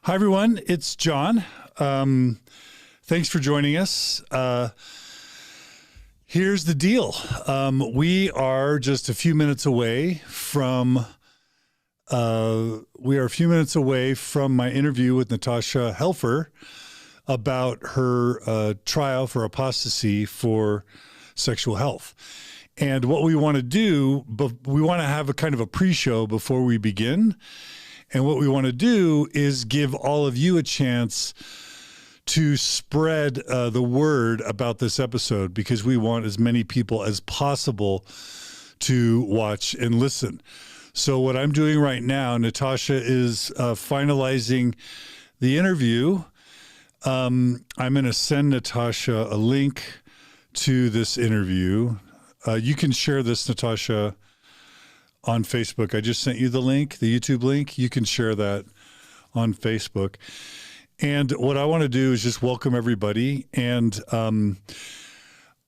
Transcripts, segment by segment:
Hi, everyone. It's John. Thanks for joining us. Here's the deal. We are just a few minutes away from my interview with Natasha Helfer about her trial for apostasy for sexual health. And what we want to do, we want to have a kind of a pre-show before we begin. And what we want to do is give all of you a chance to spread the word about this episode, because we want as many people as possible to watch and listen. So what I'm doing right now, Natasha is finalizing the interview. I'm going to send Natasha a link to this interview. You can share this, Natasha, on Facebook. I just sent you the link, the YouTube link. You can share that on Facebook. And what I want to do is just welcome everybody. And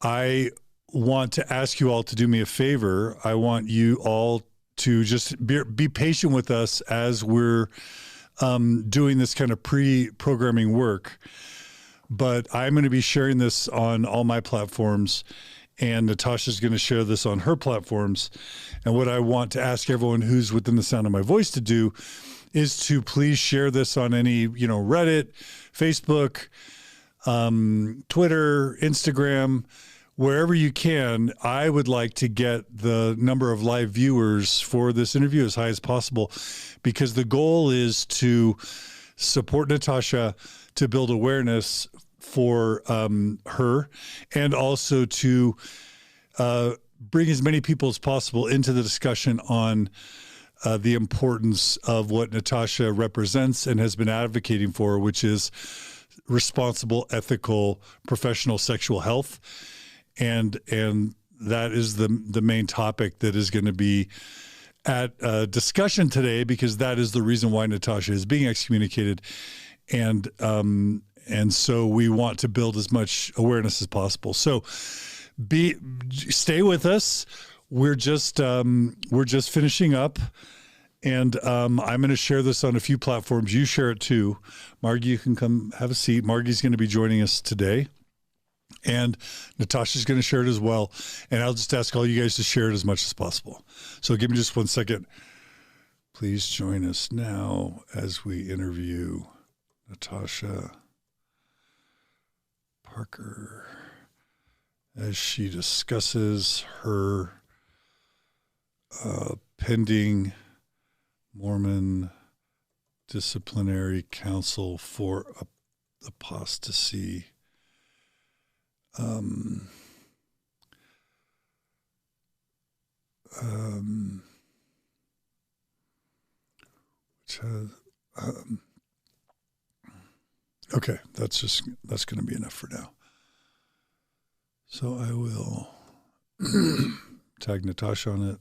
I want to ask you all to do me a favor. I want you all to just be patient with us as we're doing this kind of pre-programming work. But I'm going to be sharing this on all my platforms, and Natasha's going to share this on her platforms. And what I want to ask everyone who's within the sound of my voice to do is to please share this on any, Reddit, Facebook, Twitter, Instagram, wherever you can. I would like to get the number of live viewers for this interview as high as possible, because the goal is to support Natasha, to build awareness for her, and also to bring as many people as possible into the discussion on the importance of what Natasha represents and has been advocating for, which is responsible, ethical, professional sexual health. And that is the main topic that is going to be at discussion today, because that is the reason why Natasha is being excommunicated. And so we want to build as much awareness as possible. So stay with us. We're just finishing up, and I'm going to share this on a few platforms. You share it too. Margi, you can come have a seat. Margi's going to be joining us today, and Natasha's going to share it as well. And I'll just ask all you guys to share it as much as possible. So give me just 1 second. Please join us now as we interview Natasha Parker as she discusses her pending Mormon Disciplinary Council for Apostasy. Okay, that's going to be enough for now. So I will tag Natasha on it,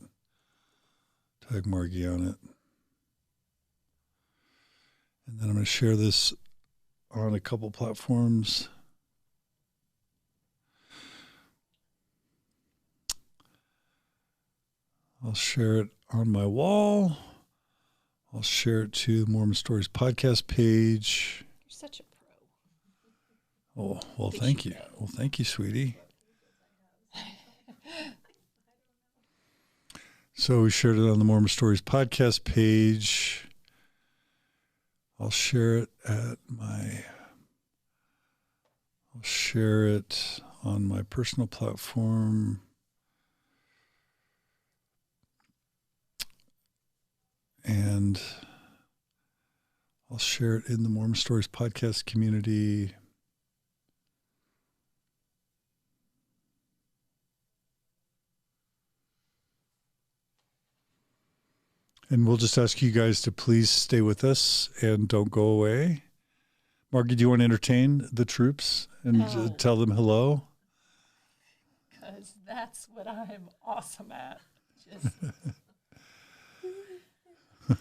tag Margi on it, and then I'm going to share this on a couple platforms. I'll share it on my wall. I'll share it to the Mormon Stories podcast page. You're such a pro. Oh, well, thank you. Well, thank you, sweetie. So we shared it on the Mormon Stories podcast page. I'll share it on my personal platform. And I'll share it in the Mormon Stories podcast community. And we'll just ask you guys to please stay with us and don't go away. Margi, do you want to entertain the troops and tell them hello? Because that's what I'm awesome at. Just... Well,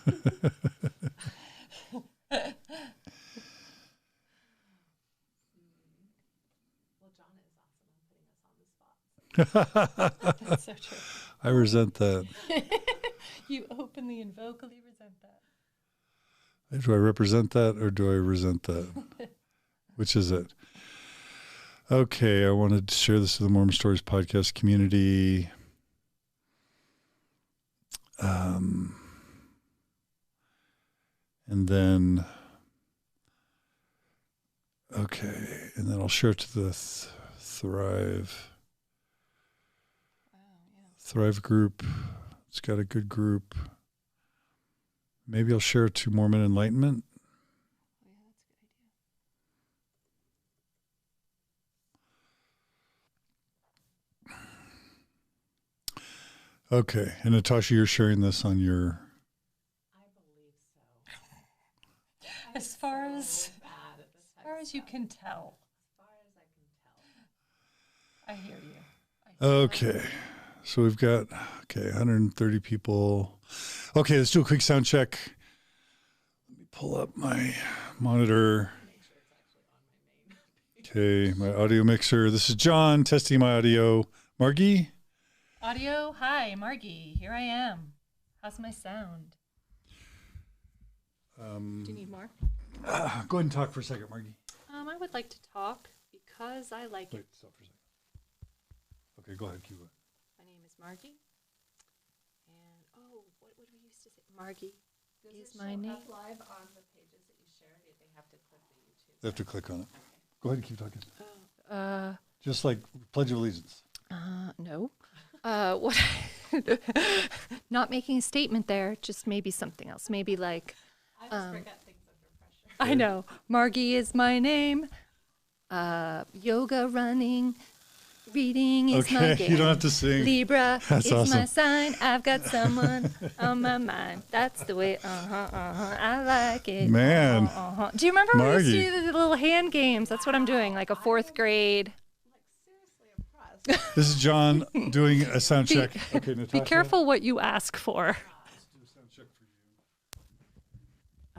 John is awesome at putting us on the spot. That's so true. I resent that. You openly and vocally resent that. Do I represent that or do I resent that? Which is it? Okay, I wanted to share this with the Mormon Stories podcast community. And then, okay, and then I'll share it to the Thrive group. It's got a good group. Maybe I'll share it to Mormon Enlightenment. Okay, and Natasha, you're sharing this on your... I believe so. As far as you can tell. As far as I can tell. I hear you. Okay, so we've got, 130 people. Okay, let's do a quick sound check. Let me pull up my monitor. Make sure it's actually on my main page. Okay, my audio mixer. This is John, testing my audio. Margi? Audio, hi, Margi. Here I am. How's my sound? Do you need more? Go ahead and talk for a second, Margi. I would like to talk because I like it. Wait, stop for a second. Okay, go ahead, keep going. My name is Margi. And, what we used to say? Margi is my name. Does it show up live on the pages that you share? Or do they have to click the YouTube? They have to click on it. Go ahead and keep talking. Oh, Just like Pledge of Allegiance. no. What? Not making a statement there, just maybe something else. Maybe like, I just forget things under pressure. I know. Margi is my name. Yoga, running, reading is my Okay, game. you don't have to sing. Libra That's is awesome. my sign. I've got someone on my mind. That's the way. I like it. Man. Do you remember when we used Margi. to do the little hand games? That's what I'm doing, like a fourth grade. Seriously impressed. This is John doing a sound check. Okay, Natasha. Be careful what you ask for. Let's do a sound check for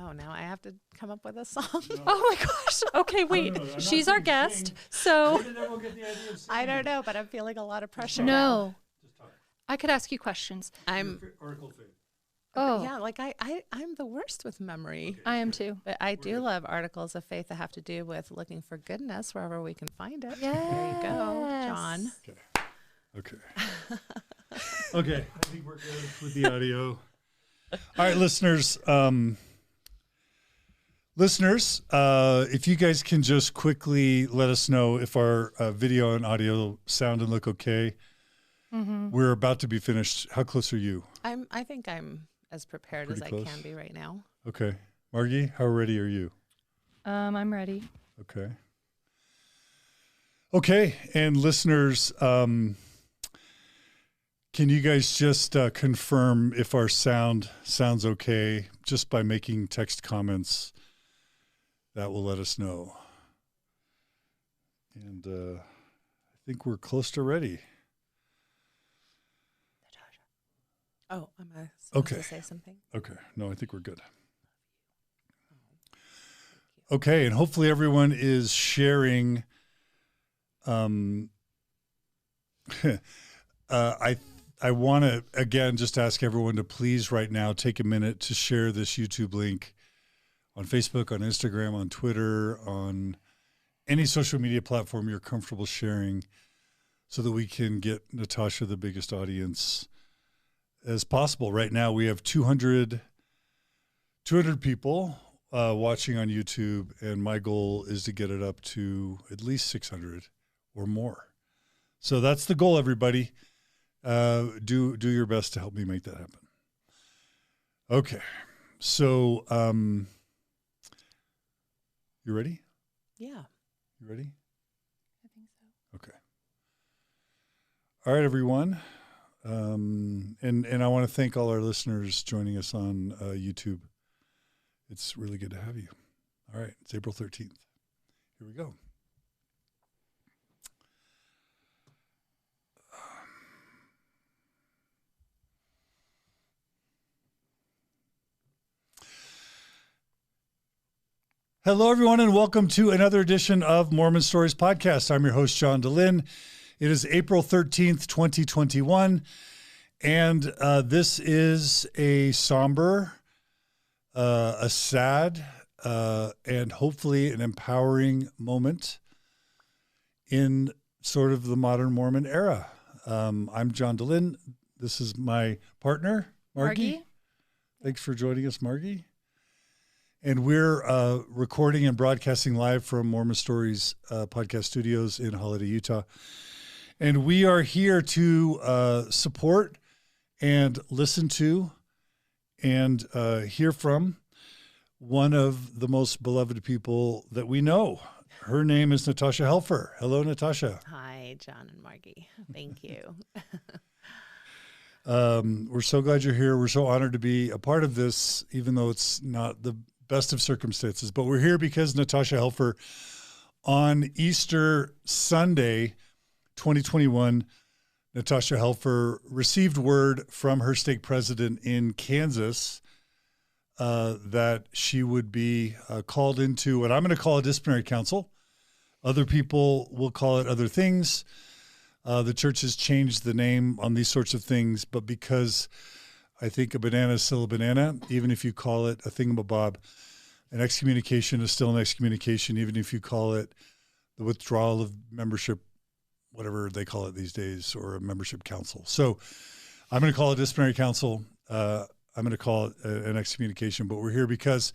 you. Oh, now I have to come up with a song. Oh my gosh. Okay, wait. no, I'm not She's our saying guest. sing. So, Did everyone get the idea of singing? I don't know, but I'm feeling a lot of pressure. now. no. Just talk. I could ask you questions. I'm Article faith. Oh, yeah, like I'm the worst with memory. I am too. But I do love articles of faith that have to do with looking for goodness wherever we can find it. There you go, John. Okay. Okay, I think we're good with the audio. All right, listeners. If you guys can just quickly let us know if our video and audio sound and look okay. Mm-hmm. We're about to be finished. How close are you? I think I'm as prepared Pretty as close. I can be right now. Okay. Margi, how ready are you? I'm ready. Okay. Okay, and listeners, can you guys just confirm if our sound sounds okay just by making text comments? That will let us know. And I think we're close to ready. Oh, am I supposed Okay. to say something? Okay. No, I think we're good. Okay, and hopefully everyone is sharing. I want to, again, just ask everyone to please right now take a minute to share this YouTube link on Facebook, on Instagram, on Twitter, on any social media platform you're comfortable sharing so that we can get Natasha the biggest audience as possible. Right now we have 200 people watching on YouTube, and my goal is to get it up to at least 600 or more. So that's the goal, everybody. Do your best to help me make that happen. Okay. So, you ready? Yeah. You ready? I think so. Okay. All right, everyone. And I want to thank all our listeners joining us on YouTube. It's really good to have you. All right. It's April 13th. Here we go. Hello, everyone, and welcome to another edition of Mormon Stories Podcast. I'm your host, John DeLynn. It is April 13th, 2021, and this is a somber a sad and hopefully an empowering moment in sort of the modern Mormon era. I'm John DeLynn. This is my partner, Margi. Thanks for joining us, Margi. And we're recording and broadcasting live from Mormon Stories podcast studios in Holiday, Utah. And we are here to support and listen to and hear from one of the most beloved people that we know. Her name is Natasha Helfer. Hello, Natasha. Hi, John and Margi. Thank you. We're so glad you're here. We're so honored to be a part of this, even though it's not the best of circumstances. But we're here because Natasha Helfer, on Easter Sunday, 2021, Natasha Helfer received word from her stake president in Kansas that she would be called into what I'm going to call a disciplinary council. Other people will call it other things. The church has changed the name on these sorts of things, but because I think a banana is still a banana, even if you call it a thingamabob, an excommunication is still an excommunication, even if you call it the withdrawal of membership, whatever they call it these days, or a membership council. So I'm going to call it a disciplinary council. I'm going to call it an excommunication, but we're here because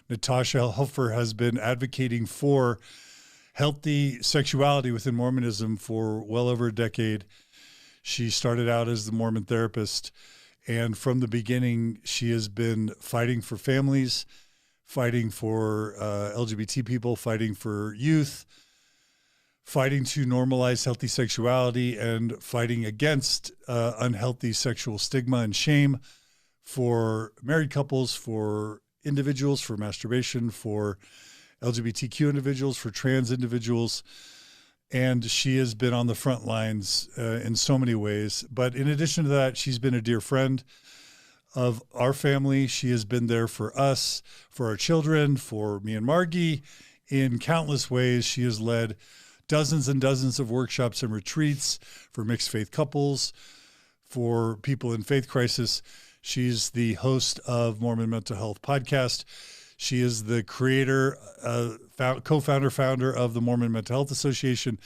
Natasha Helfer has been advocating for healthy sexuality within Mormonism for well over a decade. She started out as the Mormon therapist, and from the beginning, she has been fighting for families, fighting for LGBT people, fighting for youth, fighting to normalize healthy sexuality, and fighting against unhealthy sexual stigma and shame for married couples, for individuals, for masturbation, for LGBTQ individuals, for trans individuals. And she has been on the front lines in so many ways. But in addition to that, she's been a dear friend of our family. She has been there for us, for our children, for me and Margi in countless ways. She has led dozens and dozens of workshops and retreats for mixed faith couples, for people in faith crisis. She's the host of Mormon Mental Health Podcast. She is the creator, co-founder, founder of the Mormon Mental Health Association.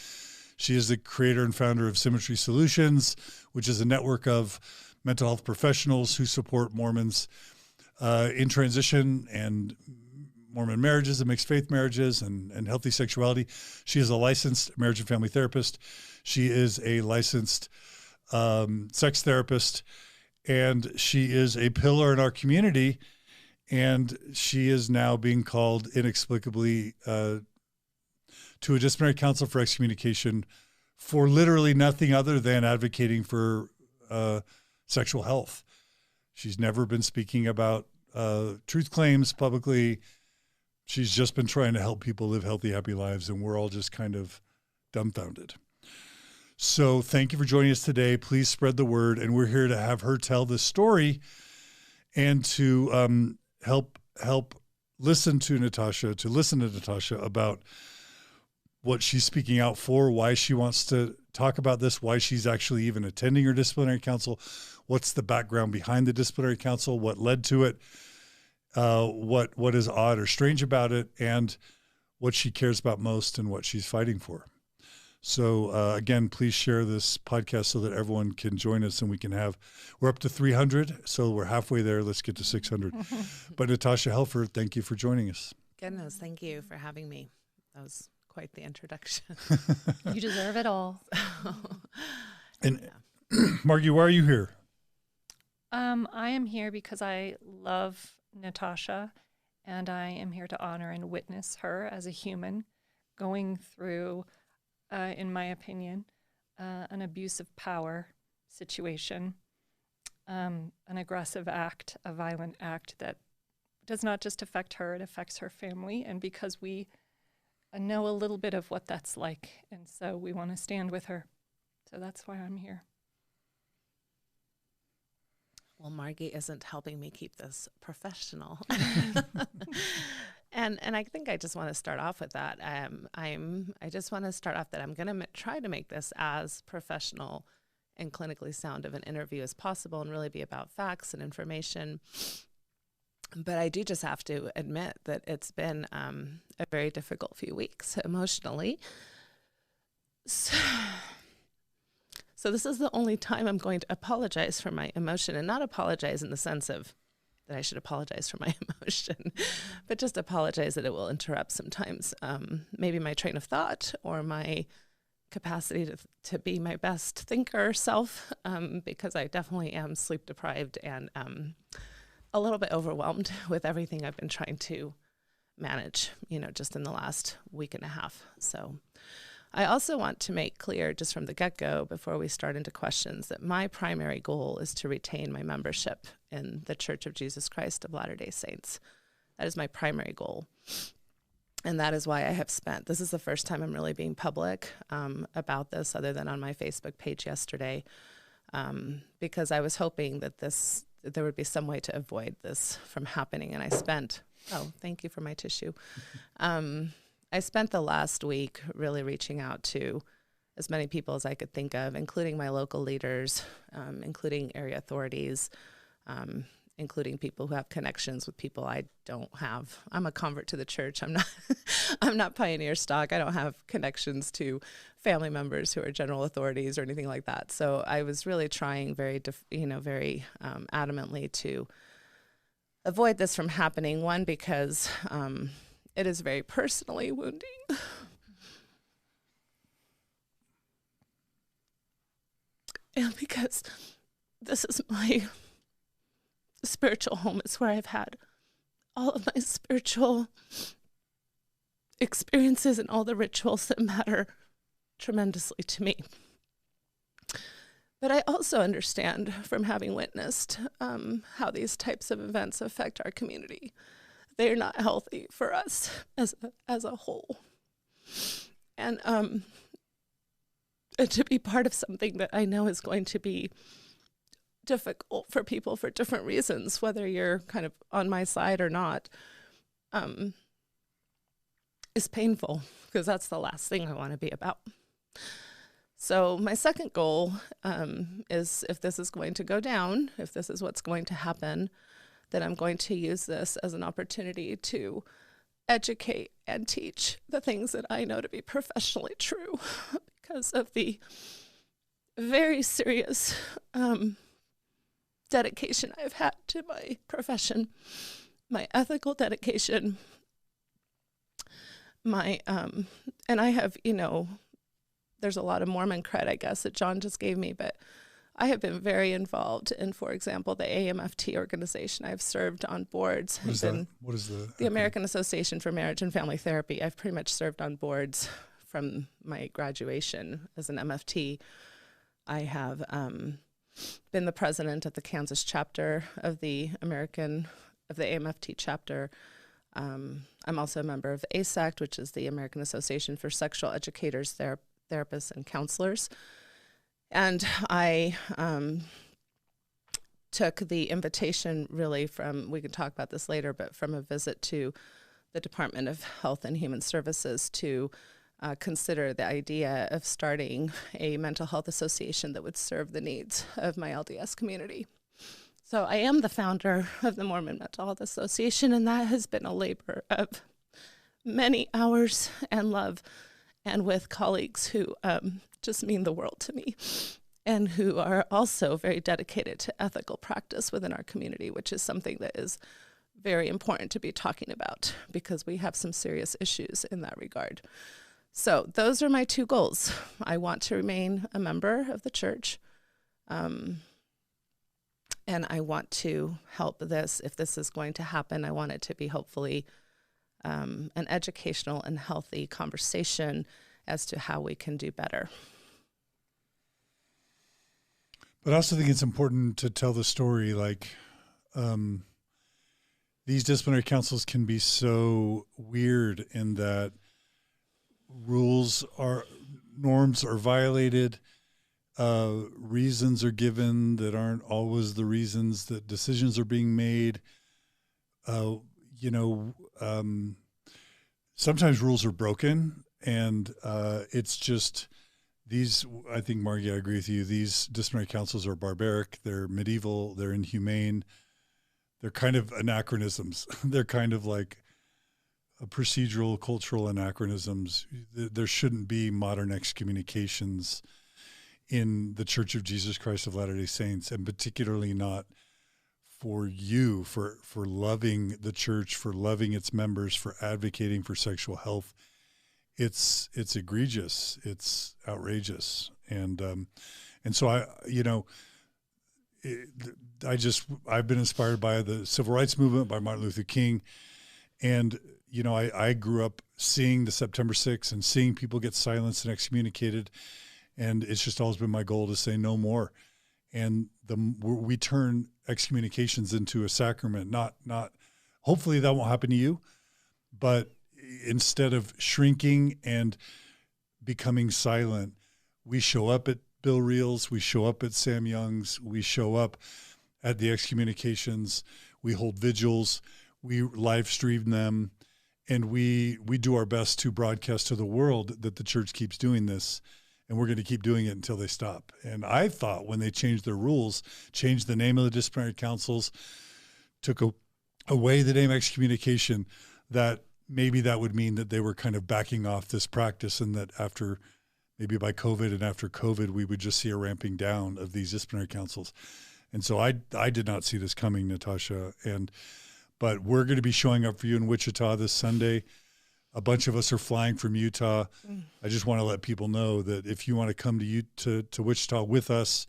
She is the creator and founder of Symmetry Solutions, which is a network of mental health professionals who support Mormons in transition and Mormon marriages and mixed faith marriages and healthy sexuality. She is a licensed marriage and family therapist. She is a licensed sex therapist, and she is a pillar in our community. And she is now being called inexplicably to a disciplinary council for excommunication for literally nothing other than advocating for sexual health. She's never been speaking about truth claims publicly. She's just been trying to help people live healthy, happy lives, and we're all just kind of dumbfounded. So thank you for joining us today. Please spread the word, and we're here to have her tell this story and to help listen to Natasha about what she's speaking out for, why she wants to talk about this, why she's actually even attending her disciplinary council, what's the background behind the disciplinary council, what led to it, what is odd or strange about it, and what she cares about most and what she's fighting for. So again, please share this podcast so that everyone can join us and we're up to 300. So we're halfway there. Let's get to 600. But Natasha Helfer, thank you for joining us. Goodness, thank you for having me. That was quite the introduction. You deserve it all. And Margi, why are you here? I am here because I love Natasha, and I am here to honor and witness her as a human going through, in my opinion, an abuse of power situation, an aggressive act, a violent act that does not just affect her, it affects her family. And because we know a little bit of what that's like, and so we want to stand with her. So that's why I'm here. Well, Margi isn't helping me keep this professional. And I think I just want to start off with that. I just want to start off that I'm going to try to make this as professional and clinically sound of an interview as possible and really be about facts and information. But I do just have to admit that it's been a very difficult few weeks emotionally. So this is the only time I'm going to apologize for my emotion, and not apologize in the sense of that I should apologize for my emotion, but just apologize that it will interrupt sometimes maybe my train of thought or my capacity to be my best thinker self, because I definitely am sleep deprived and a little bit overwhelmed with everything I've been trying to manage, just in the last week and a half. So I also want to make clear just from the get-go, before we start into questions, that my primary goal is to retain my membership in the Church of Jesus Christ of Latter-day Saints. That is my primary goal. And that is why I have this is the first time I'm really being public about this, other than on my Facebook page yesterday, because I was hoping that there would be some way to avoid this from happening. And thank you for my tissue. I spent the last week really reaching out to as many people as I could think of, including my local leaders, including area authorities, including people who have connections with people I don't have. I'm a convert to the church. I'm not pioneer stock. I don't have connections to family members who are general authorities or anything like that. So I was really trying very adamantly to avoid this from happening. One, because it is very personally wounding. And because this is my spiritual home. It's where I've had all of my spiritual experiences and all the rituals that matter tremendously to me. But I also understand from having witnessed how these types of events affect our community. They are not healthy for us as a whole. And to be part of something that I know is going to be difficult for people for different reasons, whether you're kind of on my side or not, is painful, because that's the last thing I want to be about. So my second goal is, if this is going to go down, if this is what's going to happen, then I'm going to use this as an opportunity to educate and teach the things that I know to be professionally true, because of the very serious dedication I've had to my profession, my ethical dedication, and I have, there's a lot of Mormon cred, I guess, that John just gave me, but I have been very involved in, for example, the AMFT organization. I've served on boards. What is the American Association for Marriage and Family Therapy. I've pretty much served on boards from my graduation as an MFT. I have been the president of the Kansas chapter of the AMFT chapter. I'm also a member of ASACT, which is the American Association for Sexual Educators, Therapists, and Counselors. And I took the invitation really from, we can talk about this later, but from a visit to the Department of Health and Human Services to consider the idea of starting a mental health association that would serve the needs of my LDS community. So I am the founder of the Mormon Mental Health Association, and that has been a labor of many hours and love, and with colleagues who just mean the world to me, and who are also very dedicated to ethical practice within our community, which is something that is very important to be talking about, because we have some serious issues in that regard. So those are my two goals. I want to remain a member of the church, and I want to help this. If this is going to happen, I want it to be hopefully an educational and healthy conversation as to how we can do better. But I also think it's important to tell the story, like these disciplinary councils can be so weird in that norms are violated, reasons are given that aren't always the reasons that decisions are being made. Sometimes rules are broken, and it's just these, I think, Margi, I agree with you, these disciplinary councils are barbaric, they're medieval, they're inhumane. they're kind of anachronisms. They're kind of like procedural, cultural anachronisms. There shouldn't be modern excommunications in the Church of Jesus Christ of Latter-day Saints, and particularly not for you, for loving the church, for loving its members, for advocating for sexual health. It's egregious. It's outrageous. And so I've been inspired by the civil rights movement, by Martin Luther King. And, I grew up seeing the September 6th and seeing people get silenced and excommunicated. And it's just always been my goal to say no more. And we turn excommunications into a sacrament, not hopefully that won't happen to you, but instead of shrinking and becoming silent, we show up at Bill Reel's, we show up at Sam Young's, we show up at the excommunications, we hold vigils, we live stream them, and we do our best to broadcast to the world that the church keeps doing this, and we're going to keep doing it until they stop. And I thought when they changed their rules, changed the name of the disciplinary councils, took away the name excommunication, that maybe that would mean that they were kind of backing off this practice, and that after, maybe by COVID and after COVID, we would just see a ramping down of these disciplinary councils. And so I did not see this coming, Natasha. But we're going to be showing up for you in Wichita this Sunday. A bunch of us are flying from Utah. I just want to let people know that if you want to come to Wichita with us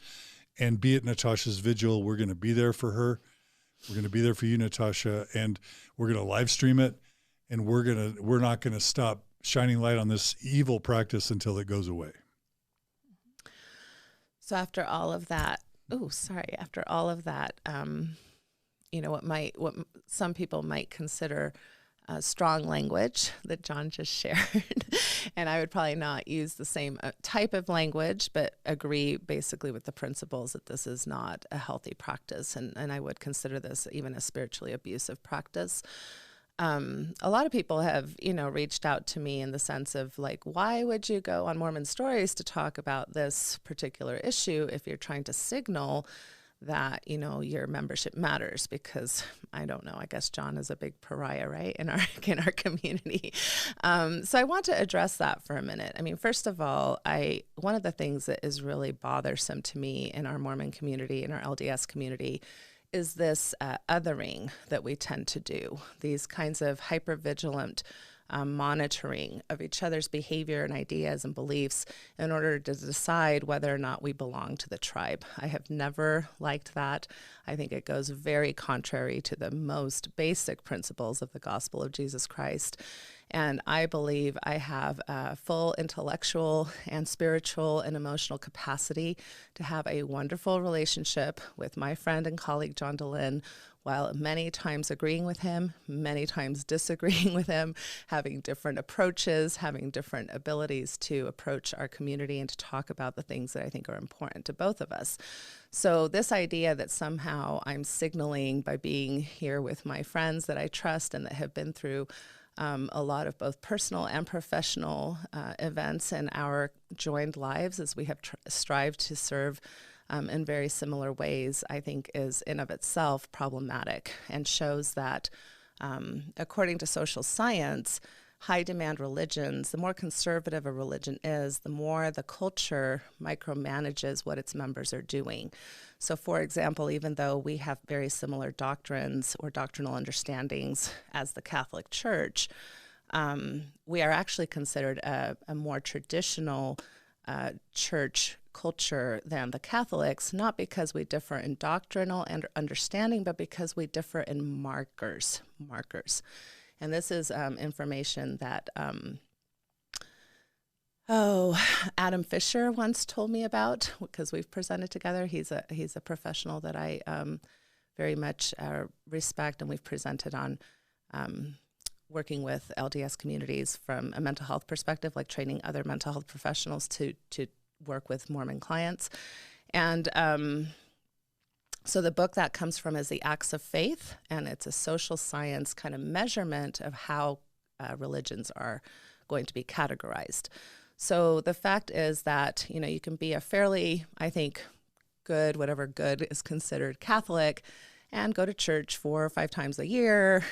and be at Natasha's vigil, we're going to be there for her. We're going to be there for you, Natasha, and we're going to live stream it. And we're not going to stop shining light on this evil practice until it goes away. So after all of that, what some people might consider strong language that John just shared, and I would probably not use the same type of language, but agree basically with the principles that this is not a healthy practice, and I would consider this even a spiritually abusive practice. A lot of people have, reached out to me in the sense of like, why would you go on Mormon Stories to talk about this particular issue if you're trying to signal that, your membership matters? Because I don't know, I guess John is a big pariah, right, in our community. So I want to address that for a minute. I mean, first of all, one of the things that is really bothersome to me in our Mormon community, in our LDS community, is this othering that we tend to do, these kinds of hypervigilant monitoring of each other's behavior and ideas and beliefs in order to decide whether or not we belong to the tribe. I have never liked that. I think it goes very contrary to the most basic principles of the gospel of Jesus Christ. And I believe I have a full intellectual and spiritual and emotional capacity to have a wonderful relationship with my friend and colleague, John Dehlin, while many times agreeing with him, many times disagreeing with him, having different approaches, having different abilities to approach our community and to talk about the things that I think are important to both of us. So this idea that somehow I'm signaling by being here with my friends that I trust and that have been through a lot of both personal and professional events in our joined lives as we have strived to serve in very similar ways, I think is in of itself problematic and shows that according to social science, high demand religions, the more conservative a religion is, the more the culture micromanages what its members are doing. So for example, even though we have very similar doctrines or doctrinal understandings as the Catholic Church, we are actually considered a more traditional church culture than the Catholics, not because we differ in doctrinal and understanding, but because we differ in markers. And this is information that Adam Fisher once told me about, because we've presented together. He's a professional that I very much respect, and we've presented on working with LDS communities from a mental health perspective, like training other mental health professionals to work with Mormon clients. And so the book that comes from is The Acts of Faith, and it's a social science kind of measurement of how religions are going to be categorized. So the fact is that, you can be a fairly, I think, good, whatever good is considered Catholic, and go to church 4 or 5 times a year,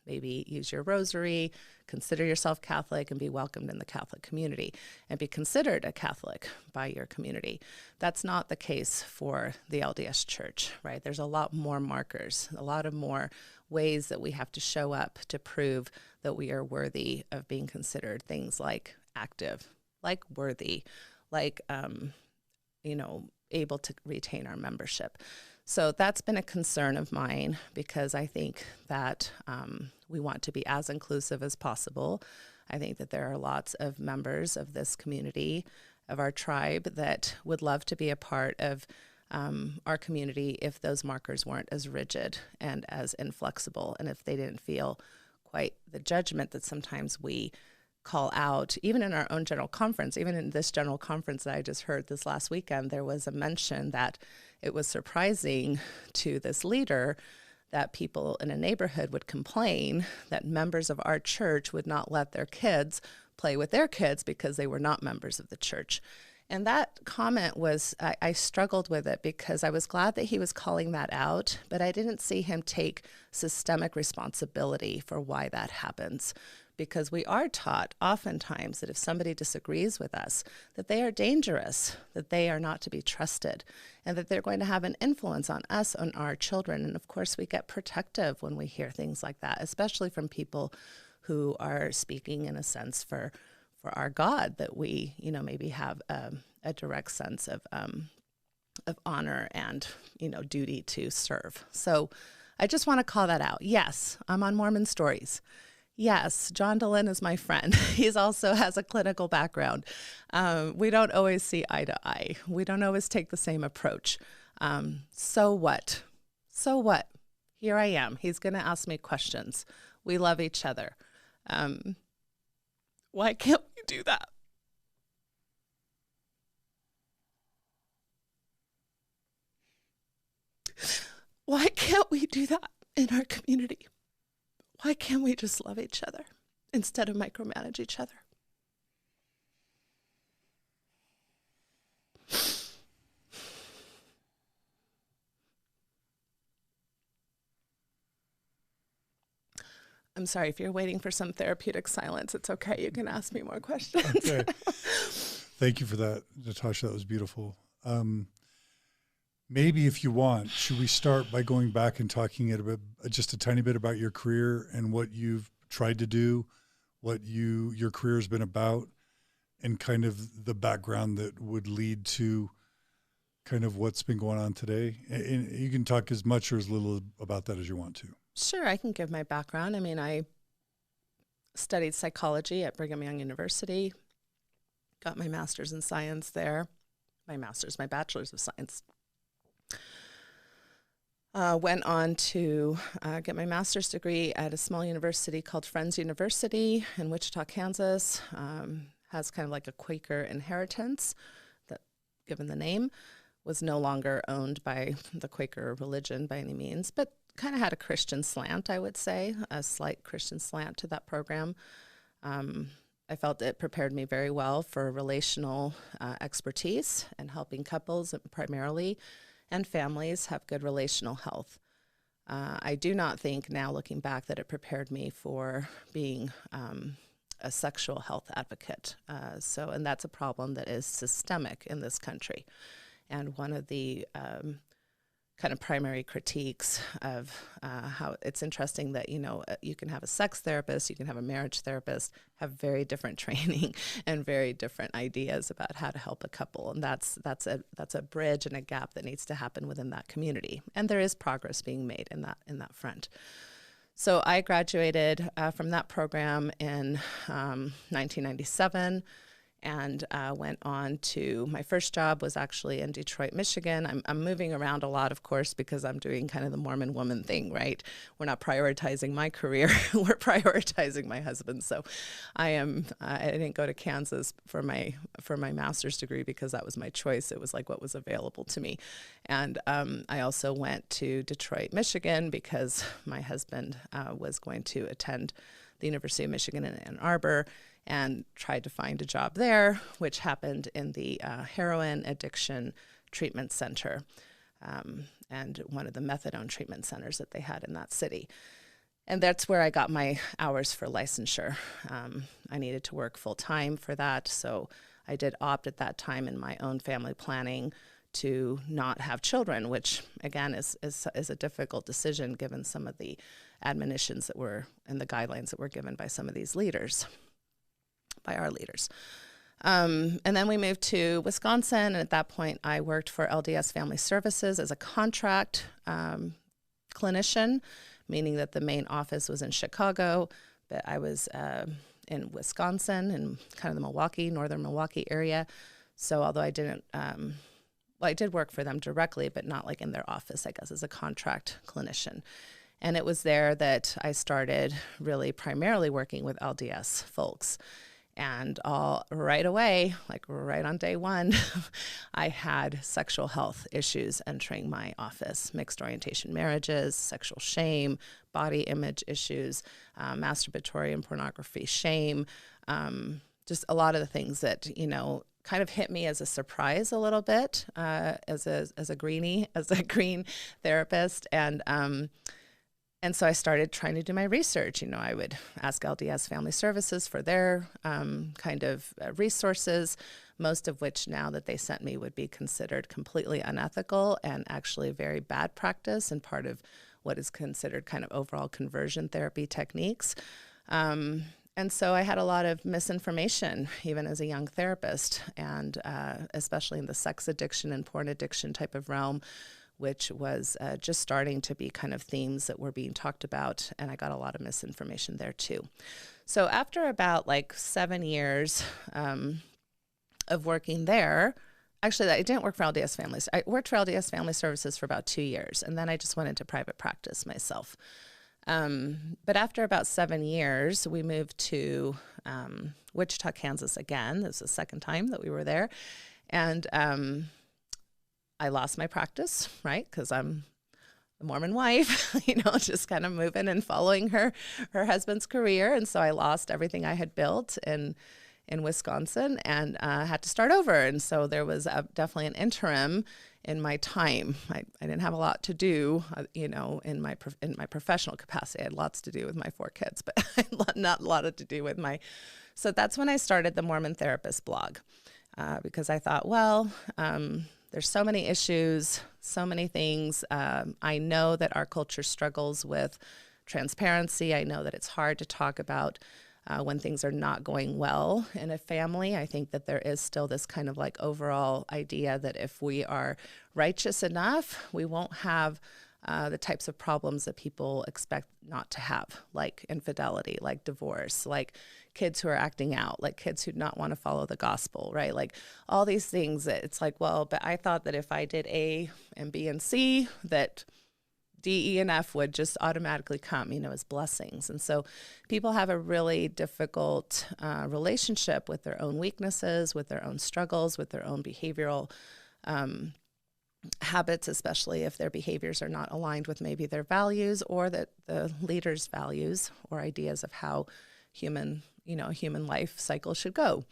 maybe use your rosary, consider yourself Catholic, and be welcomed in the Catholic community and be considered a Catholic by your community. That's not the case for the LDS Church, right? There's a lot more markers, a lot of more ways that we have to show up to prove that we are worthy of being considered. Things like active, like worthy, like, able to retain our membership. So that's been a concern of mine, because I think that we want to be as inclusive as possible. I think that there are lots of members of this community, of our tribe, that would love to be a part of our community if those markers weren't as rigid and as inflexible, and if they didn't feel quite the judgment that sometimes we call out. Even in our own general conference, even in this general conference that I just heard this last weekend, there was a mention that it was surprising to this leader that people in a neighborhood would complain that members of our church would not let their kids play with their kids because they were not members of the church. And that comment was, I struggled with it, because I was glad that he was calling that out, but I didn't see him take systemic responsibility for why that happens. Because we are taught oftentimes that if somebody disagrees with us, that they are dangerous, that they are not to be trusted, and that they're going to have an influence on us, on our children. And of course, we get protective when we hear things like that, especially from people who are speaking in a sense for our God, that we, maybe have a direct sense of honor and, duty to serve. So I just want to call that out. Yes, I'm on Mormon Stories. Yes, John Dehlin is my friend. He's also has a clinical background. We don't always see eye to eye. We don't always take the same approach. So what? So what? Here I am. He's going to ask me questions. We love each other. Why can't we do that? Why can't we do that in our community? Why can't we just love each other instead of micromanage each other? I'm sorry, if you're waiting for some therapeutic silence, it's okay. You can ask me more questions. Okay. Thank you for that, Natasha. That was beautiful. Maybe if you want, should we start by going back and talking just a tiny bit about your career and what you've tried to do, what your career has been about, and kind of the background that would lead to kind of what's been going on today? And you can talk as much or as little about that as you want to. Sure, I can give my background. I mean, I studied psychology at Brigham Young University, got my master's in science there, my bachelor's of science. Went on to get my master's degree at a small university called Friends University in Wichita, Kansas. Has kind of like a Quaker inheritance that, given the name, was no longer owned by the Quaker religion by any means, but kind of had a Christian slant, I would say, a slight Christian slant to that program. I felt it prepared me very well for relational expertise and helping couples primarily and families have good relational health. I do not think now, looking back, that it prepared me for being a sexual health advocate. And that's a problem that is systemic in this country. And one of the kind of primary critiques of how it's interesting that, you can have a sex therapist, you can have a marriage therapist, have very different training and very different ideas about how to help a couple. And that's a bridge and a gap that needs to happen within that community. And there is progress being made in that front. So I graduated from that program in 1997. And went on to, my first job was actually in Detroit, Michigan. I'm moving around a lot, of course, because I'm doing kind of the Mormon woman thing, right? We're not prioritizing my career, we're prioritizing my husband. So I didn't go to Kansas for my master's degree because that was my choice. It was like what was available to me. And I also went to Detroit, Michigan because my husband was going to attend the University of Michigan in Ann Arbor, and tried to find a job there, which happened in the heroin addiction treatment center. and one of the methadone treatment centers that they had in that city. And that's where I got my hours for licensure. I needed to work full time for that, so I did opt at that time in my own family planning to not have children, which again is a difficult decision given some of the admonitions that were and the guidelines that were given by some of these leaders, by our leaders. And then we moved to Wisconsin, and at that point I worked for LDS Family Services as a contract clinician, meaning that the main office was in Chicago, but I was in Wisconsin and kind of the northern Milwaukee area. So although I didn't, I did work for them directly, but not like in their office, I guess, as a contract clinician. And it was there that I started really primarily working with LDS folks. And right away, like right on day one, I had sexual health issues entering my office: mixed orientation marriages, sexual shame, body image issues, masturbatory and pornography shame, just a lot of the things that, kind of hit me as a surprise a little bit as a green therapist. And so I started trying to do my research. I would ask LDS Family Services for their kind of resources, most of which now that they sent me would be considered completely unethical and actually very bad practice and part of what is considered kind of overall conversion therapy techniques. And so I had a lot of misinformation, even as a young therapist, and especially in the sex addiction and porn addiction type of realm, which was just starting to be kind of themes that were being talked about, and I got a lot of misinformation there too. So after about 7 years of working there, actually I didn't work for LDS Families. I worked for LDS Family Services for about 2 years, and then I just went into private practice myself. But after about 7 years, we moved to Wichita, Kansas again. This was the second time that we were there. And I lost my practice, right? Because I'm a Mormon wife, just kind of moving and following her husband's career. And so I lost everything I had built in Wisconsin and had to start over. And so there was definitely an interim in my time. I didn't have a lot to do, in my professional capacity. I had lots to do with my 4 kids, but not a lot to do with so that's when I started the Mormon Therapist blog, because I thought, there's so many issues, so many things. I know that our culture struggles with transparency. I know that it's hard to talk about when things are not going well in a family. I think that there is still this kind of overall idea that if we are righteous enough, we won't have the types of problems that people expect not to have, like infidelity, like divorce, like kids who are acting out, like kids who do not want to follow the gospel, right? Like all these things that it's but I thought that if I did A and B and C, that D, E, and F would just automatically come, as blessings. And so people have a really difficult relationship with their own weaknesses, with their own struggles, with their own behavioral habits, especially if their behaviors are not aligned with maybe their values or that the leader's values or ideas of how human life cycle should go.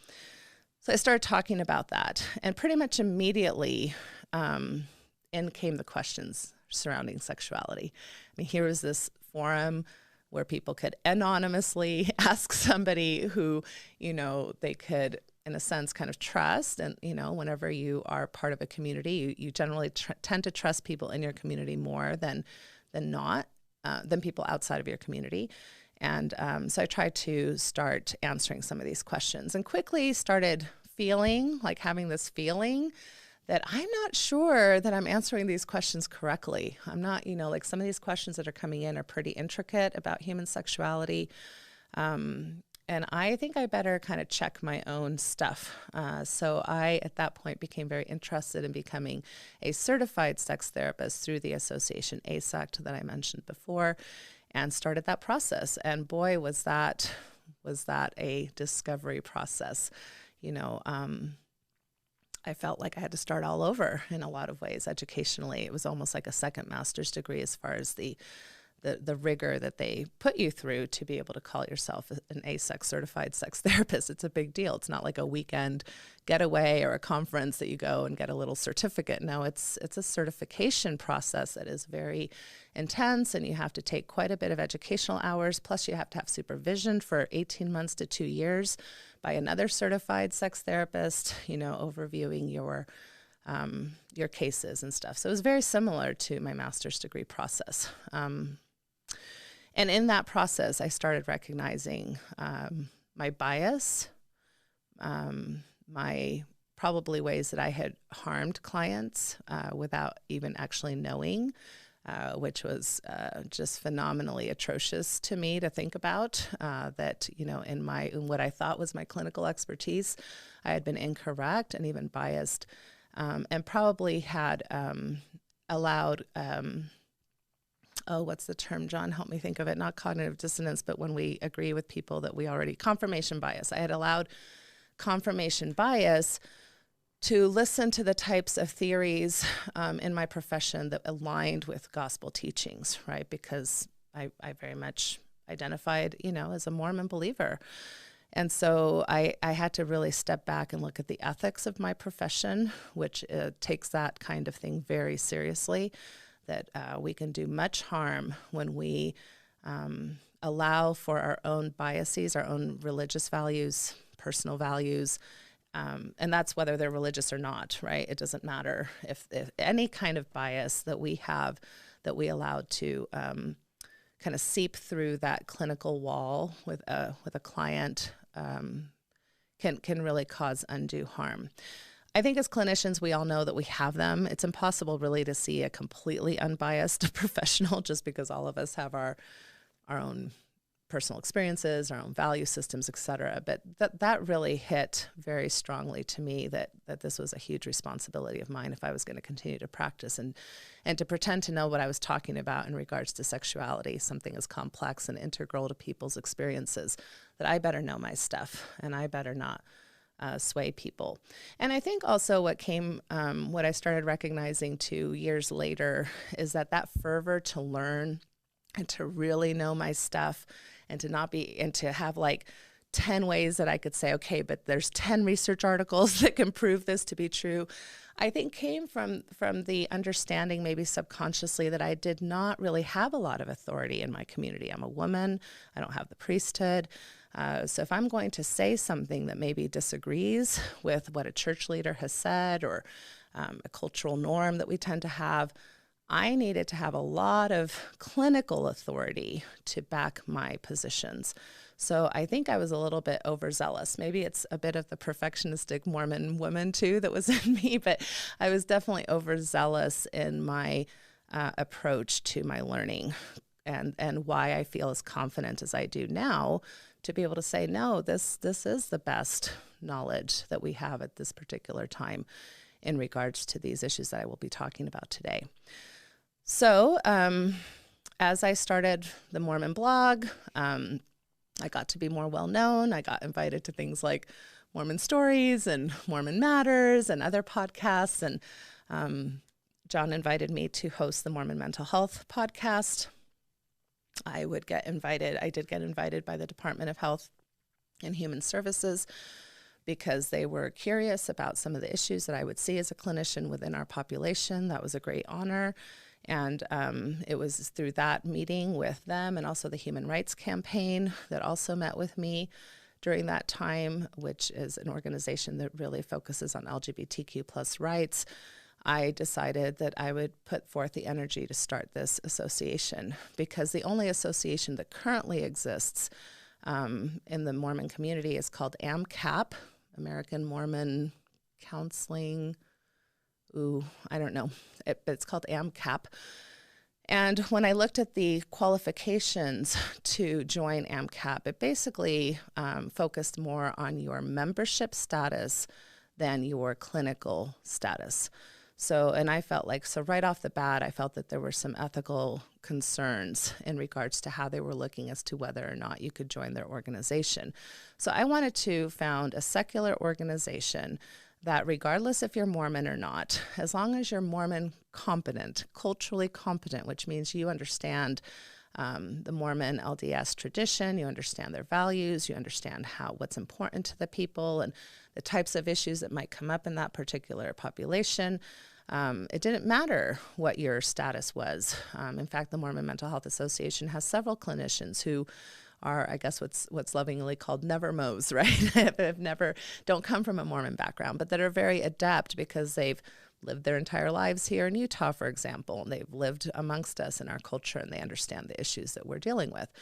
So I started talking about that, and pretty much immediately in came the questions surrounding sexuality. I mean, here was this forum where people could anonymously ask somebody who, they could, in a sense, kind of trust. And, whenever you are part of a community, you generally tend to trust people in your community more than people outside of your community. And so I tried to start answering some of these questions and quickly started having this feeling that I'm not sure that I'm answering these questions correctly. I'm not, some of these questions that are coming in are pretty intricate about human sexuality. And I think I better kind of check my own stuff. So I, at that point, became very interested in becoming a certified sex therapist through the association ASECT that I mentioned before, and started that process. And boy, was that a discovery process. I felt like I had to start all over in a lot of ways educationally. It was almost like a second master's degree as far as the the rigor that they put you through to be able to call yourself an ASEX certified sex therapist. It's a big deal. It's not like a weekend getaway or a conference that you go and get a little certificate. No, it's a certification process that is very intense, and you have to take quite a bit of educational hours. Plus, you have to have supervision for 18 months to 2 years by another certified sex therapist, overviewing your cases and stuff. So it was very similar to my master's degree process. And in that process, I started recognizing my bias, my probably ways that I had harmed clients without even actually knowing, which was just phenomenally atrocious to me to think about, that, in what I thought was my clinical expertise, I had been incorrect and even biased, and probably had allowed, what's the term, John? Help me think of it. Not cognitive dissonance, but when we agree with people that we already, confirmation bias. I had allowed confirmation bias to listen to the types of theories in my profession that aligned with gospel teachings, right? Because I very much identified, as a Mormon believer. And so I had to really step back and look at the ethics of my profession, which takes that kind of thing very seriously, that we can do much harm when we allow for our own biases, our own religious values, personal values, and that's whether they're religious or not, right? It doesn't matter if any kind of bias that we have, that we allow to kind of seep through that clinical wall with a client, can really cause undue harm. I think as clinicians, we all know that we have them. It's impossible really to see a completely unbiased professional, just because all of us have our own personal experiences, our own value systems, et cetera. But that really hit very strongly to me that this was a huge responsibility of mine if I was going to continue to practice and to pretend to know what I was talking about in regards to sexuality, something as complex and integral to people's experiences, that I better know my stuff and I better not sway people. And I think also what I started recognizing 2 years later is that fervor to learn and to really know my stuff and to have like 10 ways that I could say, okay, but there's 10 research articles that can prove this to be true, I think came from the understanding, maybe subconsciously, that I did not really have a lot of authority in my community. I'm a woman. I don't have the priesthood. So if I'm going to say something that maybe disagrees with what a church leader has said or a cultural norm that we tend to have, I needed to have a lot of clinical authority to back my positions. So I think I was a little bit overzealous. Maybe it's a bit of the perfectionistic Mormon woman too that was in me, but I was definitely overzealous in my approach to my learning and why I feel as confident as I do now to be able to say, no, this is the best knowledge that we have at this particular time in regards to these issues that I will be talking about today. So as I started the Mormon blog, I got to be more well-known. I got invited to things like Mormon Stories and Mormon Matters and other podcasts. And John invited me to host the Mormon Mental Health podcast. I did get invited by the Department of Health and Human Services because they were curious about some of the issues that I would see as a clinician within our population. That was a great honor. And it was through that meeting with them and also the Human Rights Campaign that also met with me during that time, which is an organization that really focuses on LGBTQ plus rights. I decided that I would put forth the energy to start this association because the only association that currently exists in the Mormon community is called AMCAP, American Mormon Counseling. I don't know, but it's called AMCAP. And when I looked at the qualifications to join AMCAP, it basically focused more on your membership status than your clinical status. And I felt like, right off the bat, I felt that there were some ethical concerns in regards to how they were looking as to whether or not you could join their organization. So I wanted to found a secular organization that regardless if you're Mormon or not, as long as you're Mormon competent, culturally competent, which means you understand the Mormon LDS tradition. You understand their values. You understand what's important to the people and the types of issues that might come up in that particular population. It didn't matter what your status was. In fact, the Mormon Mental Health Association has several clinicians who are, I guess, what's lovingly called never-mos, right? Don't come from a Mormon background, but that are very adept because they've lived their entire lives here in Utah, for example, and they've lived amongst us in our culture, and they understand the issues that we're dealing with.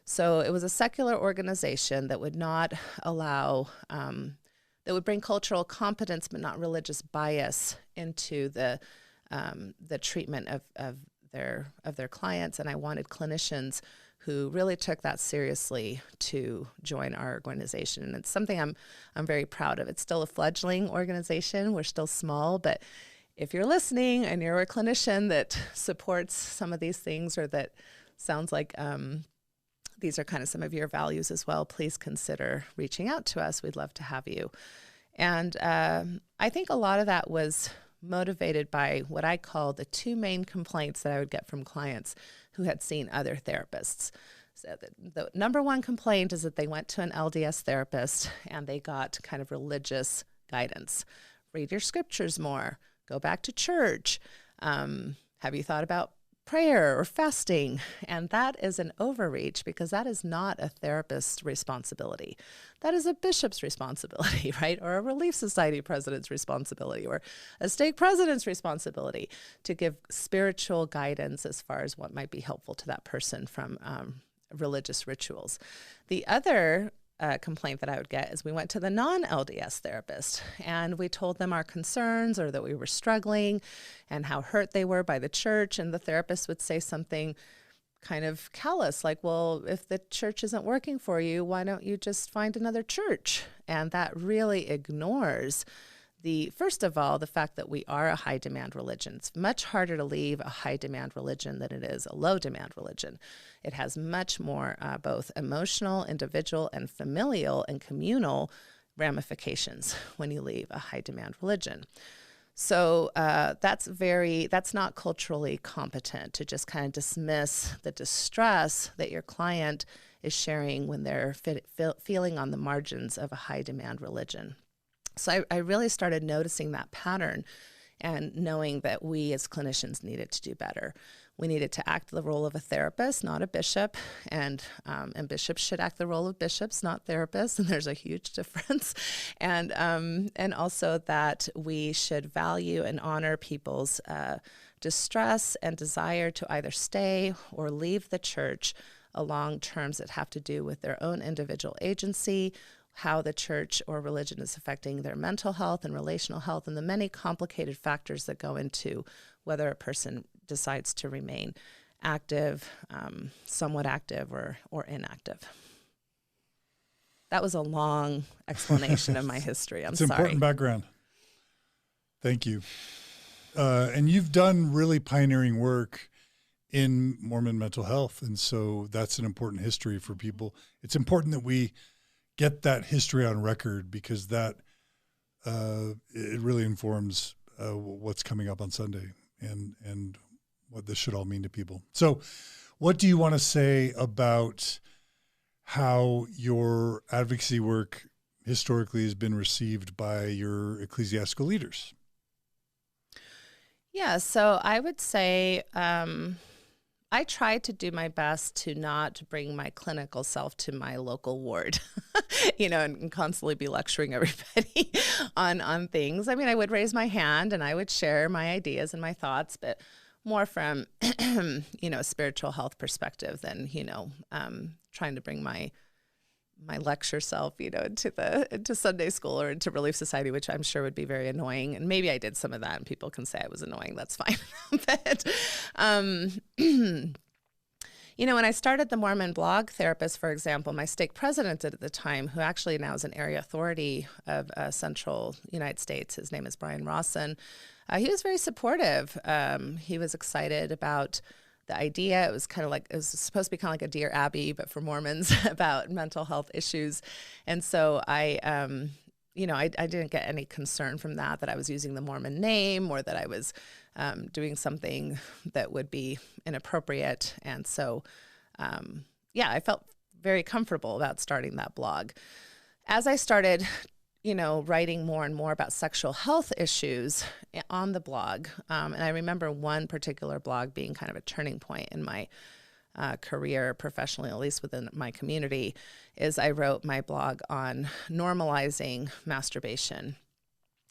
So it was a secular organization that would not allow, that would bring cultural competence but not religious bias into the treatment of their clients. And I wanted clinicians who really took that seriously to join our organization. And it's something I'm very proud of. It's still a fledgling organization. We're still small, but if you're listening and you're a clinician that supports some of these things, or that sounds like these are kind of some of your values as well, please consider reaching out to us. We'd love to have you. And I think a lot of that was motivated by what I call the two main complaints that I would get from clients who had seen other therapists. So the number one complaint is that they went to an LDS therapist and they got kind of religious guidance. Read your scriptures more. Go back to church. Have you thought about prayer or fasting? And that is an overreach, because that is not a therapist's responsibility. That is a bishop's responsibility, right? Or a Relief Society president's responsibility, or a stake president's responsibility to give spiritual guidance as far as what might be helpful to that person from religious rituals. The other complaint that I would get is we went to the non-LDS therapist and we told them our concerns, or that we were struggling and how hurt they were by the church. And the therapist would say something kind of callous, like, well, if the church isn't working for you, why don't you just find another church? And that really ignores first of all, the fact that we are a high demand religion. It's much harder to leave a high demand religion than it is a low demand religion. It has much more both emotional, individual, and familial and communal ramifications when you leave a high demand religion. So that's not culturally competent to just kind of dismiss the distress that your client is sharing when they're feeling on the margins of a high demand religion. So I really started noticing that pattern and knowing that we as clinicians needed to do better. We needed to act the role of a therapist, not a bishop, and bishops should act the role of bishops, not therapists, and there's a huge difference. And also that we should value and honor people's distress and desire to either stay or leave the church along terms that have to do with their own individual agency, how the church or religion is affecting their mental health and relational health, and the many complicated factors that go into whether a person decides to remain active, somewhat active, or inactive. That was a long explanation of my history. I'm sorry. It's important background. Thank you. And you've done really pioneering work in Mormon mental health, and so that's an important history for people. It's important that we get that history on record, because that it really informs what's coming up on Sunday and what this should all mean to people. So what do you want to say about how your advocacy work historically has been received by your ecclesiastical leaders? Yeah, so I would say I try to do my best to not bring my clinical self to my local ward, and constantly be lecturing everybody on things. I mean, I would raise my hand and I would share my ideas and my thoughts, but more from, a spiritual health perspective than, trying to bring my lecture self, into Sunday school or into Relief Society, which I'm sure would be very annoying. And maybe I did some of that and people can say I was annoying. That's fine. But, when I started the Mormon Blog Therapist, for example, my stake president at the time, who actually now is an area authority of central United States, his name is Brian Rawson, he was very supportive. He was excited about the idea. It was supposed to be kind of like a Dear Abby, but for Mormons about mental health issues. And so I didn't get any concern from that I was using the Mormon name or that I was doing something that would be inappropriate. And so I felt very comfortable about starting that blog. As I started, writing more and more about sexual health issues on the blog, and I remember one particular blog being kind of a turning point in my career professionally, at least within my community, is I wrote my blog on normalizing masturbation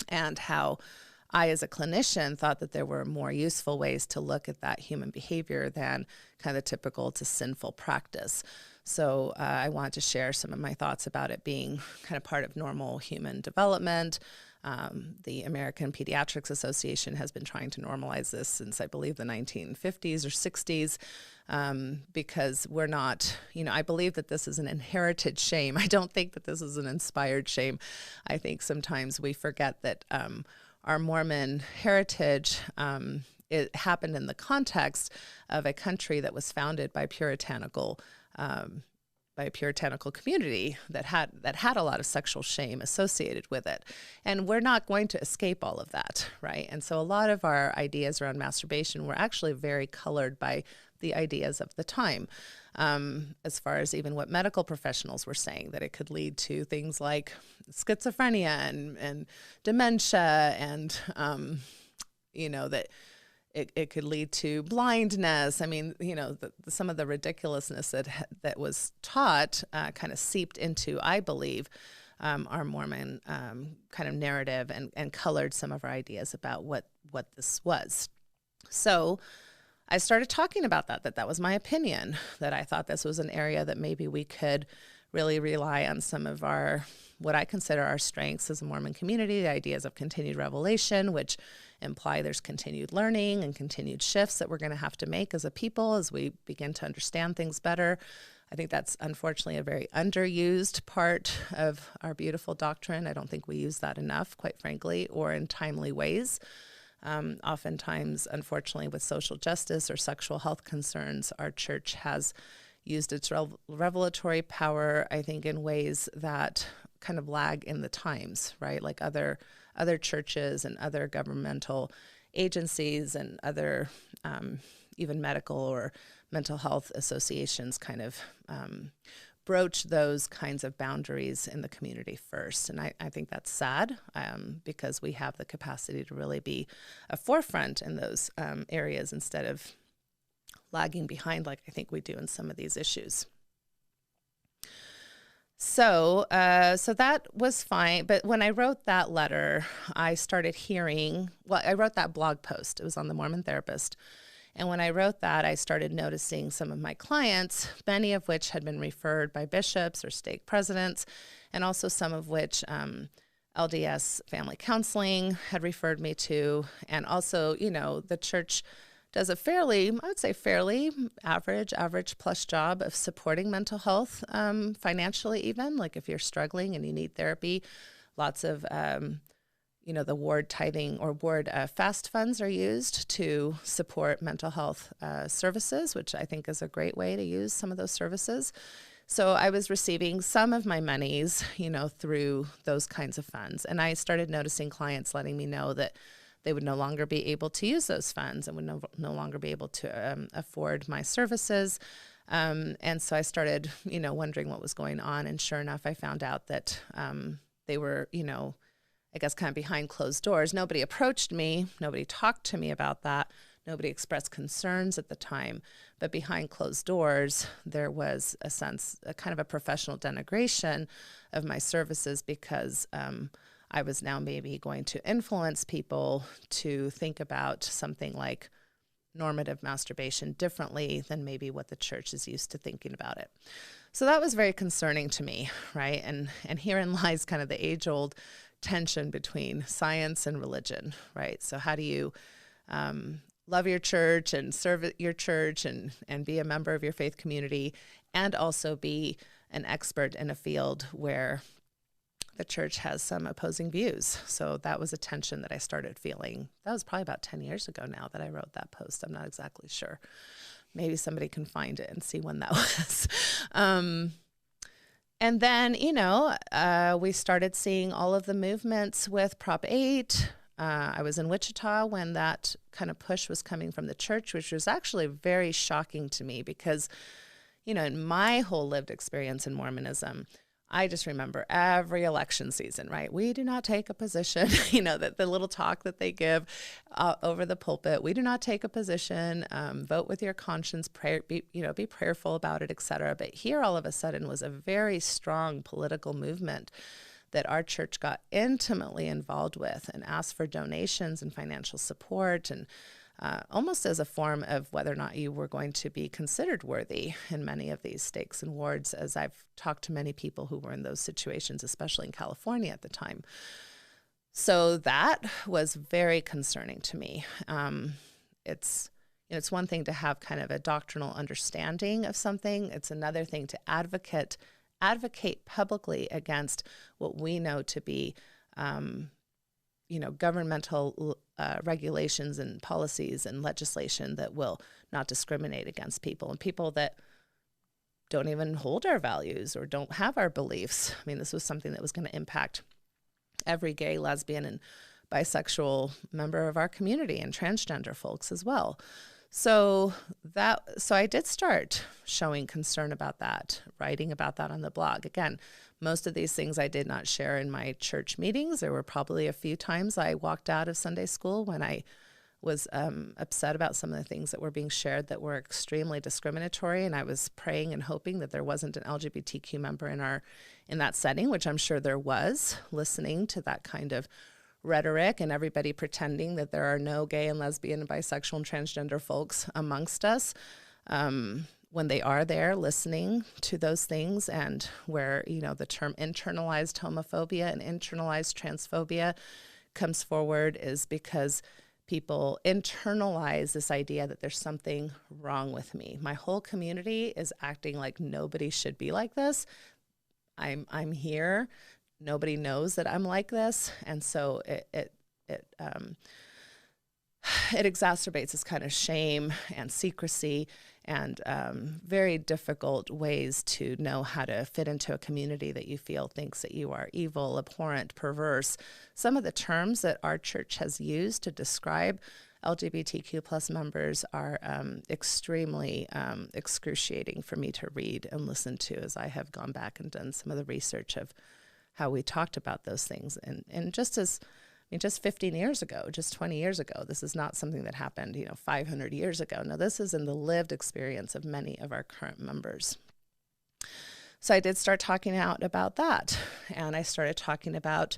and how I, as a clinician, thought that there were more useful ways to look at that human behavior than kind of typical to sinful practice. So I wanted to share some of my thoughts about it being kind of part of normal human development. The American Pediatrics Association has been trying to normalize this since, I believe, the 1950s or 60s, because we're not, I believe that this is an inherited shame. I don't think that this is an inspired shame. I think sometimes we forget that our Mormon heritage, it happened in the context of a country that was founded by a puritanical community that had a lot of sexual shame associated with it. And we're not going to escape all of that, right? And so a lot of our ideas around masturbation were actually very colored by the ideas of the time, as far as even what medical professionals were saying, that it could lead to things like schizophrenia and dementia, and, that it could lead to blindness. I mean, some of the ridiculousness that was taught kind of seeped into, I believe, our Mormon kind of narrative and colored some of our ideas about what this was. So I started talking about that was my opinion, that I thought this was an area that maybe we could really rely on some of what I consider our strengths as a Mormon community, the ideas of continued revelation, which imply there's continued learning and continued shifts that we're going to have to make as a people as we begin to understand things better. I think that's unfortunately a very underused part of our beautiful doctrine. I don't think we use that enough, quite frankly, or in timely ways. Oftentimes, unfortunately, with social justice or sexual health concerns, our church has used its revelatory power, I think, in ways that kind of lag in the times, right? Like other churches and other governmental agencies and other even medical or mental health associations kind of broach those kinds of boundaries in the community first. And I think that's sad, because we have the capacity to really be a forefront in those areas instead of lagging behind like I think we do in some of these issues. So that was fine. But when I wrote that letter, I started I wrote that blog post. It was on the Mormon Therapist. And when I wrote that, I started noticing some of my clients, many of which had been referred by bishops or stake presidents, and also some of which LDS Family Counseling had referred me to. And also, the church does a fairly average plus job of supporting mental health, financially even. Like if you're struggling and you need therapy, lots of, the ward tithing or ward fast funds are used to support mental health services, which I think is a great way to use some of those services. So I was receiving some of my monies, through those kinds of funds. And I started noticing clients letting me know that they would no longer be able to use those funds and would no longer be able to afford my services. And so I started, wondering what was going on. And sure enough, I found out that they were, I guess kind of behind closed doors. Nobody approached me. Nobody talked to me about that. Nobody expressed concerns at the time. But behind closed doors, there was a kind of a professional denigration of my services because I was now maybe going to influence people to think about something like normative masturbation differently than maybe what the church is used to thinking about it. So that was very concerning to me, right? And herein lies kind of the age-old tension between science and religion, right? So how do you love your church and serve your church and be a member of your faith community and also be an expert in a field where the church has some opposing views? So that was a tension that I started feeling. That was probably about 10 years ago now that I wrote that post. I'm not exactly sure. Maybe somebody can find it and see when that was. And then, we started seeing all of the movements with Prop 8. I was in Wichita when that kind of push was coming from the church, which was actually very shocking to me because, in my whole lived experience in Mormonism, I just remember every election season, right? We do not take a position, that the little talk that they give over the pulpit, we do not take a position, vote with your conscience, be prayerful about it, etc. But here all of a sudden was a very strong political movement that our church got intimately involved with and asked for donations and financial support, and almost as a form of whether or not you were going to be considered worthy in many of these stakes and wards, as I've talked to many people who were in those situations, especially in California at the time. So that was very concerning to me. It's one thing to have kind of a doctrinal understanding of something. It's another thing to advocate publicly against what we know to be governmental regulations and policies and legislation that will not discriminate against people, and people that don't even hold our values or don't have our beliefs. I mean, this was something that was going to impact every gay, lesbian, and bisexual member of our community, and transgender folks as well. So I did start showing concern about that, writing about that on the blog. Again, most of these things I did not share in my church meetings. There were probably a few times I walked out of Sunday school when I was upset about some of the things that were being shared that were extremely discriminatory, and I was praying and hoping that there wasn't an LGBTQ member in that setting, which I'm sure there was, listening to that kind of rhetoric and everybody pretending that there are no gay and lesbian and bisexual and transgender folks amongst us, when they are there listening to those things, and where the term internalized homophobia and internalized transphobia comes forward is because people internalize this idea that there's something wrong with me. My whole community is acting like nobody should be like this. I'm here. Nobody knows that I'm like this, and so it exacerbates this kind of shame and secrecy and very difficult ways to know how to fit into a community that you feel thinks that you are evil, abhorrent, perverse. Some of the terms that our church has used to describe LGBTQ plus members are extremely excruciating for me to read and listen to, as I have gone back and done some of the research of how we talked about those things. And just 15 years ago, just 20 years ago, this is not something that happened, 500 years ago. No, this is in the lived experience of many of our current members. So I did start talking out about that. And I started talking about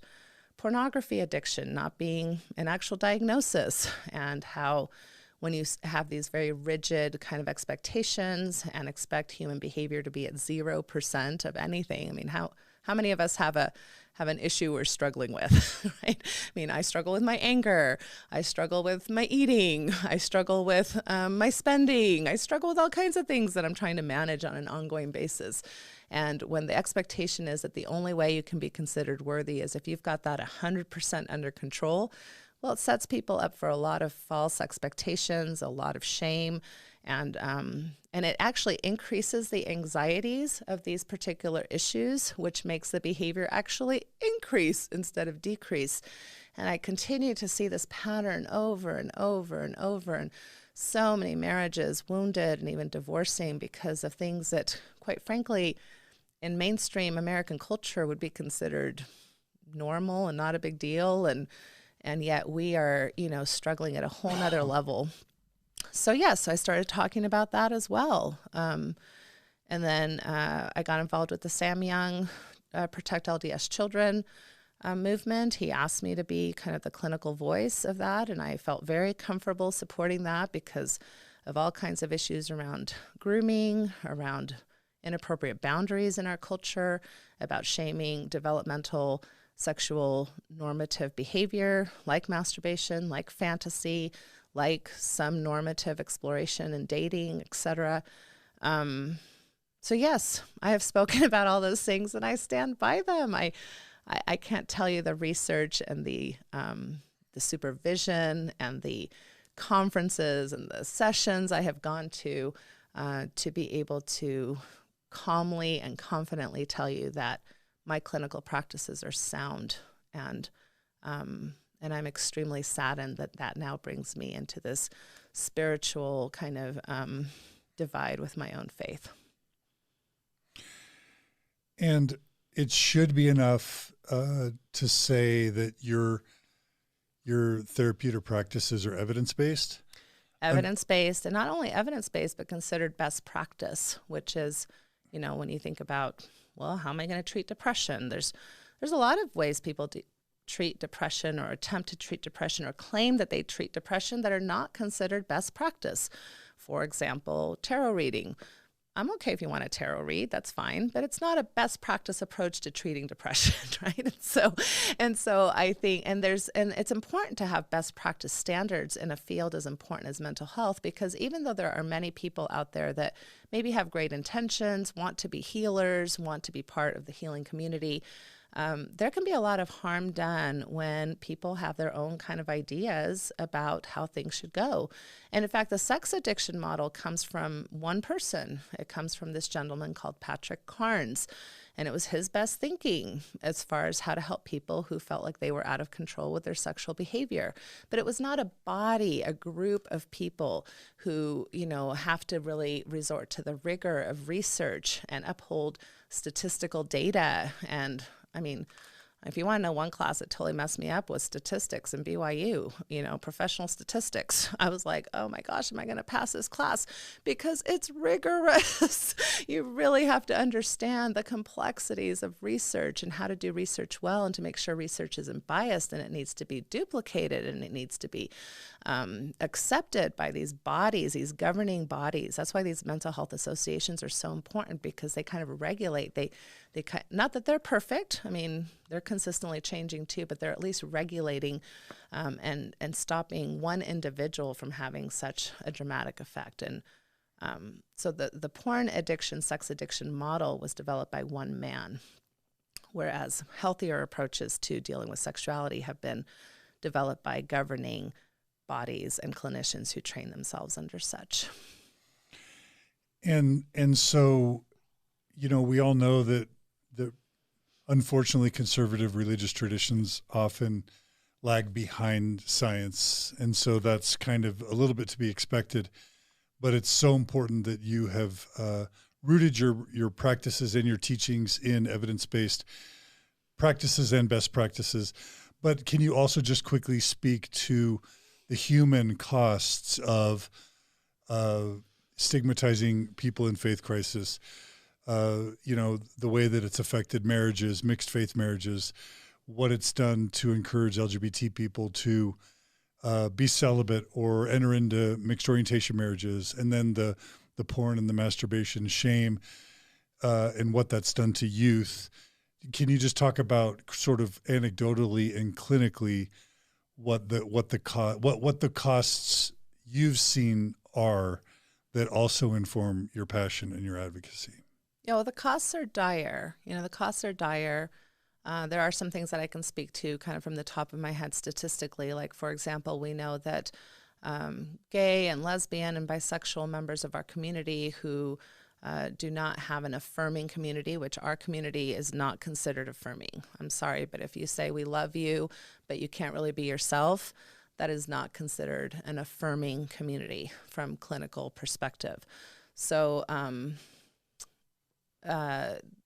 pornography addiction not being an actual diagnosis, and how when you have these very rigid kind of expectations and expect human behavior to be at 0% of anything, I mean, how many of us have an issue we're struggling with, right? I mean, I struggle with my anger. I struggle with my eating. I struggle with my spending. I struggle with all kinds of things that I'm trying to manage on an ongoing basis. And when the expectation is that the only way you can be considered worthy is if you've got that 100% under control, well, it sets people up for a lot of false expectations, a lot of shame, and it actually increases the anxieties of these particular issues, which makes the behavior actually increase instead of decrease. And I continue to see this pattern over and over and over, and so many marriages wounded and even divorcing because of things that, quite frankly, in mainstream American culture would be considered normal and not a big deal, and yet we are, struggling at a whole nother level. So yes, I started talking about that as well. And then I got involved with the Sam Young Protect LDS Children movement. He asked me to be kind of the clinical voice of that, and I felt very comfortable supporting that because of all kinds of issues around grooming, around inappropriate boundaries in our culture, about shaming developmental sexual normative behavior like masturbation, like fantasy, like some normative exploration and dating, etc. So yes, I have spoken about all those things and I stand by them. I can't tell you the research and the supervision and the conferences and the sessions I have gone to be able to calmly and confidently tell you that my clinical practices are sound, and I'm extremely saddened that now brings me into this spiritual kind of divide with my own faith. And it should be enough to say that your therapeutic practices are evidence-based? Evidence-based, and not only evidence-based, but considered best practice, which is, when you think about, well, how am I going to treat depression? There's a lot of ways people treat depression or attempt to treat depression or claim that they treat depression that are not considered best practice. For example, tarot reading. I'm okay if you want a tarot read, that's fine, but it's not a best practice approach to treating depression, right? And so I think, and it's important to have best practice standards in a field as important as mental health, because even though there are many people out there that maybe have great intentions, want to be healers, want to be part of the healing community, there can be a lot of harm done when people have their own kind of ideas about how things should go. And in fact, the sex addiction model comes from one person. It comes from this gentleman called Patrick Carnes. And it was his best thinking as far as how to help people who felt like they were out of control with their sexual behavior. But it was not a body, a group of people who, have to really resort to the rigor of research and uphold statistical data. And if you want to know one class that totally messed me up was statistics in BYU, professional statistics. I was like, oh my gosh, am I going to pass this class? Because it's rigorous. You really have to understand the complexities of research and how to do research well, and to make sure research isn't biased, and it needs to be duplicated, and it needs to be accepted by these bodies, these governing bodies. That's why these mental health associations are so important, because they kind of regulate. They not that they're perfect. They're consistently changing too, but they're at least regulating and stopping one individual from having such a dramatic effect. And so the porn addiction, sex addiction model was developed by one man, whereas healthier approaches to dealing with sexuality have been developed by governing bodies and clinicians who train themselves under such. And so, we all know that unfortunately conservative religious traditions often lag behind science. And so that's kind of a little bit to be expected, but it's so important that you have rooted your practices and your teachings in evidence-based practices and best practices. But can you also just quickly speak to the human costs of stigmatizing people in faith crisis? The way that it's affected marriages, mixed faith marriages, what it's done to encourage LGBT people to be celibate or enter into mixed orientation marriages, and then the porn and the masturbation, shame, and what that's done to youth. Can you just talk about sort of anecdotally and clinically what the costs you've seen are that also inform your passion and your advocacy? The costs are dire. The costs are dire. There are some things that I can speak to kind of from the top of my head statistically. Like, for example, we know that gay and lesbian and bisexual members of our community who do not have an affirming community, which our community is not considered affirming. I'm sorry, but if you say we love you, but you can't really be yourself, that is not considered an affirming community from clinical perspective. So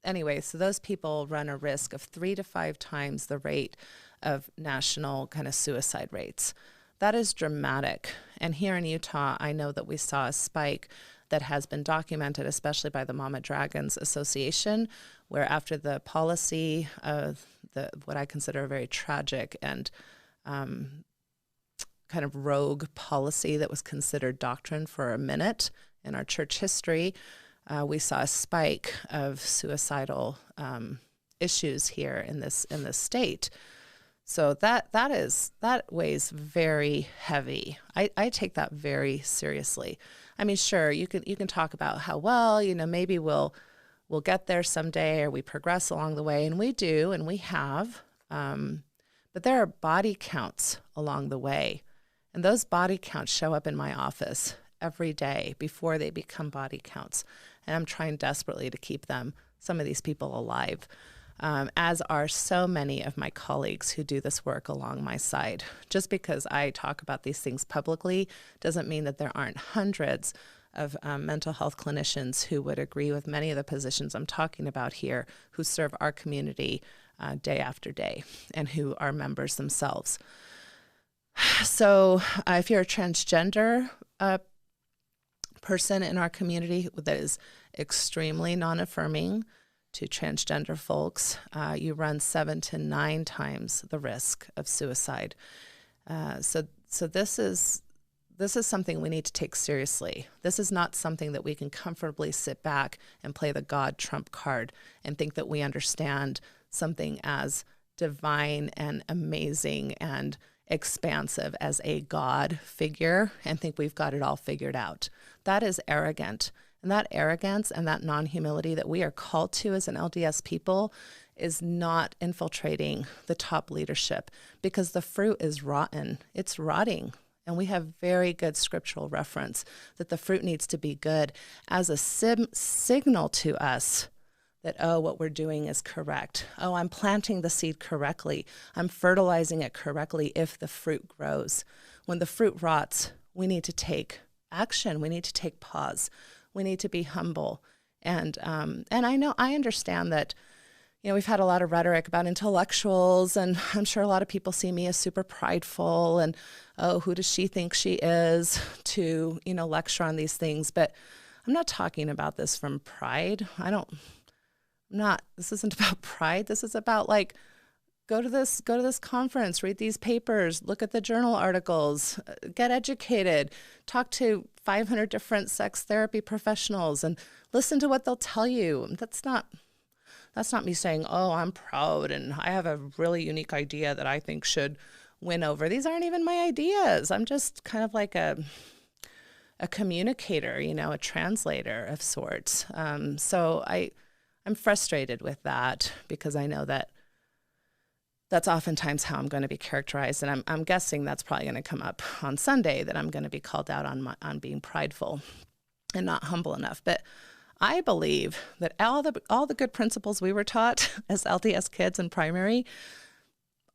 anyway, so those people run a risk of 3 to 5 times the rate of national kind of suicide rates. That is dramatic. And here in Utah, I know that we saw a spike that has been documented, especially by the Mama Dragons Association, where after the policy of what I consider a very tragic and kind of rogue policy that was considered doctrine for a minute in our church history, we saw a spike of suicidal issues here in this state. So that weighs very heavy. I take that very seriously. Sure, you can talk about how, well, maybe we'll get there someday, or we progress along the way, and we do, and we have. But there are body counts along the way, and those body counts show up in my office every day before they become body counts. And I'm trying desperately to keep some of these people alive, as are so many of my colleagues who do this work along my side. Just because I talk about these things publicly doesn't mean that there aren't hundreds of mental health clinicians who would agree with many of the positions I'm talking about here, who serve our community day after day and who are members themselves. So if you're a transgender person in our community that is extremely non-affirming to transgender folks, you run 7 to 9 times the risk of suicide. So this is something we need to take seriously. This is not something that we can comfortably sit back and play the God trump card and think that we understand something as divine and amazing and expansive as a God figure and think we've got it all figured out. That is arrogant. And that arrogance and that non-humility that we are called to as an LDS people is not infiltrating the top leadership, because the fruit is rotten. It's rotting. And we have very good scriptural reference that the fruit needs to be good as a signal to us that, oh, what we're doing is correct. Oh, I'm planting the seed correctly. I'm fertilizing it correctly if the fruit grows. When the fruit rots, we need to take action. We need to take pause. We need to be humble. And I understand that, we've had a lot of rhetoric about intellectuals, and I'm sure a lot of people see me as super prideful and, oh, who does she think she is to, lecture on these things. But I'm not talking about this from pride. This isn't about pride. This is about go to this conference, read these papers, look at the journal articles, get educated, talk to 500 different sex therapy professionals and listen to what they'll tell you. That's not me saying, oh, I'm proud and I have a really unique idea that I think should win over. These aren't even my ideas. I'm just kind of like a communicator, a translator of sorts. So I'm frustrated with that, because I know that that's oftentimes how I'm going to be characterized. And I'm guessing that's probably going to come up on Sunday, that I'm going to be called out on being prideful and not humble enough. But I believe that all the good principles we were taught as LDS kids in primary,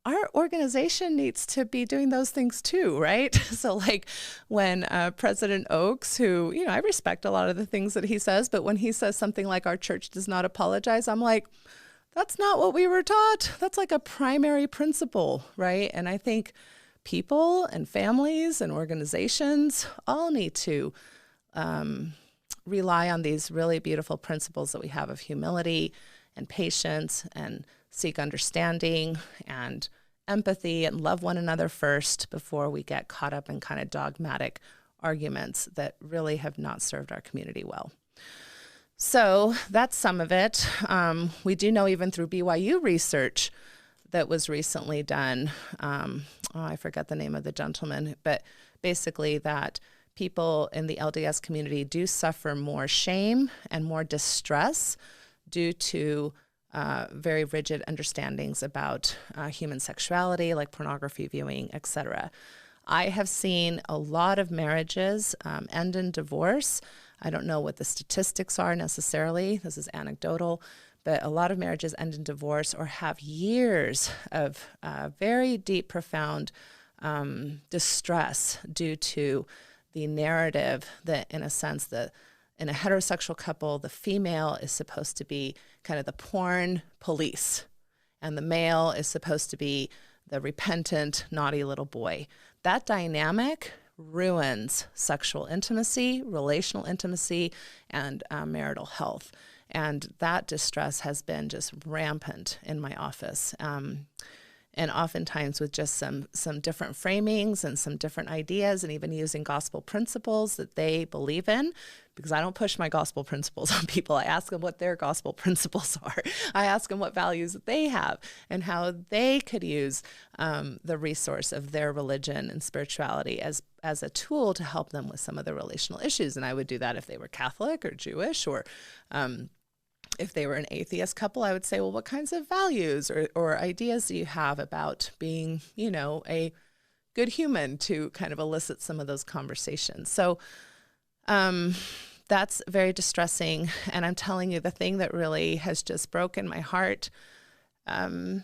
our organization needs to be doing those things too, right? So when President Oaks, who, I respect a lot of the things that he says, but when he says something like our church does not apologize, I'm like, that's not what we were taught. That's like a primary principle, right? And I think people and families and organizations all need to rely on these really beautiful principles that we have of humility and patience and seek understanding and empathy and love one another first before we get caught up in kind of dogmatic arguments that really have not served our community well. So that's some of it. We do know, even through BYU research that was recently done, I forget the name of the gentleman, but basically that people in the LDS community do suffer more shame and more distress due to very rigid understandings about human sexuality, like pornography viewing, etc. I have seen a lot of marriages end in divorce. I don't know what the statistics are necessarily. This is anecdotal, but a lot of marriages end in divorce or have years of very deep, profound distress due to the narrative that, in a sense, in a heterosexual couple, the female is supposed to be kind of the porn police, and the male is supposed to be the repentant, naughty little boy. That dynamic ruins sexual intimacy, relational intimacy, and marital health. And that distress has been just rampant in my office. And oftentimes with just some different framings and some different ideas, and even using gospel principles that they believe in, because I don't push my gospel principles on people. I ask them what their gospel principles are. I ask them what values that they have and how they could use the resource of their religion and spirituality as a tool to help them with some of the relational issues. And I would do that if they were Catholic or Jewish, or if they were an atheist couple, I would say, well, what kinds of values or ideas do you have about being, a good human, to kind of elicit some of those conversations. So that's very distressing. And I'm telling you, the thing that really has just broken my heart are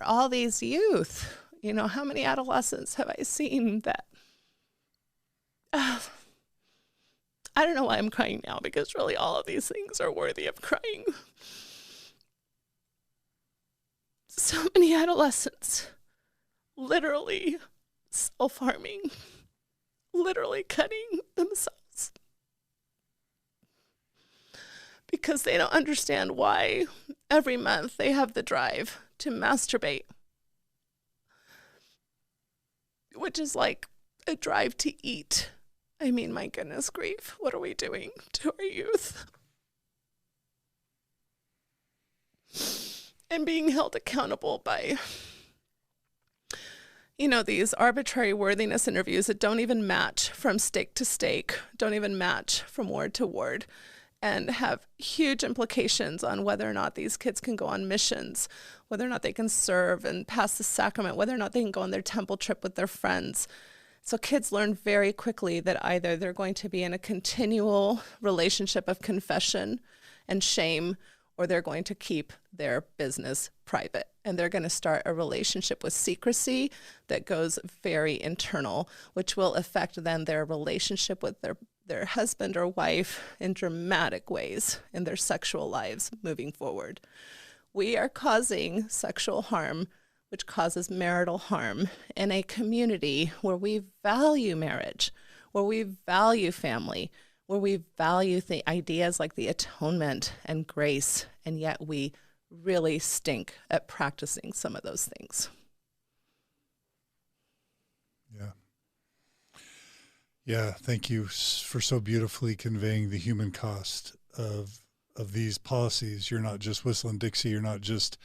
all these youth. How many adolescents have I seen that I don't know why I'm crying now, because really all of these things are worthy of crying. So many adolescents literally self-harming, literally cutting themselves because they don't understand why every month they have the drive to masturbate, which is like a drive to eat. I mean, my goodness grief, what are we doing to our youth? And being held accountable by, these arbitrary worthiness interviews that don't even match from stake to stake, don't even match from ward to ward, and have huge implications on whether or not these kids can go on missions, whether or not they can serve and pass the sacrament, whether or not they can go on their temple trip with their friends. So kids learn very quickly that either they're going to be in a continual relationship of confession and shame, or they're going to keep their business private. And they're going to start a relationship with secrecy that goes very internal, which will affect then their relationship with their husband or wife in dramatic ways in their sexual lives moving forward. We are causing sexual harm, which causes marital harm in a community where we value marriage, where we value family, where we value the ideas like the atonement and grace, and yet we really stink at practicing some of those things. Yeah. Yeah, thank you for so beautifully conveying the human cost of these policies. You're not just whistling Dixie. You're not just,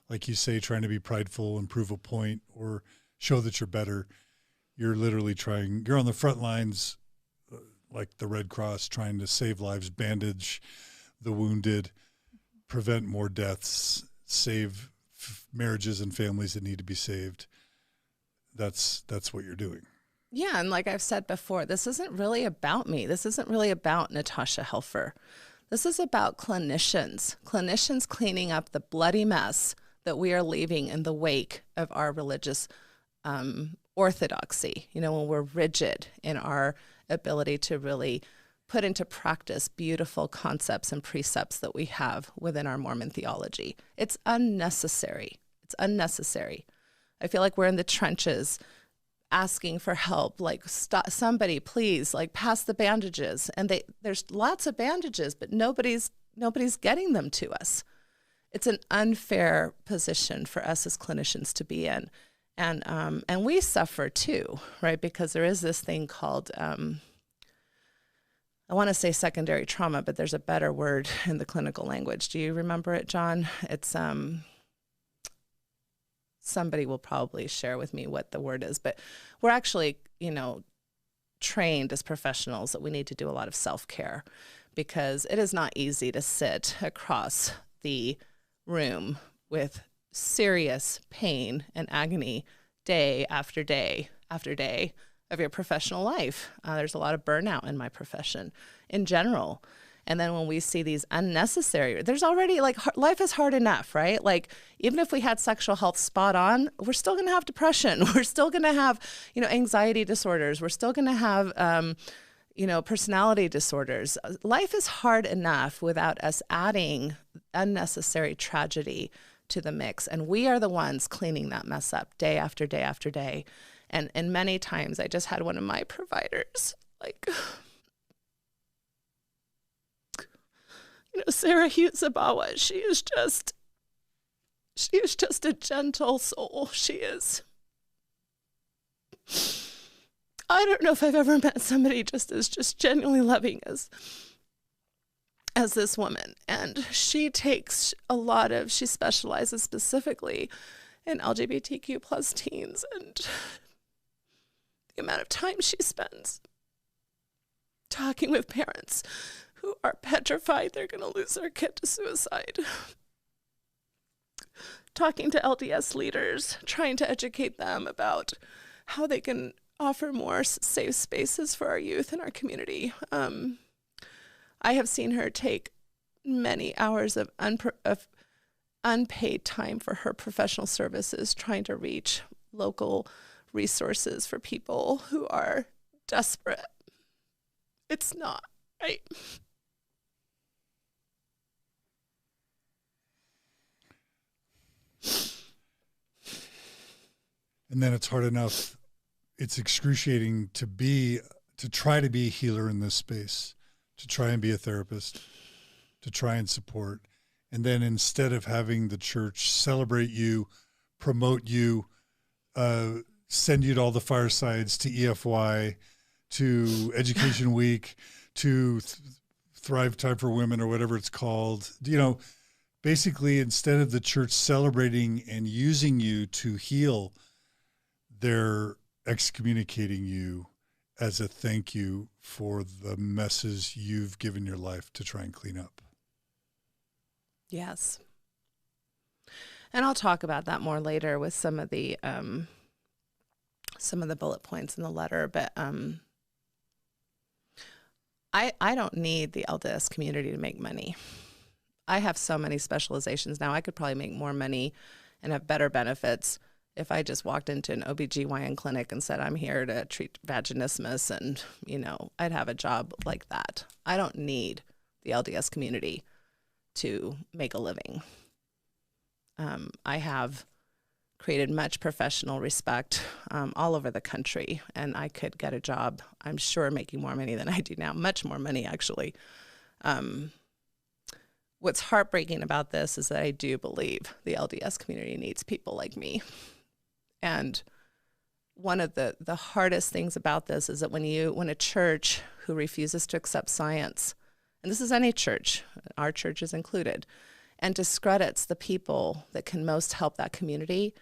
like you say, trying to be prideful and prove a point or show that you're better. You're literally you're on the front lines, like the Red Cross, trying to save lives, bandage the wounded, prevent more deaths, save marriages and families that need to be saved. That's what you're doing. Yeah, and like I've said before, this isn't really about me. This isn't really about Natasha Helfer. This is about clinicians cleaning up the bloody mess that we are leaving in the wake of our religious orthodoxy, when we're rigid in our ability to really put into practice beautiful concepts and precepts that we have within our Mormon theology. It's unnecessary. It's unnecessary. I feel like we're in the trenches asking for help, like, somebody please, like, pass the bandages. And there's lots of bandages, but nobody's getting them to us. It's an unfair position for us as clinicians to be in. And we suffer too, right? Because there is this thing called, I want to say secondary trauma, but there's a better word in the clinical language. Do you remember it, John? It's, somebody will probably share with me what the word is, but we're actually, trained as professionals that we need to do a lot of self-care, because it is not easy to sit across the room with serious pain and agony day after day after day of your professional life. There's a lot of burnout in my profession in general. And then when we see these unnecessary, there's already, like, life is hard enough, right? Like, even if we had sexual health spot on, we're still going to have depression. We're still going to have, anxiety disorders. We're still going to have, personality disorders. Life is hard enough without us adding unnecessary tragedy to the mix. And we are the ones cleaning that mess up day after day after day. And many times I just had one of my providers, like, Sarah Hughes-Abawa, she is just a gentle soul. She is. I don't know if I've ever met somebody just genuinely loving as this woman. And she takes she specializes specifically in LGBTQ plus teens, and the amount of time she spends talking with parents who are petrified they're going to lose their kid to suicide. Talking to LDS leaders, trying to educate them about how they can offer more safe spaces for our youth in our community. I have seen her take many hours of unpaid time for her professional services, trying to reach local resources for people who are desperate. It's not Right. And then it's hard enough. It's excruciating to try to be a healer in this space, to try and be a therapist, to try and support. And then instead of having the church celebrate you, promote you, send you to all the firesides, to EFY, to Education Week, to Thrive Time for Women, or whatever it's called. Basically, instead of the church celebrating and using you to heal, they're excommunicating you as a thank you for the messes you've given your life to try and clean up. Yes. And I'll talk about that more later with some of the bullet points in the letter, but I don't need the LDS community to make money. I have so many specializations now. I could probably make more money and have better benefits if I just walked into an OBGYN clinic and said, I'm here to treat vaginismus, and, I'd have a job like that. I don't need the LDS community to make a living. I have created much professional respect all over the country, and I could get a job, I'm sure, making more money than I do now, much more money, actually. What's heartbreaking about this is that I do believe the LDS community needs people like me. And one of the hardest things about this is that when a church who refuses to accept science, and this is any church, our church is included, and discredits the people that can most help that community,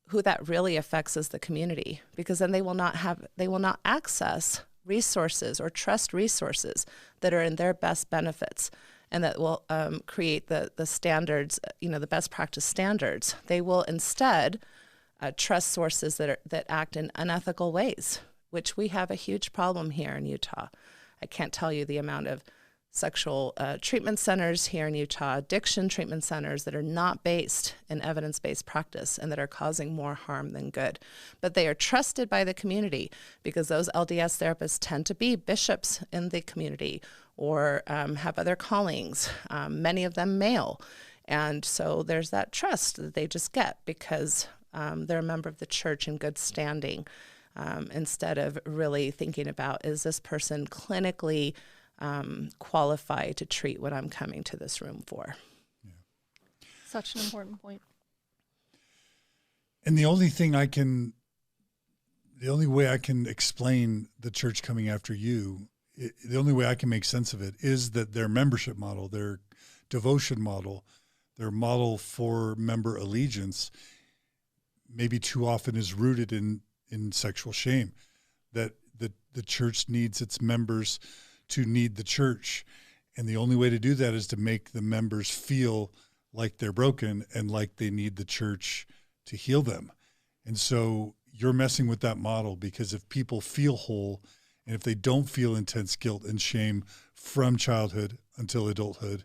who that really affects is the community, because then they will not access resources or trust resources that are in their best benefits and that will create the standards, the best practice standards. They will instead trust sources that act in unethical ways, which we have a huge problem here in Utah. I can't tell you the amount of sexual treatment centers here in Utah, addiction treatment centers that are not based in evidence-based practice and that are causing more harm than good. But they are trusted by the community because those LDS therapists tend to be bishops in the community or have other callings, many of them male. And so there's that trust that they just get because they're a member of the church in good standing, instead of really thinking about, is this person clinically qualified to treat what I'm coming to this room for? Yeah. Such an important point. And the only way I can explain the church coming after you, the only way I can make sense of it is that their membership model, their devotion model, their model for member allegiance maybe too often is rooted in sexual shame, that the church needs its members to need the church. And the only way to do that is to make the members feel like they're broken and like they need the church to heal them. And so you're messing with that model, because if people feel whole and if they don't feel intense guilt and shame from childhood until adulthood,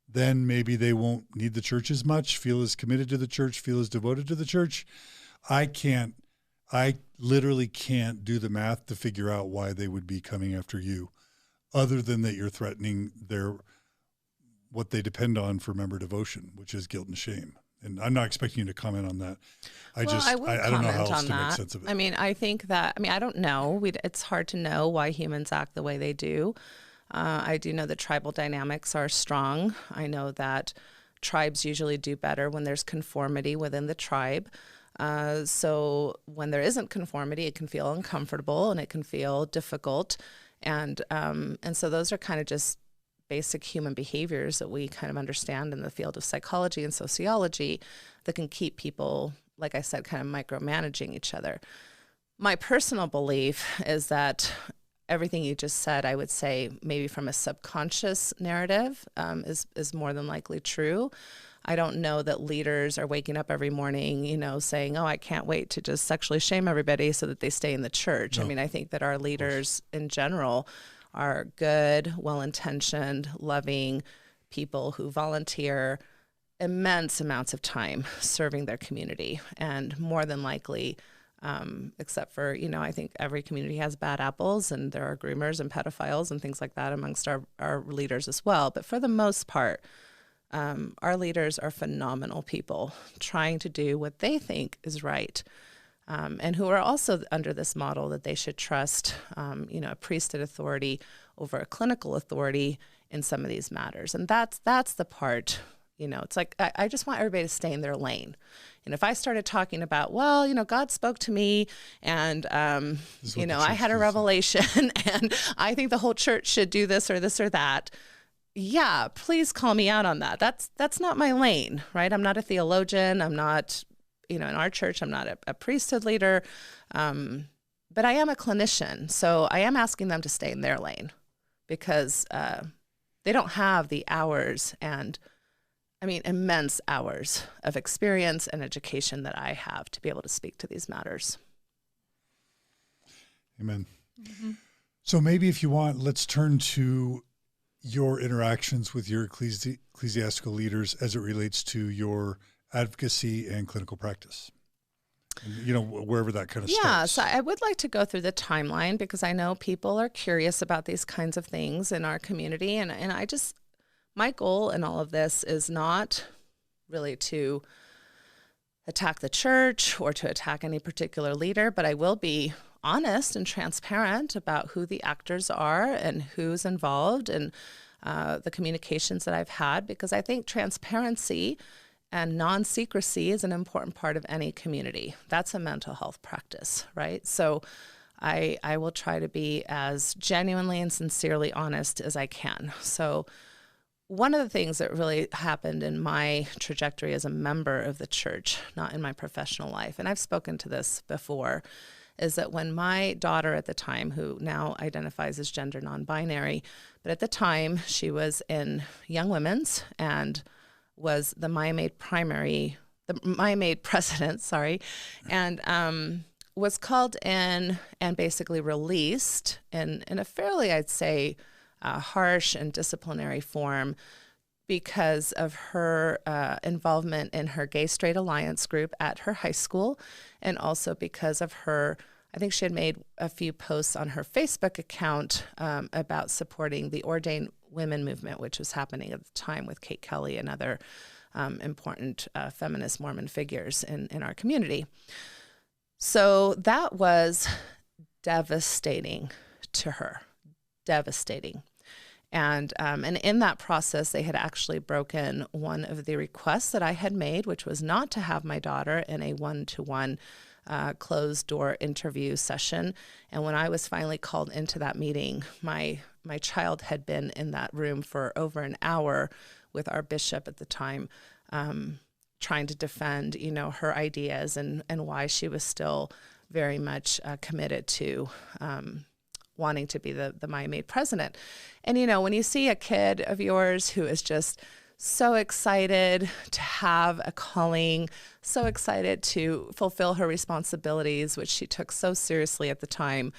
then maybe they won't need the church as much, feel as committed to the church, feel as devoted to the church. I literally can't do the math to figure out why they would be coming after you, other than that you're threatening what they depend on for member devotion, which is guilt and shame. And I'm not expecting you to comment on that. I don't know how else to make sense of it. I don't know. It's hard to know why humans act the way they do. I do know that tribal dynamics are strong. I know that tribes usually do better when there's conformity within the tribe. So when there isn't conformity, it can feel uncomfortable and it can feel difficult. And so those are kind of just basic human behaviors that we kind of understand in the field of psychology and sociology that can keep people, like I said, kind of micromanaging each other. My personal belief is that everything you just said, I would say maybe from a subconscious narrative is more than likely true. I don't know that leaders are waking up every morning, saying, oh, I can't wait to just sexually shame everybody so that they stay in the church. No. I mean, I think that our leaders in general are good, well-intentioned, loving people who volunteer immense amounts of time serving their community and more than likely except for, I think every community has bad apples, and there are groomers and pedophiles and things like that amongst our leaders as well. But for the most part, our leaders are phenomenal people trying to do what they think is right, and who are also under this model that they should trust, a priesthood authority over a clinical authority in some of these matters. And that's the part, it's like, I just want everybody to stay in their lane. And if I started talking about, God spoke to me and, I had a revelation and I think the whole church should do this or that. Yeah, please call me out on that. That's not my lane, right? I'm not a theologian. I'm not, in our church, I'm not a priesthood leader. But I am a clinician. So I am asking them to stay in their lane because they don't have the hours and immense hours of experience and education that I have to be able to speak to these matters. Amen. Mm-hmm. So maybe if you want, let's turn to your interactions with your ecclesiastical leaders as it relates to your advocacy and clinical practice. And, wherever that kind of starts. Yeah, so I would like to go through the timeline because I know people are curious about these kinds of things in our community. And my goal in all of this is not really to attack the church or to attack any particular leader, but I will be honest and transparent about who the actors are and who's involved and the communications that I've had, because I think transparency and non-secrecy is an important part of any community. That's a mental health practice, right? So I will try to be as genuinely and sincerely honest as I can. So one of the things that really happened in my trajectory as a member of the church, not in my professional life, and I've spoken to this before, is that when my daughter at the time, who now identifies as gender non-binary, but at the time she was in Young Women's and was the Miami president, and was called in and basically released in a fairly, I'd say, harsh and disciplinary form because of her involvement in her Gay-Straight Alliance group at her high school, and also because of I think she had made a few posts on her Facebook account about supporting the ordained women movement, which was happening at the time with Kate Kelly and other important feminist Mormon figures in our community. So that was devastating to her, devastating. And in that process, they had actually broken one of the requests that I had made, which was not to have my daughter in a one-to-one closed-door interview session. And when I was finally called into that meeting, my child had been in that room for over an hour with our bishop at the time, trying to defend, her ideas and why she was still very much committed to wanting to be the Miami president. And, when you see a kid of yours who is just so excited to have a calling, so excited to fulfill her responsibilities, which she took so seriously at the time,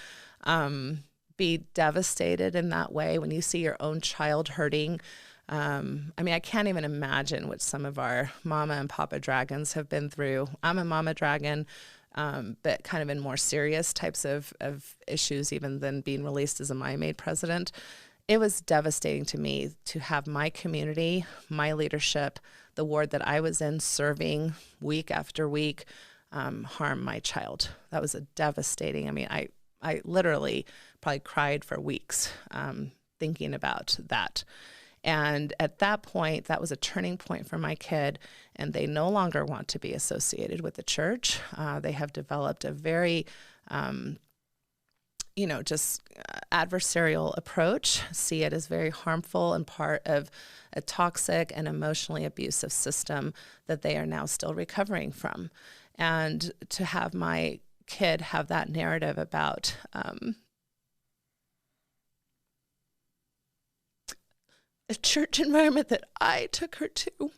be devastated in that way when you see your own child hurting. I can't even imagine what some of our mama and papa dragons have been through. I'm a mama dragon, but kind of in more serious types of issues even than being released as a Miami president. It was devastating to me to have my community, my leadership, the ward that I was in serving week after week, harm my child. That was devastating. I literally probably cried for weeks thinking about that. And at that point, that was a turning point for my kid, and they no longer want to be associated with the church. They have developed a very, just adversarial approach, see it as very harmful and part of a toxic and emotionally abusive system that they are now still recovering from. And to have my kid have that narrative about a church environment that I took her to,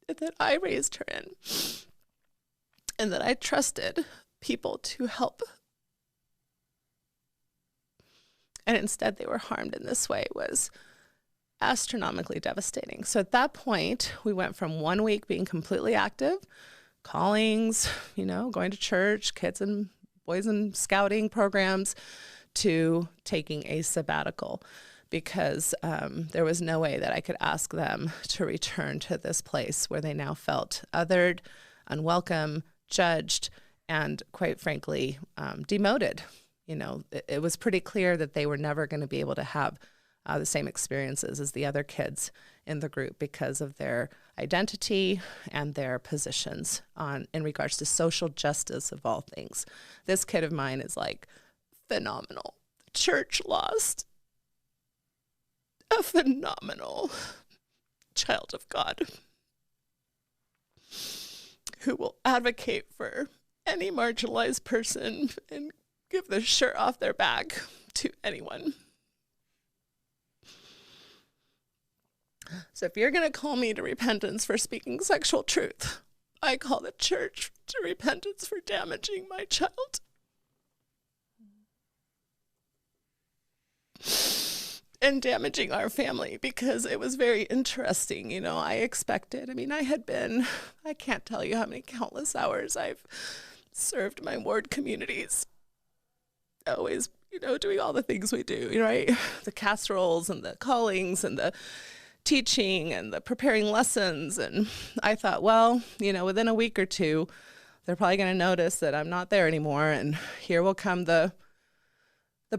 and that I raised her in, and that I trusted people to help, and instead they were harmed in this way, was astronomically devastating. So at that point, we went from 1 week being completely active callings, going to church, kids and boys and scouting programs, to taking a sabbatical, because there was no way that I could ask them to return to this place where they now felt othered, unwelcome, judged, and quite frankly, demoted. It was pretty clear that they were never going to be able to have the same experiences as the other kids in the group because of their identity and their positions in regards to social justice of all things. This kid of mine is like phenomenal. The church lost a phenomenal child of God who will advocate for any marginalized person and give the shirt off their back to anyone. So if you're going to call me to repentance for speaking sexual truth, I call the church to repentance for damaging my child. And damaging our family, because it was very interesting. I expected, I can't tell you how many countless hours I've served my ward communities. Always, doing all the things we do, right? The casseroles and the callings and the teaching and the preparing lessons. And I thought, well, within a week or two, they're probably going to notice that I'm not there anymore. And here will come the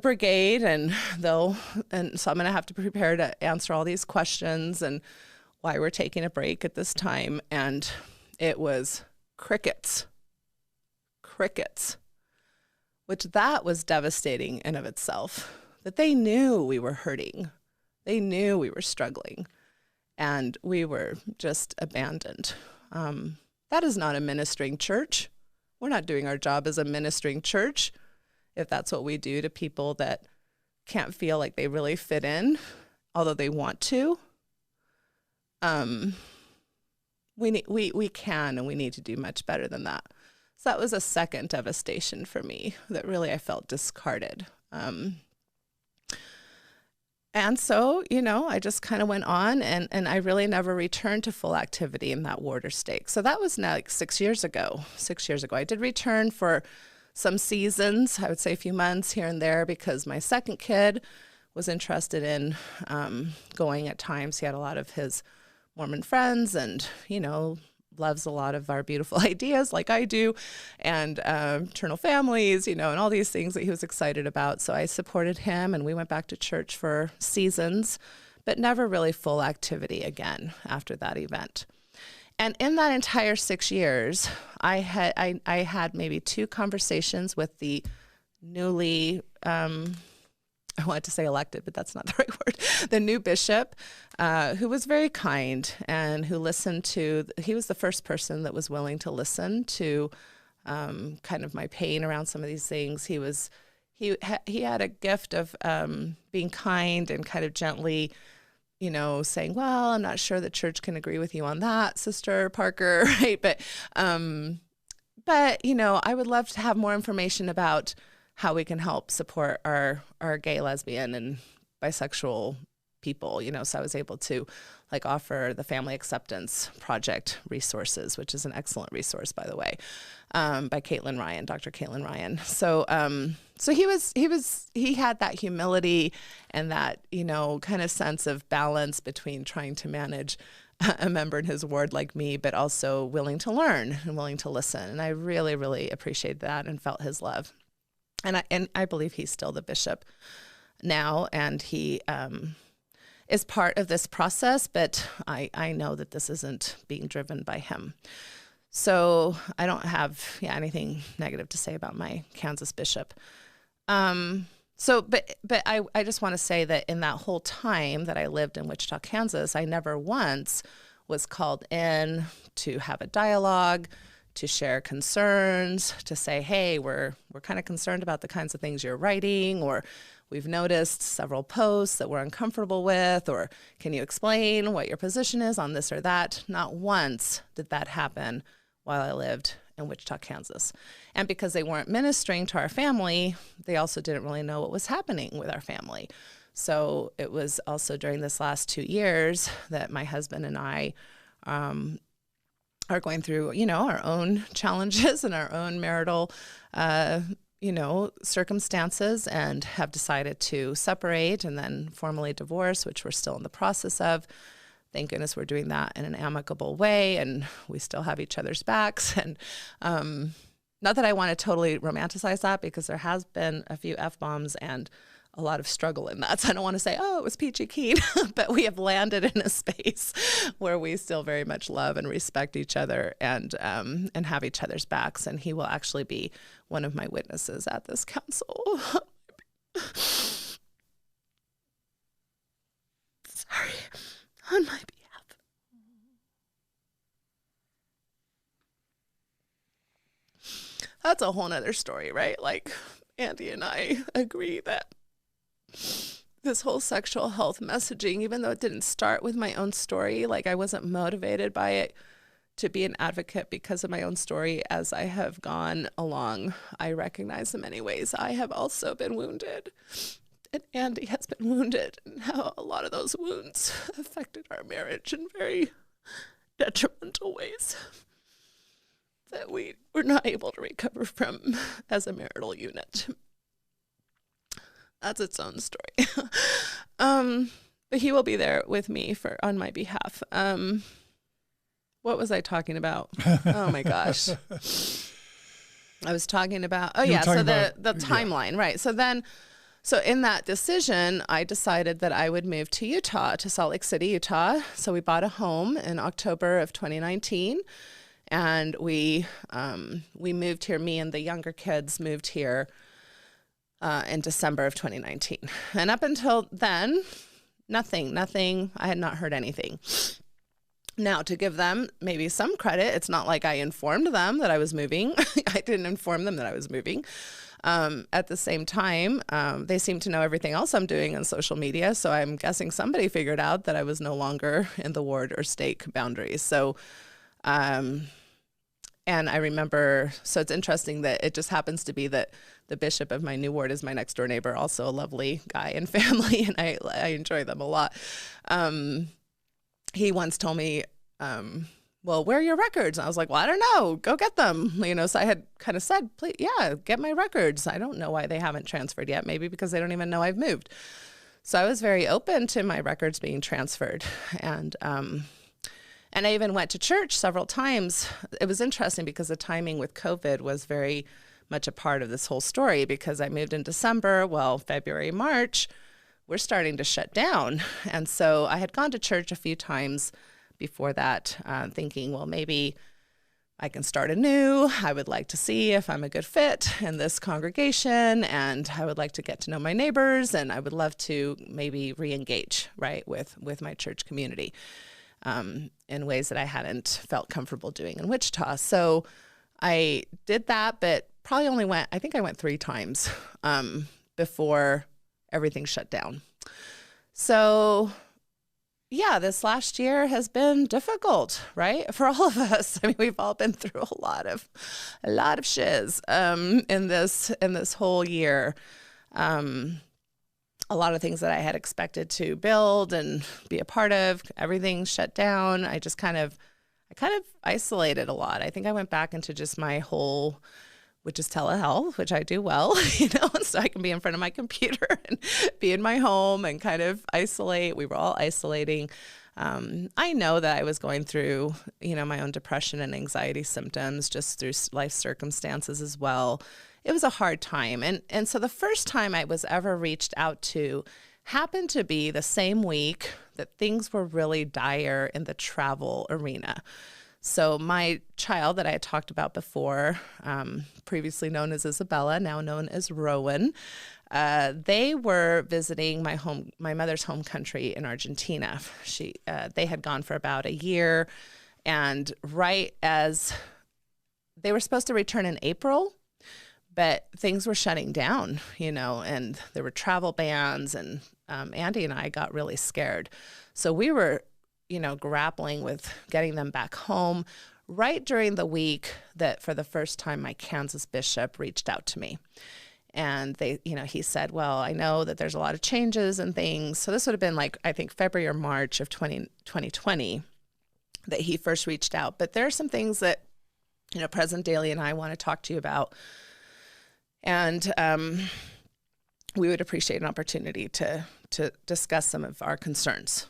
brigade, and so I'm going to have to prepare to answer all these questions and why we're taking a break at this time. And it was crickets, which that was devastating in of itself, that they knew we were hurting. They knew we were struggling, and we were just abandoned. That is not a ministering church. We're not doing our job as a ministering church if that's what we do to people that can't feel like they really fit in, although they want to. We can, and we need to do much better than that. So that was a second devastation for me, that really I felt discarded. And so, I just kind of went on, and I really never returned to full activity in that ward or stake. So that was now like 6 years ago. 6 years ago, I did return for some seasons, I would say a few months here and there, because my second kid was interested in going at times. He had a lot of his Mormon friends and, loves a lot of our beautiful ideas like I do, and eternal families, and all these things that he was excited about. So I supported him, and we went back to church for seasons, but never really full activity again after that event. And in that entire 6 years, I had maybe 2 conversations with the newly, I wanted to say elected, but that's not the right word, the new bishop, who was very kind and who listened to, he was the first person that was willing to listen to kind of my pain around some of these things. He had a gift of being kind and kind of gently, saying, well, I'm not sure the church can agree with you on that, Sister Parker, right? But I would love to have more information about how we can help support our gay, lesbian, and bisexual people, So I was able to offer the Family Acceptance Project resources, which is an excellent resource, by the way, by Dr. Caitlin Ryan. So he had that humility and that, kind of sense of balance between trying to manage a member in his ward like me, but also willing to learn and willing to listen. And I really, really appreciated that and felt his love. And I believe he's still the bishop now, and he is part of this process, but I know that this isn't being driven by him. So I don't have anything negative to say about my Kansas bishop. But I just want to say that in that whole time that I lived in Wichita, Kansas, I never once was called in to have a dialogue, to share concerns, to say, hey, we're kind of concerned about the kinds of things you're writing, or we've noticed several posts that we're uncomfortable with, or can you explain what your position is on this or that? Not once did that happen while I lived in Wichita, Kansas. And because they weren't ministering to our family, they also didn't really know what was happening with our family. So it was also during this last 2 years that my husband and I are going through, our own challenges and our own marital, circumstances, and have decided to separate and then formally divorce, which we're still in the process of. Thank goodness we're doing that in an amicable way, and we still have each other's backs. And not that I want to totally romanticize that, because there has been a few F-bombs and a lot of struggle in that. So I don't want to say, oh, it was peachy keen, but we have landed in a space where we still very much love and respect each other, and have each other's backs. And he will actually be one of my witnesses at this council. Sorry, on my behalf. That's a whole nother story, right? Like, Andy and I agree that this whole sexual health messaging, even though it didn't start with my own story, like I wasn't motivated by it to be an advocate because of my own story. As I have gone along, I recognize in many ways I have also been wounded, and Andy has been wounded, and how a lot of those wounds affected our marriage in very detrimental ways that we were not able to recover from as a marital unit. That's its own story. But he will be there with me on my behalf. What was I talking about? Oh my gosh. I was talking about, the timeline, right. So in that decision, I decided that I would move to Utah, to Salt Lake City, Utah. So we bought a home in October of 2019, and we moved here. Me and the younger kids moved here in December of 2019. And up until then, nothing. I had not heard anything. Now, to give them maybe some credit, it's not like I informed them that I was moving. I didn't inform them that I was moving. At the same time, they seem to know everything else I'm doing on social media. So I'm guessing somebody figured out that I was no longer in the ward or stake boundaries. So, and I remember, so it's interesting that it just happens to be that the bishop of my new ward is my next door neighbor, also a lovely guy and family, and I enjoy them a lot. He once told me, well, where are your records? And I was like, well, I don't know. Go get them. So I had kind of said, please, yeah, get my records. I don't know why they haven't transferred yet. Maybe because they don't even know I've moved. So I was very open to my records being transferred. And I even went to church several times. It was interesting because the timing with COVID was very much a part of this whole story, because I moved in December. Well, February, March, we're starting to shut down. And so I had gone to church a few times before that, thinking, well, maybe I can start anew. I would like to see if I'm a good fit in this congregation, and I would like to get to know my neighbors, and I would love to maybe re-engage, right, with my church community in ways that I hadn't felt comfortable doing in Wichita. So I did that, but probably only went 3 times before everything shut down. So yeah, this last year has been difficult, right? For all of us. I mean, we've all been through a lot of shiz in this whole year. A lot of things that I had expected to build and be a part of, everything shut down. I kind of isolated a lot. I think I went back into just my whole, which is telehealth, which I do well, so I can be in front of my computer and be in my home and kind of isolate. We were all isolating. I know that I was going through, my own depression and anxiety symptoms just through life circumstances as well. It was a hard time. And so the first time I was ever reached out to happened to be the same week that things were really dire in the travel arena. So my child that I had talked about before, previously known as Isabella, now known as Rowan, they were visiting my mother's home country in Argentina. They had gone for about a year, and right as they were supposed to return in April, but things were shutting down, and there were travel bans, and Andy and I got really scared. So we were grappling with getting them back home right during the week that for the first time my Kansas bishop reached out to me. And he said, well, I know that there's a lot of changes and things. So this would have been I think February or March of 2020. that he first reached out. But there are some things that, President Daley and I want to talk to you about. And we would appreciate an opportunity to discuss some of our concerns.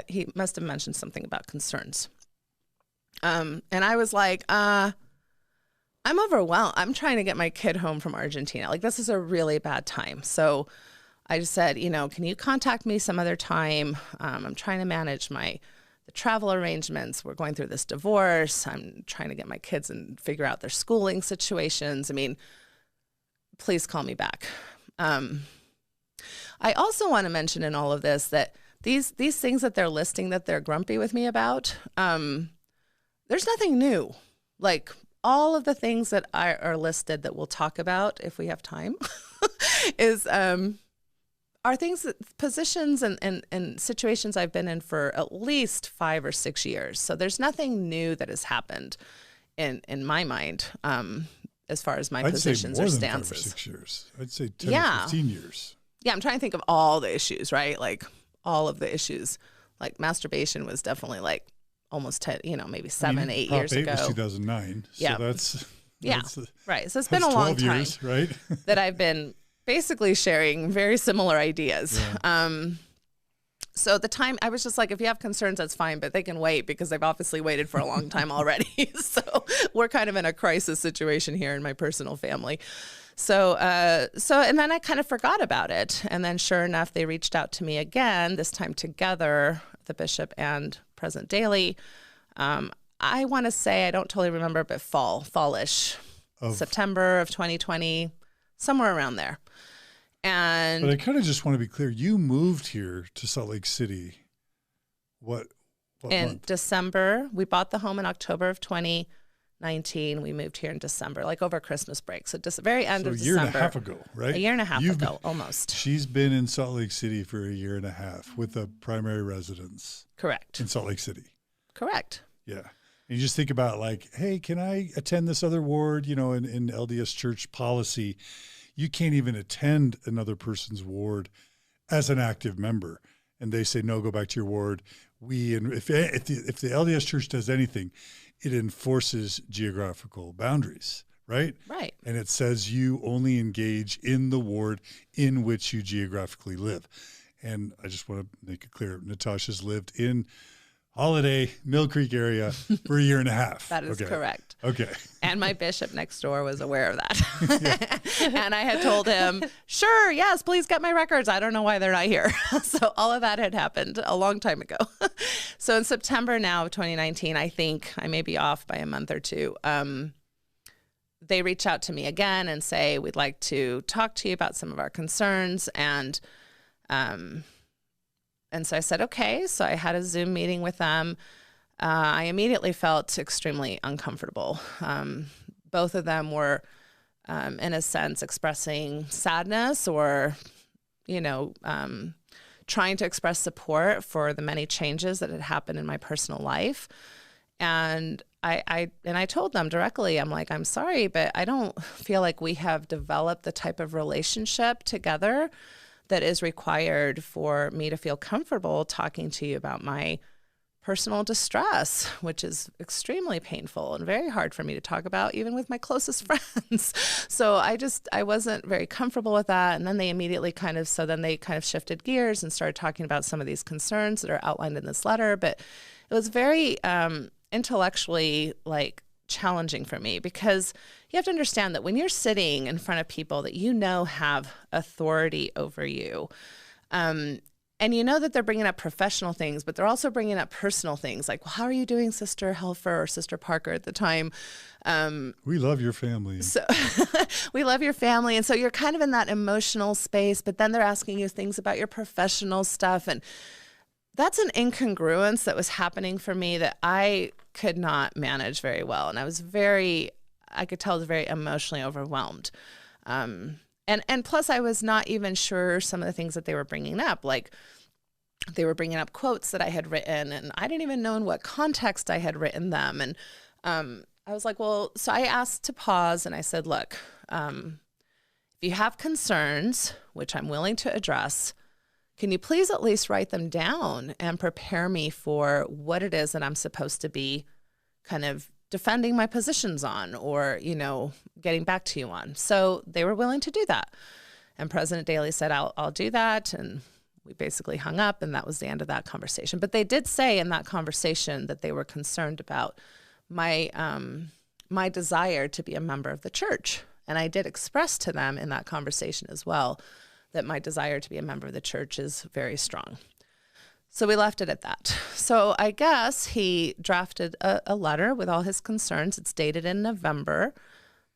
He must have mentioned something about concerns. And I was like, I'm overwhelmed. I'm trying to get my kid home from Argentina. Like, this is a really bad time. So I just said, can you contact me some other time? I'm trying to manage the travel arrangements. We're going through this divorce. I'm trying to get my kids and figure out their schooling situations. I mean, please call me back. I also want to mention in all of this that these things that they're listing that they're grumpy with me about, there's nothing new. Like, all of the things that are listed that we'll talk about if we have time are things, positions and situations I've been in for at least 5 or 6 years. So there's nothing new that has happened in my mind as far as my positions or stances. I'd say more than 5 or 6 years. I'd say 10 or 15 years. Yeah, I'm trying to think of all the issues, right? Like, all of the issues. Like, masturbation was definitely like almost 10, maybe 7, 8 years ago. Prop 8 was 2009. Yeah. So that's right. So it's been a long 12 time, years, right? that I've been basically sharing very similar ideas. Yeah. So the time I was just like, if you have concerns, that's fine, but they can wait because they've obviously waited for a long time already. So we're kind of in a crisis situation here in my personal family. So and then I kind of forgot about it. And then sure enough, they reached out to me again, this time together, the bishop and President Daley. I want to say, I don't totally remember, but fallish, September of 2020, somewhere around there. But I kind of just want to be clear. You moved here to Salt Lake City. What in month? December. We bought the home in October of 2019. We moved here in December, like over Christmas break. So just very end of December. A year and a half ago, right? A year and a half ago, almost. She's been in Salt Lake City for a year and a half with a primary residence. Correct. In Salt Lake City. Correct. Yeah. And you just think about like, hey, can I attend this other ward? In LDS church policy, you can't even attend another person's ward as an active member. And they say, no, go back to your ward. If the LDS church does anything, it enforces geographical boundaries, right? Right. And it says you only engage in the ward in which you geographically live. And I just want to make it clear, Natasha's lived in Holiday, Mill Creek area for a year and a half. That is correct. Okay. And my bishop next door was aware of that. And I had told him, sure, yes, please get my records. I don't know why they're not here. So all of that had happened a long time ago. So in September now of 2019, I think I may be off by a month or two, they reach out to me again and say, we'd like to talk to you about some of our concerns. And so I said, okay. So I had a Zoom meeting with them. I immediately felt extremely uncomfortable. Both of them were, in a sense, expressing sadness or, trying to express support for the many changes that had happened in my personal life. And I told them directly, I'm like, I'm sorry, but I don't feel like we have developed the type of relationship together that is required for me to feel comfortable talking to you about my personal distress, which is extremely painful and very hard for me to talk about, even with my closest friends. So I wasn't very comfortable with that. And then they immediately kind of shifted gears and started talking about some of these concerns that are outlined in this letter. But it was very intellectually challenging for me, because you have to understand that when you're sitting in front of people that have authority over you, and that they're bringing up professional things, but they're also bringing up personal things like, well, how are you doing, Sister Helfer or Sister Parker at the time? We love your family. So we love your family. And so you're kind of in that emotional space, but then they're asking you things about your professional stuff. And that's an incongruence that was happening for me that I could not manage very well. And I could tell I was very emotionally overwhelmed. And plus I was not even sure some of the things that they were bringing up. Like, they were bringing up quotes that I had written, and I didn't even know in what context I had written them. And I was like, well, so I asked to pause, and I said, look, if you have concerns, which I'm willing to address, can you please at least write them down and prepare me for what it is that I'm supposed to be kind of defending my positions on, or, getting back to you on. So they were willing to do that. And President Daley said, I'll do that. And we basically hung up, and that was the end of that conversation. But they did say in that conversation that they were concerned about my desire to be a member of the church. And I did express to them in that conversation as well that my desire to be a member of the church is very strong. So we left it at that. So I guess he drafted a letter with all his concerns. It's dated in November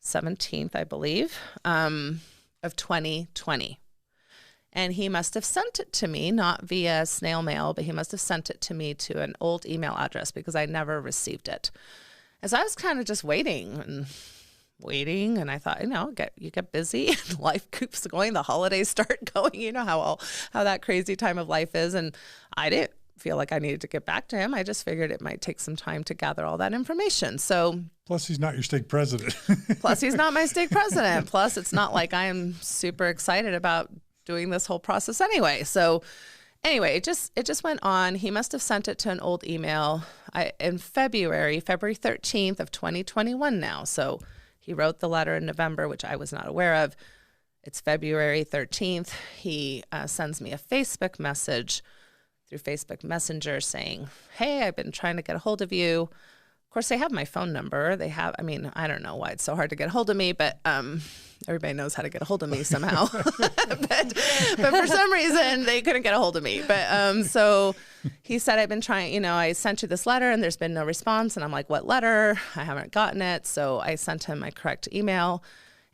17th, I believe, of 2020. And he must have sent it to me, not via snail mail, but he must have sent it to me to an old email address because I never received it. As I was kind of just waiting, and I thought, you get busy, and life keeps going, the holidays start going, how that crazy time of life is. And I didn't feel like I needed to get back to him. I just figured it might take some time to gather all that information. So plus he's not your stake president. Plus he's not my stake president. Plus it's not like I am super excited about doing this whole process anyway. So anyway, it just went on. He must have sent it to an old email in February 13th of 2021 now. So he wrote the letter in November, which I was not aware of. It's February 13th. He sends me a Facebook message through Facebook Messenger saying, hey, I've been trying to get a hold of you. Of course, they have my phone number. I don't know why it's so hard to get a hold of me, but everybody knows how to get a hold of me somehow. but for some reason, they couldn't get a hold of me. But so he said, I've been trying, I sent you this letter and there's been no response. And I'm like, what letter? I haven't gotten it. So I sent him my correct email.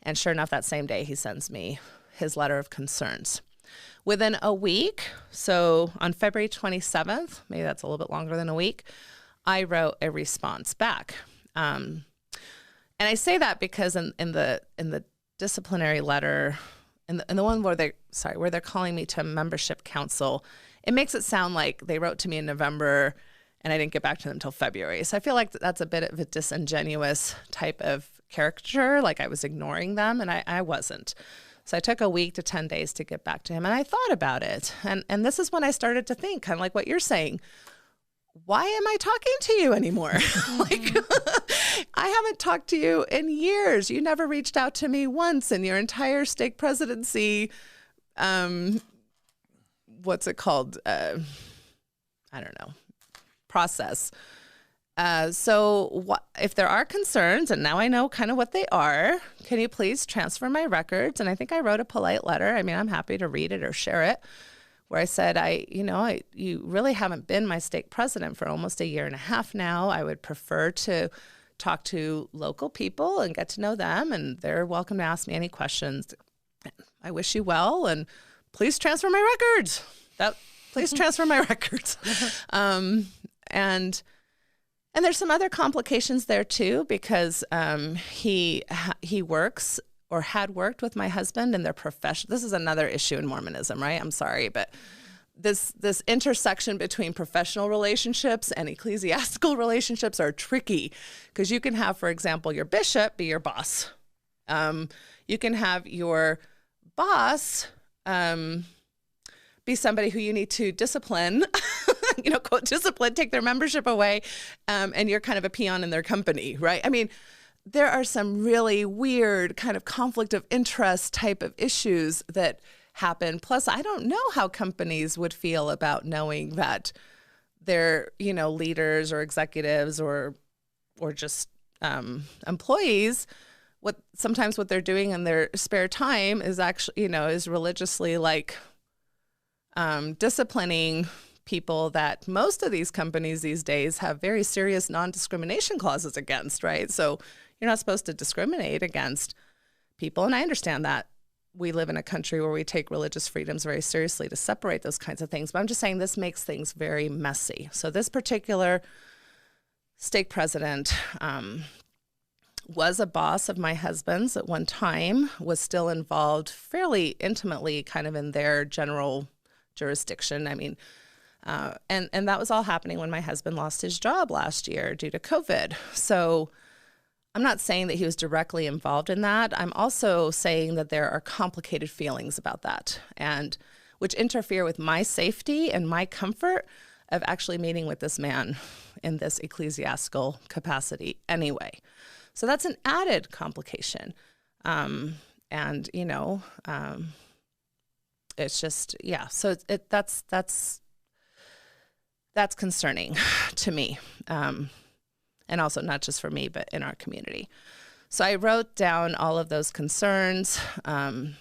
And sure enough, that same day, he sends me his letter of concerns. Within a week, so on February 27th, maybe that's a little bit longer than a week, I wrote a response back. And I say that because in the disciplinary letter, in the one where they're calling me to a membership council, it makes it sound like they wrote to me in November and I didn't get back to them until February. So I feel like that's a bit of a disingenuous type of caricature, like I was ignoring them, and I wasn't. So I took a week to 10 days to get back to him, and I thought about it. And this is when I started to think, kind of like what you're saying, why am I talking to you anymore? I haven't talked to you in years. You never reached out to me once in your entire stake presidency. What's it called? I don't know. Process. So if there are concerns, and now I know kind of what they are, can you please transfer my records? And I think I wrote a polite letter. I mean, I'm happy to read it or share it, where I said, you really haven't been my stake president for almost 1.5 years now. I would prefer to talk to local people and get to know them, and they're welcome to ask me any questions. I wish you well, and please transfer my records. Please transfer my records. And there's some other complications there too, because he works or had worked with my husband in their profession. This is another issue in Mormonism, right? I'm sorry, but this intersection between professional relationships and ecclesiastical relationships are tricky, because you can have, for example, your bishop be your boss. You can have your boss be somebody who you need to discipline, quote, discipline, take their membership away, and you're kind of a peon in their company, right? I mean, there are some really weird kind of conflict of interest type of issues that happen. Plus, I don't know how companies would feel about knowing that their, leaders or executives or just employees, sometimes what they're doing in their spare time is actually, is religiously disciplining people that most of these companies these days have very serious non-discrimination clauses against, right? So you're not supposed to discriminate against people. And I understand that we live in a country where we take religious freedoms very seriously to separate those kinds of things. But I'm just saying this makes things very messy. So this particular stake president was a boss of my husband's at one time, was still involved fairly intimately kind of in their general jurisdiction. I mean, and that was all happening when my husband lost his job last year due to COVID. So I'm not saying that he was directly involved in that. I'm also saying that there are complicated feelings about that. And which interfere with my safety and my comfort of actually meeting with this man in this ecclesiastical capacity anyway. So that's an added complication. And, you know, it's just, yeah, so that's concerning to me. And also not just for me, but in our community. So I wrote down all of those concerns. Well,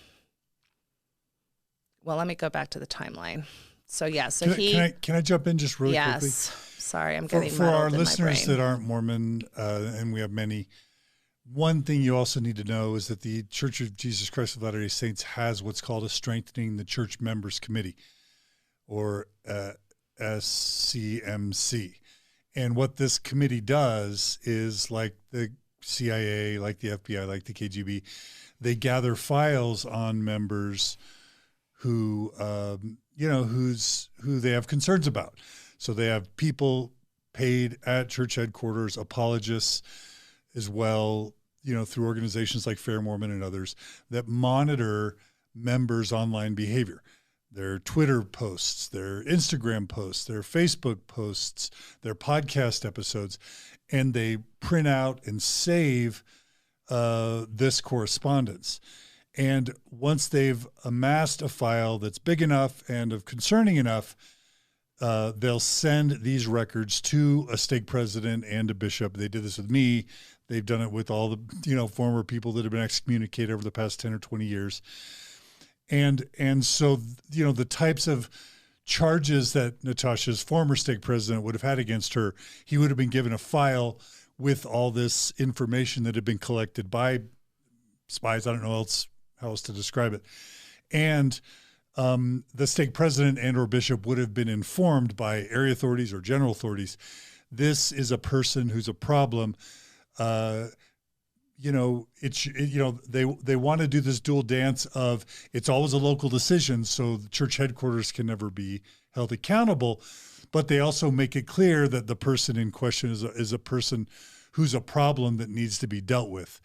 let me go back to the timeline. So yeah, so can I jump in just really quickly? Yes. Sorry, I'm getting for our listeners that aren't Mormon, and we have many. One thing you also need to know is that the Church of Jesus Christ of Latter-day Saints has what's called a Strengthening the Church Members Committee, or SCMC. And what this committee does is, like the CIA, like the FBI, like the KGB, they gather files on members who, who they have concerns about. So they have people paid at church headquarters, apologists as well, through organizations like Fair Mormon and others that monitor members' online behavior, their Twitter posts, their Instagram posts, their Facebook posts, their podcast episodes, and they print out and save this correspondence. And once they've amassed a file that's big enough and of concerning enough, they'll send these records to a stake president and a bishop. They did this with me. They've done it with all the, former people that have been excommunicated over the past 10 or 20 years. And so, the types of charges that Natasha's former stake president would have had against her, he would have been given a file with all this information that had been collected by spies. I don't know how else to describe it. And the stake president and or bishop would have been informed by area authorities or general authorities. This is a person who's a problem. They want to do this dual dance of it's always a local decision, so the church headquarters can never be held accountable, but they also make it clear that the person in question is a person who's a problem that needs to be dealt with,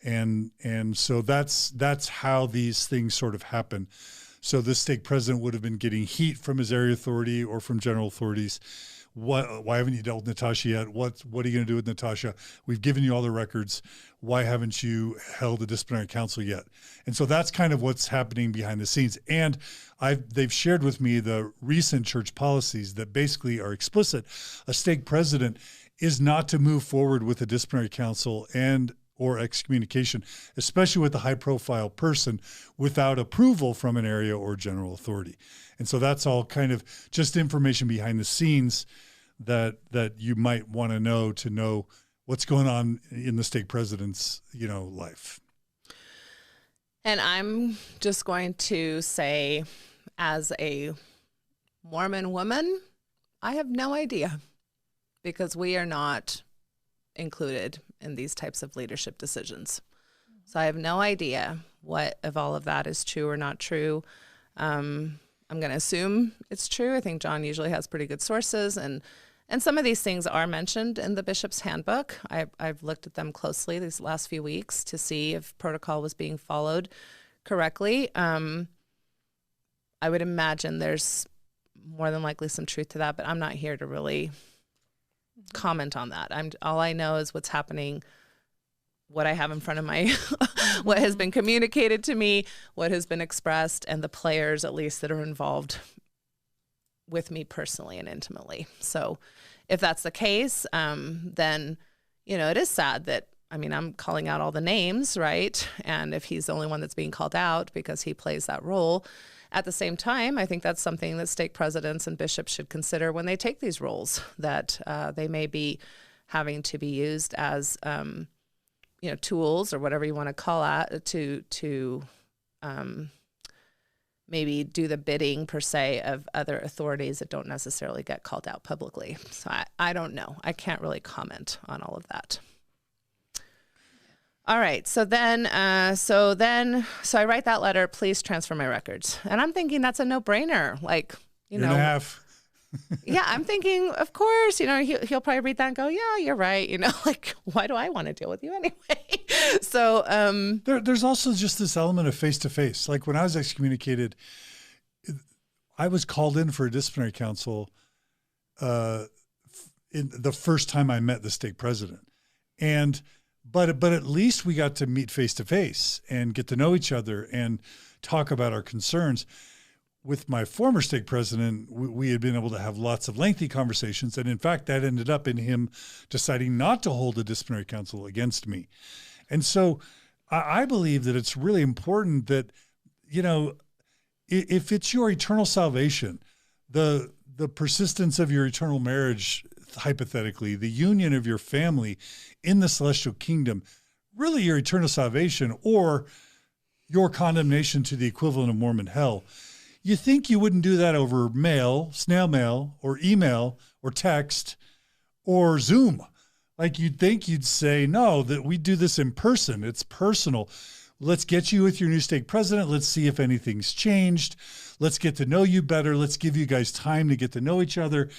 and so that's how these things sort of happen. So this stake president would have been getting heat from his area authority or from general authorities. Why haven't you dealt with Natasha yet? What are you going to do with Natasha? We've given you all the records. Why haven't you held a disciplinary council yet? And so that's kind of what's happening behind the scenes. And they've shared with me the recent church policies that basically are explicit. A stake president is not to move forward with a disciplinary council or excommunication, especially with a high-profile person, without approval from an area or general authority. And so that's all kind of just information behind the scenes that you might want to know what's going on in the stake president's, life. And I'm just going to say, as a Mormon woman, I have no idea, because we are not included in these types of leadership decisions. So I have no idea what if all of that is true or not true. I'm going to assume it's true. I think John usually has pretty good sources, and some of these things are mentioned in the bishop's handbook. I've looked at them closely these last few weeks to see if protocol was being followed correctly. I would imagine there's more than likely some truth to that, but I'm not here to really comment on that. All I know is what's happening, what I have in front of my, what has been communicated to me, what has been expressed, and the players, at least, that are involved with me personally and intimately. So if that's the case, then, it is sad that, I'm calling out all the names, right? And if he's the only one that's being called out because he plays that role. At the same time, I think that's something that stake presidents and bishops should consider when they take these roles, that they may be having to be used as, tools or whatever you want to call it to maybe do the bidding, per se, of other authorities that don't necessarily get called out publicly. So I don't know. I can't really comment on all of that. All right. So I write that letter, please transfer my records. And I'm thinking that's a no-brainer. Like, Year and a half. Yeah, I'm thinking, of course, he'll probably read that and go, yeah, you're right. Like, why do I want to deal with you anyway? So there's also just this element of face-to-face. Like when I was excommunicated, I was called in for a disciplinary council in the first time I met the stake president. But at least we got to meet face to face and get to know each other and talk about our concerns. With my former stake president, we had been able to have lots of lengthy conversations. And in fact, that ended up in him deciding not to hold a disciplinary council against me. And so I believe that it's really important that, you know, if it's your eternal salvation, the persistence of your eternal marriage, hypothetically, the union of your family in the celestial kingdom, really your eternal salvation or your condemnation to the equivalent of Mormon hell, you think you wouldn't do that over mail, snail mail, or email, or text, or Zoom. Like you'd think you'd say, no, that we do this in person. It's personal. Let's get you with your new stake president. Let's see if anything's changed. Let's get to know you better. Let's give you guys time to get to know each other.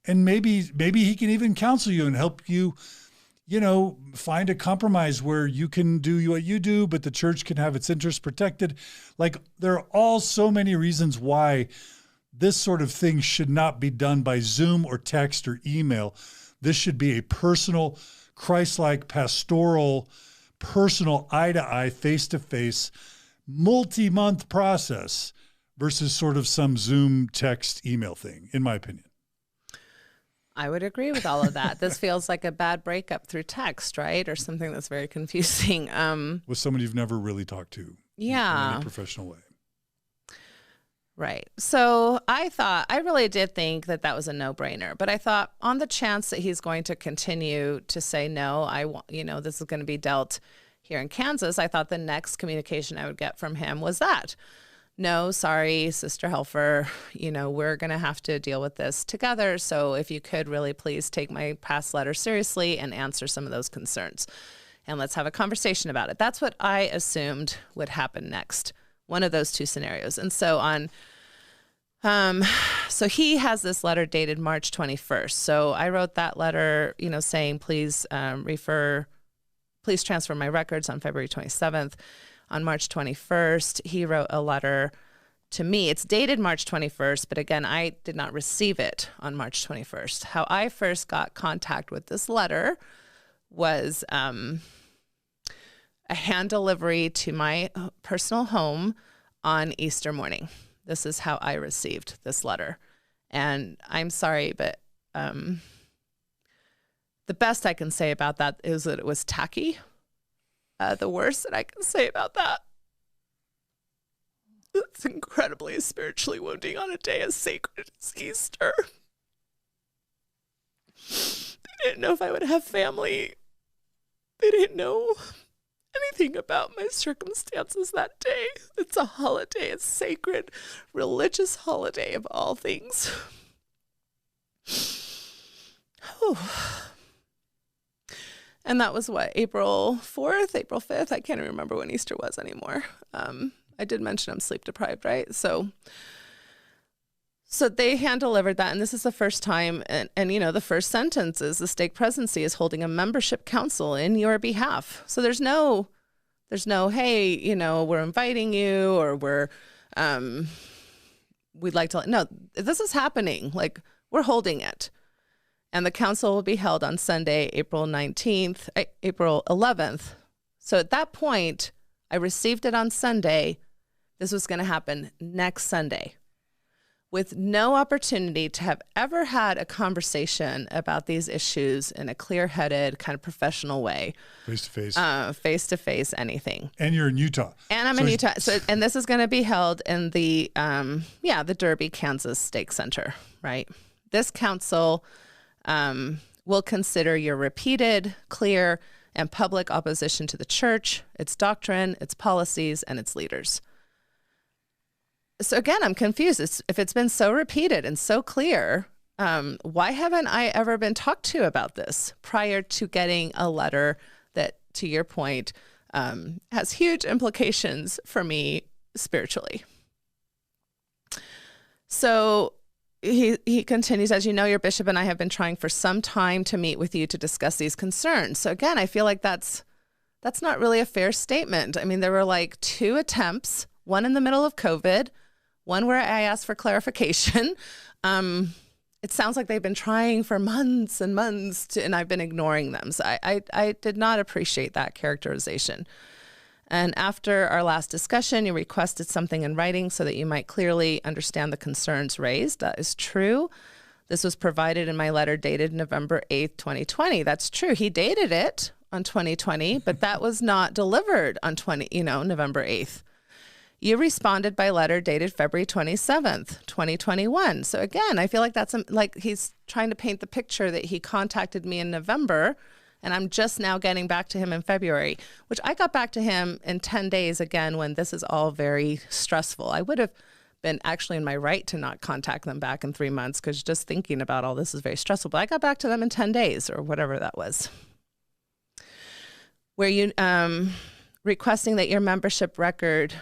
And maybe he can even counsel you and help you, you know, find a compromise where you can do what you do, but the church can have its interests protected. Like there are all so many reasons why this sort of thing should not be done by Zoom or text or email. This should be a personal, Christ-like, pastoral, personal, eye-to-eye, face-to-face, multi-month process versus sort of some Zoom, text, email thing, in my opinion. I would agree with all of that. This feels like a bad breakup through text, right? Or something that's very confusing. With somebody you've never really talked to. Yeah. In any professional way. Right. So I really did think that was a no-brainer. But I thought on the chance that he's going to continue to say, no, this is going to be dealt here in Kansas, I thought the next communication I would get from him was that. No, sorry, Sister Helfer, we're going to have to deal with this together. So if you could really please take my past letter seriously and answer some of those concerns. And let's have a conversation about it. That's what I assumed would happen next. One of those two scenarios. And so so he has this letter dated March 21st. So I wrote that letter, saying, please transfer my records on February 27th. On March 21st, he wrote a letter to me. It's dated March 21st, but again, I did not receive it on March 21st. How I first got contact with this letter was a hand delivery to my personal home on Easter morning. This is how I received this letter. And I'm sorry, but the best I can say about that is that it was tacky. The worst that I can say about that. It's incredibly spiritually wounding on a day as sacred as Easter. They didn't know if I would have family. They didn't know anything about my circumstances that day. It's a holiday, a sacred, religious holiday of all things. And that was what, April 4th, April 5th? I can't even remember when Easter was anymore. I did mention I'm sleep deprived, right? So they hand delivered that. And this is the first time. And the first sentence is the stake presidency is holding a membership council in your behalf. So there's no, hey, we're inviting you or we'd like to, no, this is happening. Like we're holding it. And the council will be held on Sunday, April 11th. So at that point, I received it on Sunday. This was going to happen next Sunday with no opportunity to have ever had a conversation about these issues in a clear-headed, kind of professional way. Face-to-face. Face-to-face, anything. And you're in Utah. And I'm in Utah. And this is going to be held in the Derby, Kansas Stake Center, right? This council will consider your repeated, clear, and public opposition to the church, its doctrine, its policies, and its leaders. So again, I'm confused. If it's been so repeated and so clear, why haven't I ever been talked to about this prior to getting a letter that, to your point, has huge implications for me spiritually? So he continues, as you know, your bishop and I have been trying for some time to meet with you to discuss these concerns. So again, I feel like that's not really a fair statement. I mean, there were like 2 attempts, one in the middle of COVID, One where I asked for clarification. It sounds like they've been trying for months and months and I've been ignoring them. So I did not appreciate that characterization. And after our last discussion, you requested something in writing so that you might clearly understand the concerns raised. That is true. This was provided in my letter dated November 8th, 2020. That's true. He dated it on 2020, but that was not delivered on November 8th. You responded by letter dated February 27th, 2021. So again, I feel like that's like he's trying to paint the picture that he contacted me in November and I'm just now getting back to him in February, which I got back to him in 10 days again when this is all very stressful. I would have been actually in my right to not contact them back in 3 months because just thinking about all this is very stressful. But I got back to them in 10 days or whatever that was. Where you requesting that your membership record...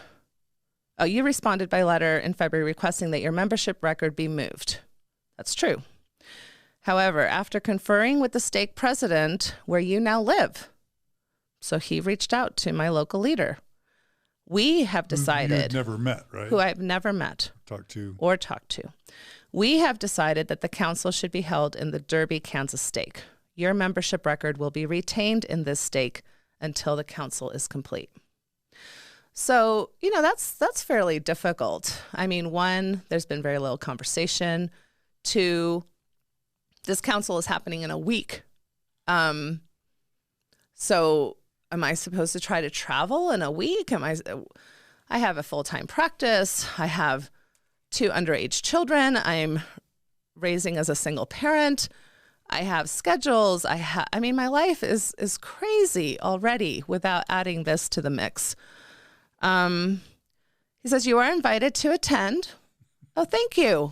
Oh, you responded by letter in February requesting that your membership record be moved. That's true. However, after conferring with the stake president where you now live, so he reached out to my local leader. We have decided... You've never met, right? Who I've never met. Talked to. We have decided that the council should be held in the Derby, Kansas stake. Your membership record will be retained in this stake until the council is complete. So, that's fairly difficult. I mean, one, there's been very little conversation. Two, this council is happening in a week. So am I supposed to try to travel in a week? I have a full-time practice. I have 2 underage children. I'm raising as a single parent. I have schedules. My life is crazy already without adding this to the mix. He says, you are invited to attend. Oh, thank you.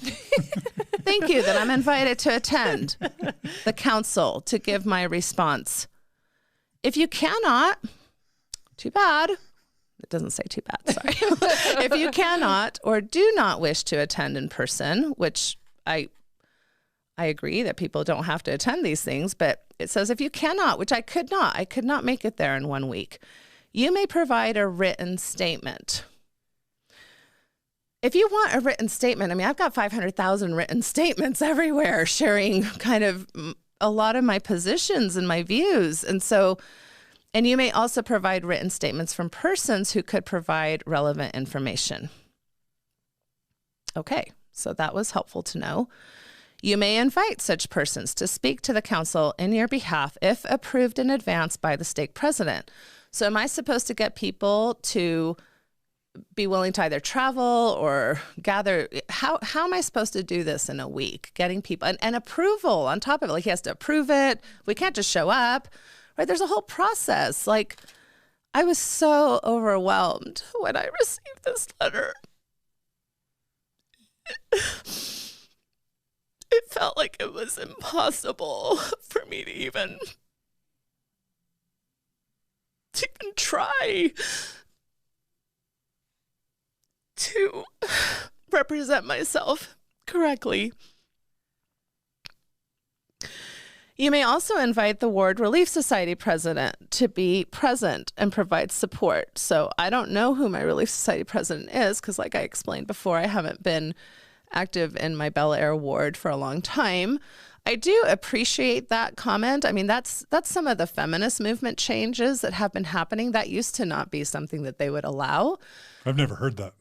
Thank you that I'm invited to attend the council to give my response. If you cannot, too bad. It doesn't say too bad, sorry. If you cannot or do not wish to attend in person, which I agree that people don't have to attend these things, but it says if you cannot, which I could not make it there in 1 week. You may provide a written statement. If you want a written statement, I've got 500,000 written statements everywhere sharing kind of a lot of my positions and my views. And you may also provide written statements from persons who could provide relevant information. Okay, so that was helpful to know. You may invite such persons to speak to the council in your behalf if approved in advance by the stake president. So am I supposed to get people to be willing to either travel or gather? How am I supposed to do this in a week? Getting people and approval on top of it. Like he has to approve it. We can't just show up, right? There's a whole process. Like I was so overwhelmed when I received this letter. It felt like it was impossible for me to even try to represent myself correctly. You may also invite the Ward Relief Society president to be present and provide support. So I don't know who my Relief Society president is because like I explained before, I haven't been active in my Bel Air ward for a long time. I do appreciate that comment. That's some of the feminist movement changes that have been happening. That used to not be something that they would allow. I've never heard that.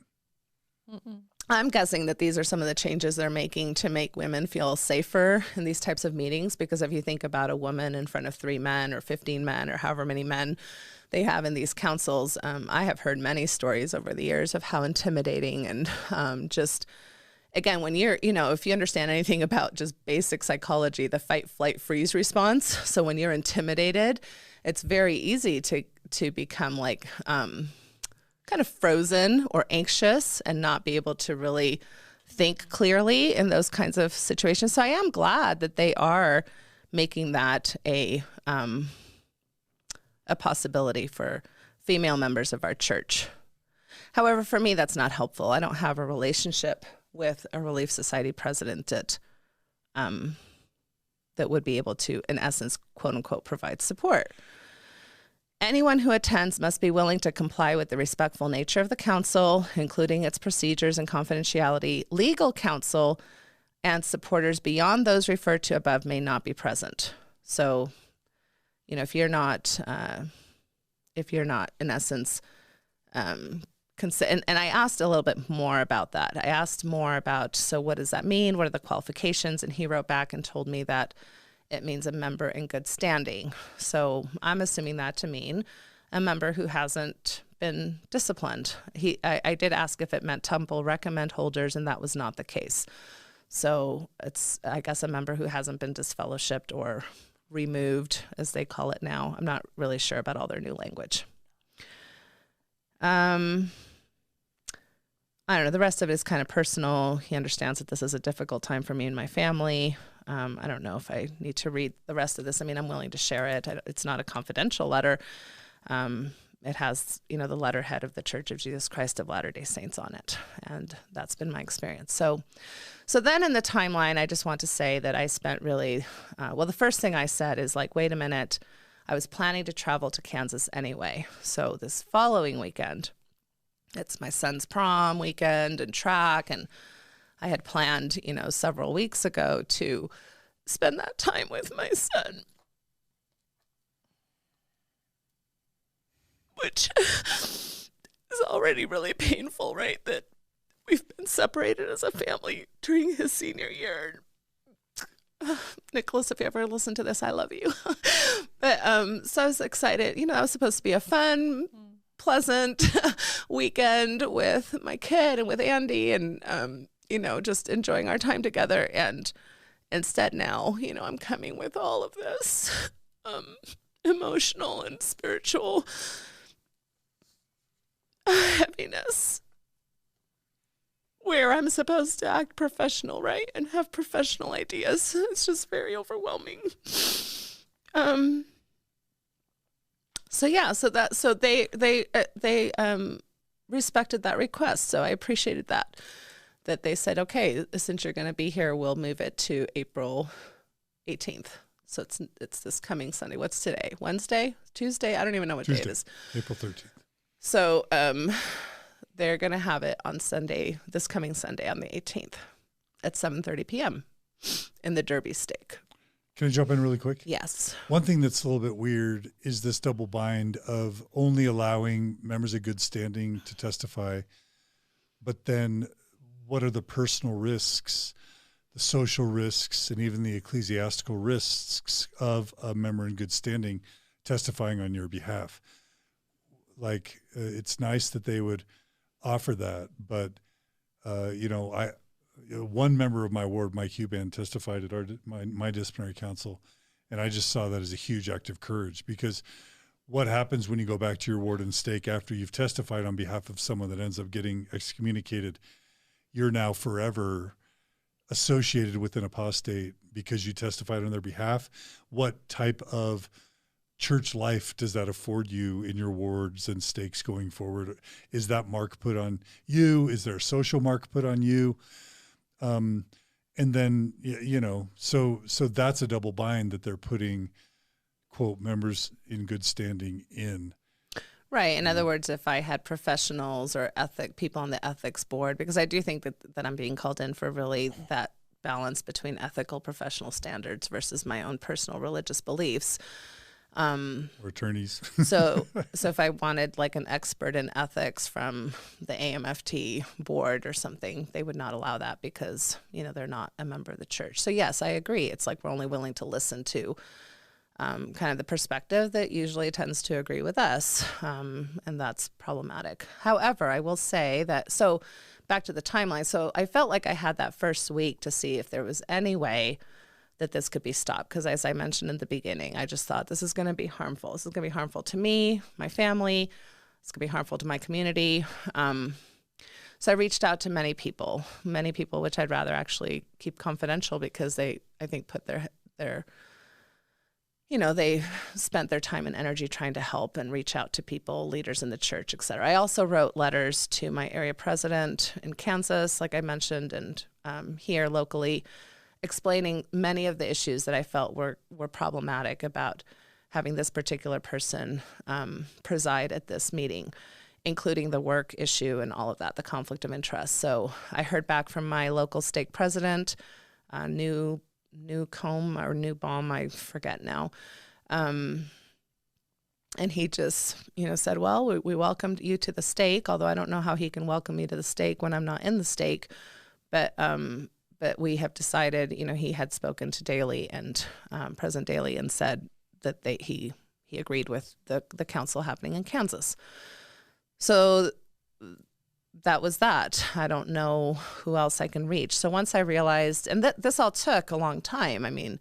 Mm-mm. I'm guessing that these are some of the changes they're making to make women feel safer in these types of meetings. Because if you think about a woman in front of 3 men or 15 men or however many men they have in these councils, I have heard many stories over the years of how intimidating and just... Again, when you're, if you understand anything about just basic psychology, the fight, flight, freeze response. So when you're intimidated, it's very easy to become like kind of frozen or anxious and not be able to really think clearly in those kinds of situations. So I am glad that they are making that a possibility for female members of our church. However, for me, that's not helpful. I don't have a relationship with a Relief Society president that would be able to, in essence, quote unquote, provide support. Anyone who attends must be willing to comply with the respectful nature of the council, including its procedures and confidentiality. Legal counsel and supporters beyond those referred to above may not be present. So, if you're not in essence, and I asked a little bit more about that. I asked more about, so what does that mean? What are the qualifications? And he wrote back and told me that it means a member in good standing. So I'm assuming that to mean a member who hasn't been disciplined. I did ask if it meant temple recommend holders, and that was not the case. So it's, I guess, a member who hasn't been disfellowshipped or removed, as they call it now. I'm not really sure about all their new language. I don't know. The rest of it is kind of personal. He understands that this is a difficult time for me and my family. I don't know if I need to read the rest of this. I mean, I'm willing to share it. It's not a confidential letter. It has, the letterhead of the Church of Jesus Christ of Latter-day Saints on it. And that's been my experience. So then in the timeline, I just want to say that I spent really, the first thing I said is like, wait a minute, I was planning to travel to Kansas anyway. So this following weekend, it's my son's prom weekend and track. And I had planned, several weeks ago to spend that time with my son, which is already really painful, right? That we've been separated as a family during his senior year. Nicholas, if you ever listen to this, I love you. But so I was excited. That was supposed to be a fun, pleasant weekend with my kid and with Andy and, just enjoying our time together. And instead now, I'm coming with all of this emotional and spiritual heaviness, where I'm supposed to act professional, right, and have professional ideas. It's just very overwhelming. So they respected that request. So I appreciated that they said, okay, since you're going to be here, we'll move it to April 18th. So it's this coming Sunday. What's today? Wednesday? Tuesday? I don't even know what day it is. April 13th. So they're going to have it on Sunday, this coming Sunday on the 18th at 7:30 p.m. in the Derby Stake. Can I jump in really quick? Yes. One thing that's a little bit weird is this double bind of only allowing members of good standing to testify, but then what are the personal risks, the social risks, and even the ecclesiastical risks of a member in good standing testifying on your behalf? Like, it's nice that they would offer that, but one member of my ward, Mike Huban, testified at my disciplinary council, and I just saw that as a huge act of courage, because what happens when you go back to your ward and stake after you've testified on behalf of someone that ends up getting excommunicated? You're now forever associated with an apostate because you testified on their behalf. What type of church life does that afford you in your wards and stakes going forward? Is that mark put on you? Is there a social mark put on you? And then, so that's a double bind that they're putting, quote, members in good standing in. Right. In other words, if I had professionals or people on the ethics board, because I do think that I'm being called in for really that balance between ethical professional standards versus my own personal religious beliefs. Or attorneys. So if I wanted like an expert in ethics from the AMFT board or something, they would not allow that because, they're not a member of the church. So yes, I agree. It's like we're only willing to listen to kind of the perspective that usually tends to agree with us. And that's problematic. However, I will say that, so back to the timeline. So I felt like I had that first week to see if there was any way that this could be stopped. Because as I mentioned in the beginning, I just thought this is going to be harmful. This is going to be harmful to me, my family. It's going to be harmful to my community. So I reached out to many people, which I'd rather actually keep confidential because they, I think, put their they spent their time and energy trying to help and reach out to people, leaders in the church, et cetera. I also wrote letters to my area president in Kansas, like I mentioned, and here locally, explaining many of the issues that I felt were problematic about having this particular person preside at this meeting, including the work issue and all of that, the conflict of interest. So I heard back from my local stake president, Newcomb or Newbaum, I forget now. And he just, said, well, we welcomed you to the stake, although I don't know how he can welcome me to the stake when I'm not in the stake. But we have decided, he had spoken to Daley and President Daley and said that he agreed with the council happening in Kansas. So that was that. I don't know who else I can reach. So once I realized, and this all took a long time. I mean,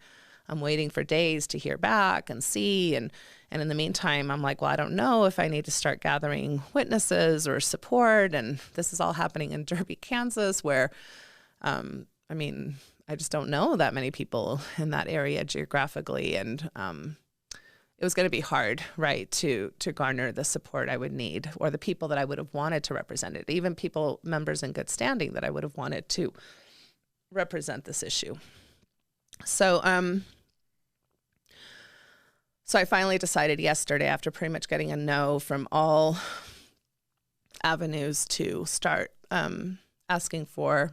I'm waiting for days to hear back and see. And in the meantime, I'm like, well, I don't know if I need to start gathering witnesses or support. And this is all happening in Derby, Kansas, where, I just don't know that many people in that area geographically. And it was going to be hard, right, to garner the support I would need, or the people that I would have wanted to represent it, even members in good standing that I would have wanted to represent this issue. So I finally decided yesterday, after pretty much getting a no from all avenues, to start asking for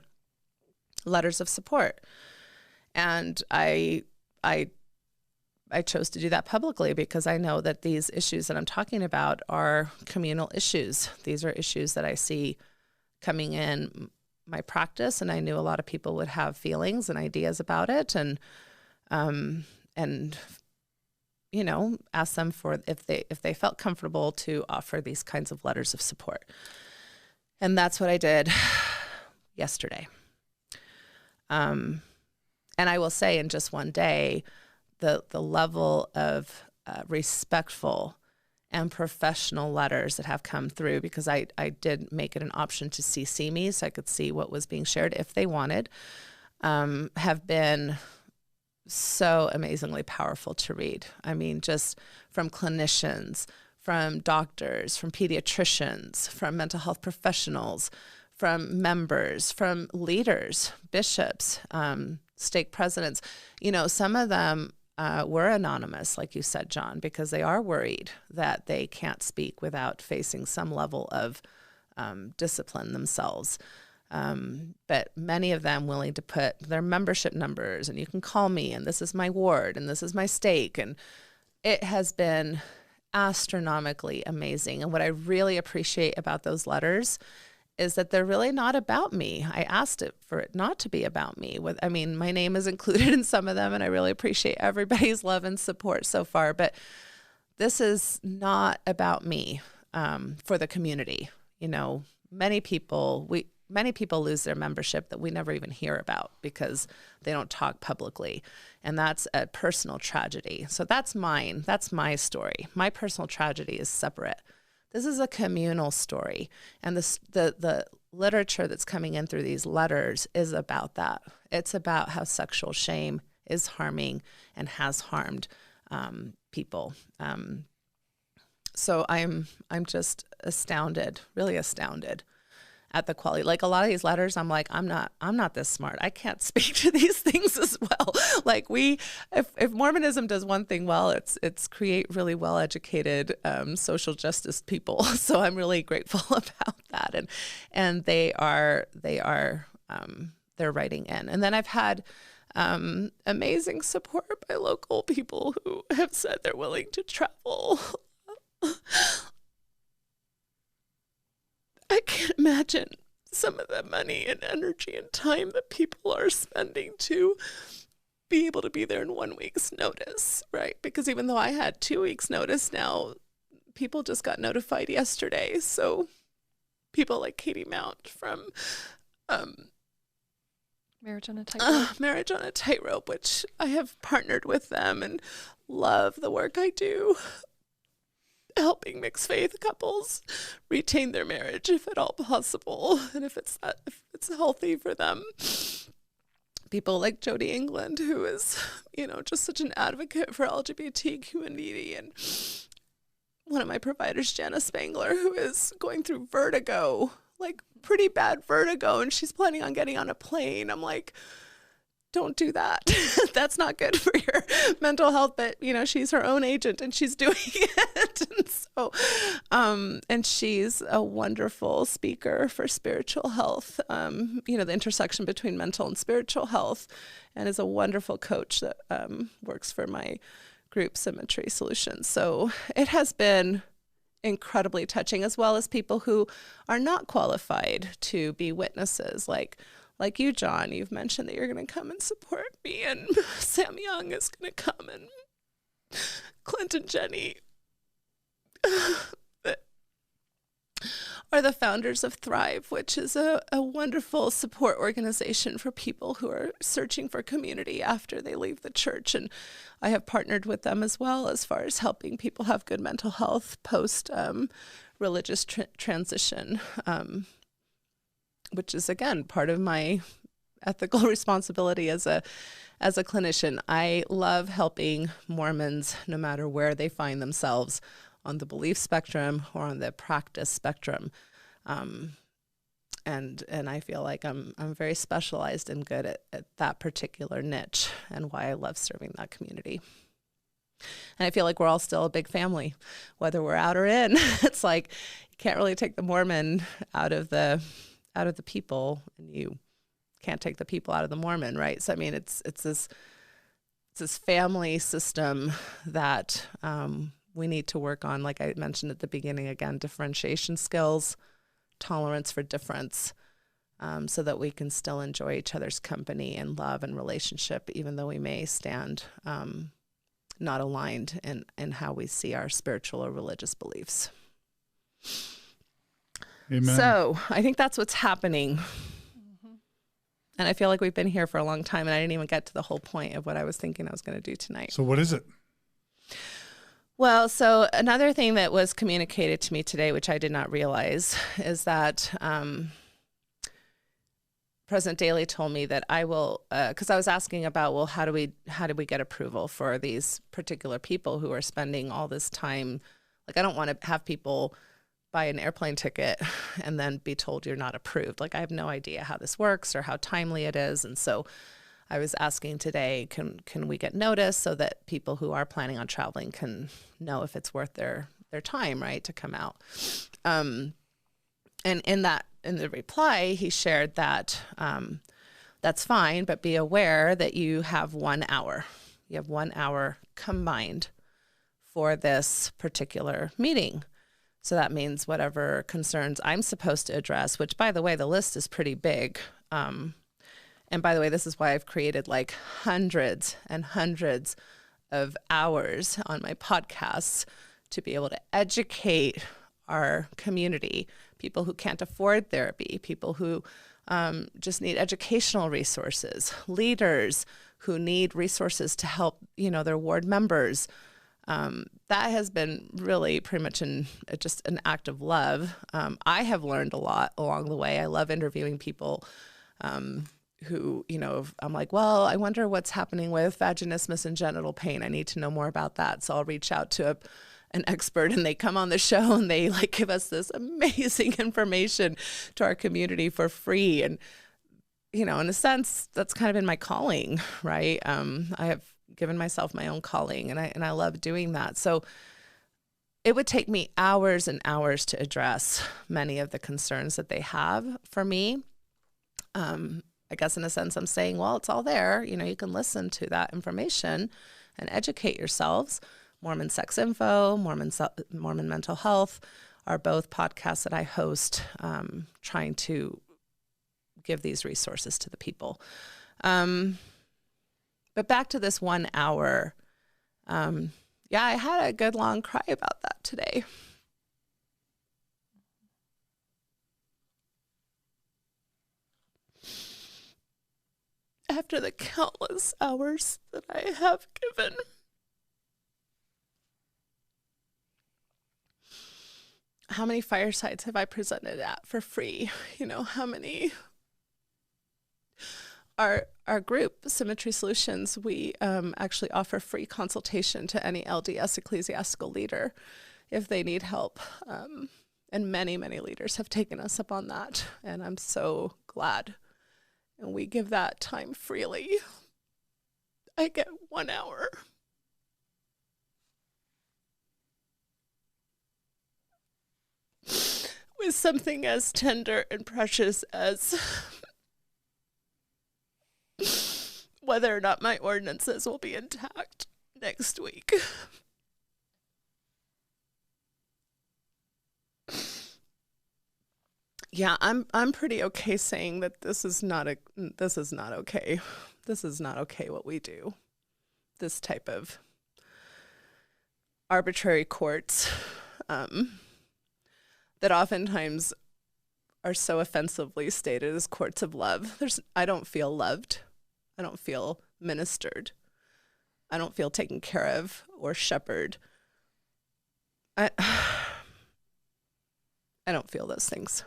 letters of support. And I chose to do that publicly because I know that these issues that I'm talking about are communal issues. These are issues that I see coming in my practice, and I knew a lot of people would have feelings and ideas about it, and ask them for if they felt comfortable to offer these kinds of letters of support. And that's what I did yesterday. And I will say, in just one day, the level of respectful and professional letters that have come through, because I did make it an option to CC me so I could see what was being shared if they wanted, have been so amazingly powerful to read. I mean, just from clinicians, from doctors, from pediatricians, from mental health professionals, from members, from leaders, bishops, stake presidents. Some of them were anonymous, like you said, John, because they are worried that they can't speak without facing some level of discipline themselves. But many of them willing to put their membership numbers, and you can call me, and this is my ward, and this is my stake. And it has been astronomically amazing. And what I really appreciate about those letters is that they're really not about me. I asked it for it not to be about me. My name is included in some of them, and I really appreciate everybody's love and support so far. But this is not about me for the community. Many people lose their membership that we never even hear about because they don't talk publicly. And that's a personal tragedy. So that's mine. That's my story. My personal tragedy is separate. This is a communal story. And the literature that's coming in through these letters is about that. It's about how sexual shame is harming and has harmed people. So I'm just astounded, really astounded at the quality. Like, a lot of these letters, I'm like, I'm not this smart. I can't speak to these things as well. Like, if Mormonism does one thing well, it's create really well-educated social justice people. So I'm really grateful about that. And they're writing in. And then I've had amazing support by local people who have said they're willing to travel. I can't imagine some of the money and energy and time that people are spending to be able to be there in 1 week's notice, right? Because even though I had 2 weeks notice, now people just got notified yesterday. So people like Katie Mount from Marriage on a Tightrope. Marriage on a Tightrope, which I have partnered with them and love the work I do, helping mixed faith couples retain their marriage if at all possible, and if it's healthy for them. People like Jody England, who is, just such an advocate for LGBT community, and one of my providers, Jana Spangler, who is going through vertigo, like pretty bad vertigo, and she's planning on getting on a plane. I'm like, don't do that. That's not good for your mental health. But, you know, she's her own agent and she's doing it. And so, and she's a wonderful speaker for spiritual health, you know, the intersection between mental and spiritual health, and is a wonderful coach that works for my group Symmetry Solutions. So it has been incredibly touching, as well as people who are not qualified to be witnesses, like you, John. You've mentioned that you're going to come and support me, and Sam Young is going to come, and Clint and Jenny are the founders of Thrive, which is a wonderful support organization for people who are searching for community after they leave the church. And I have partnered with them as well as far as helping people have good mental health post religious transition, which is, again, part of my ethical responsibility as a clinician. I love helping Mormons, no matter where they find themselves on the belief spectrum or on the practice spectrum. And I feel like I'm very specialized and good at that particular niche, and why I love serving that community. And I feel like we're all still a big family, whether we're out or in. It's like you can't really take the Mormon out of the people, and you can't take the people out of the Mormon, right? So I mean, it's this family system that we need to work on, like I mentioned at the beginning, again, differentiation skills, tolerance for difference, so that we can still enjoy each other's company and love and relationship, even though we may stand not aligned in how we see our spiritual or religious beliefs. Amen. So I think that's what's happening. And I feel like we've been here for a long time, and I didn't even get to the whole point of what I was thinking I was going to do tonight. So what is it? Well, so another thing that was communicated to me today, which I did not realize, is that President Daley told me that I will, because I was asking about, well, how do we get approval for these particular people who are spending all this time? Like, I don't want to have people buy an airplane ticket and then be told you're not approved. Like, I have no idea how this works or how timely it is. And so I was asking today, can we get notice so that people who are planning on traveling can know if it's worth their time, right, to come out? And in the reply, he shared that that's fine, but be aware that you have 1 hour. You have 1 hour combined for this particular meeting. So that means whatever concerns I'm supposed to address, which, by the way, the list is pretty big. And by the way, this is why I've created like hundreds and hundreds of hours on my podcasts to be able to educate our community, people who can't afford therapy, people who just need educational resources, leaders who need resources to help, their ward members. That has been really pretty much just an act of love. I have learned a lot along the way. I love interviewing people who, I'm like, well, I wonder what's happening with vaginismus and genital pain. I need to know more about that. So I'll reach out to an expert, and they come on the show and they give us this amazing information to our community for free. And, in a sense, that's kind of been my calling, right? I have given myself my own calling, and I love doing that. So it would take me hours and hours to address many of the concerns that they have for me. I guess in a sense I'm saying, well, it's all there. You can listen to that information and educate yourselves. Mormon Sex Info, Mormon Mental Health are both podcasts that I host, trying to give these resources to the people. But back to this 1 hour. I had a good long cry about that today. After the countless hours that I have given. How many firesides have I presented at for free? How many? Our group, Symmetry Solutions, we actually offer free consultation to any LDS ecclesiastical leader if they need help. And many, many leaders have taken us up on that. And I'm so glad. And we give that time freely I get 1 hour. With something as tender and precious as whether or not my ordinances will be intact next week. Yeah, I'm pretty okay saying that this is not okay. This is not okay what we do. This type of arbitrary courts that oftentimes are so offensively stated as courts of love. I don't feel loved. I don't feel ministered. I don't feel taken care of or shepherded. I don't feel those things.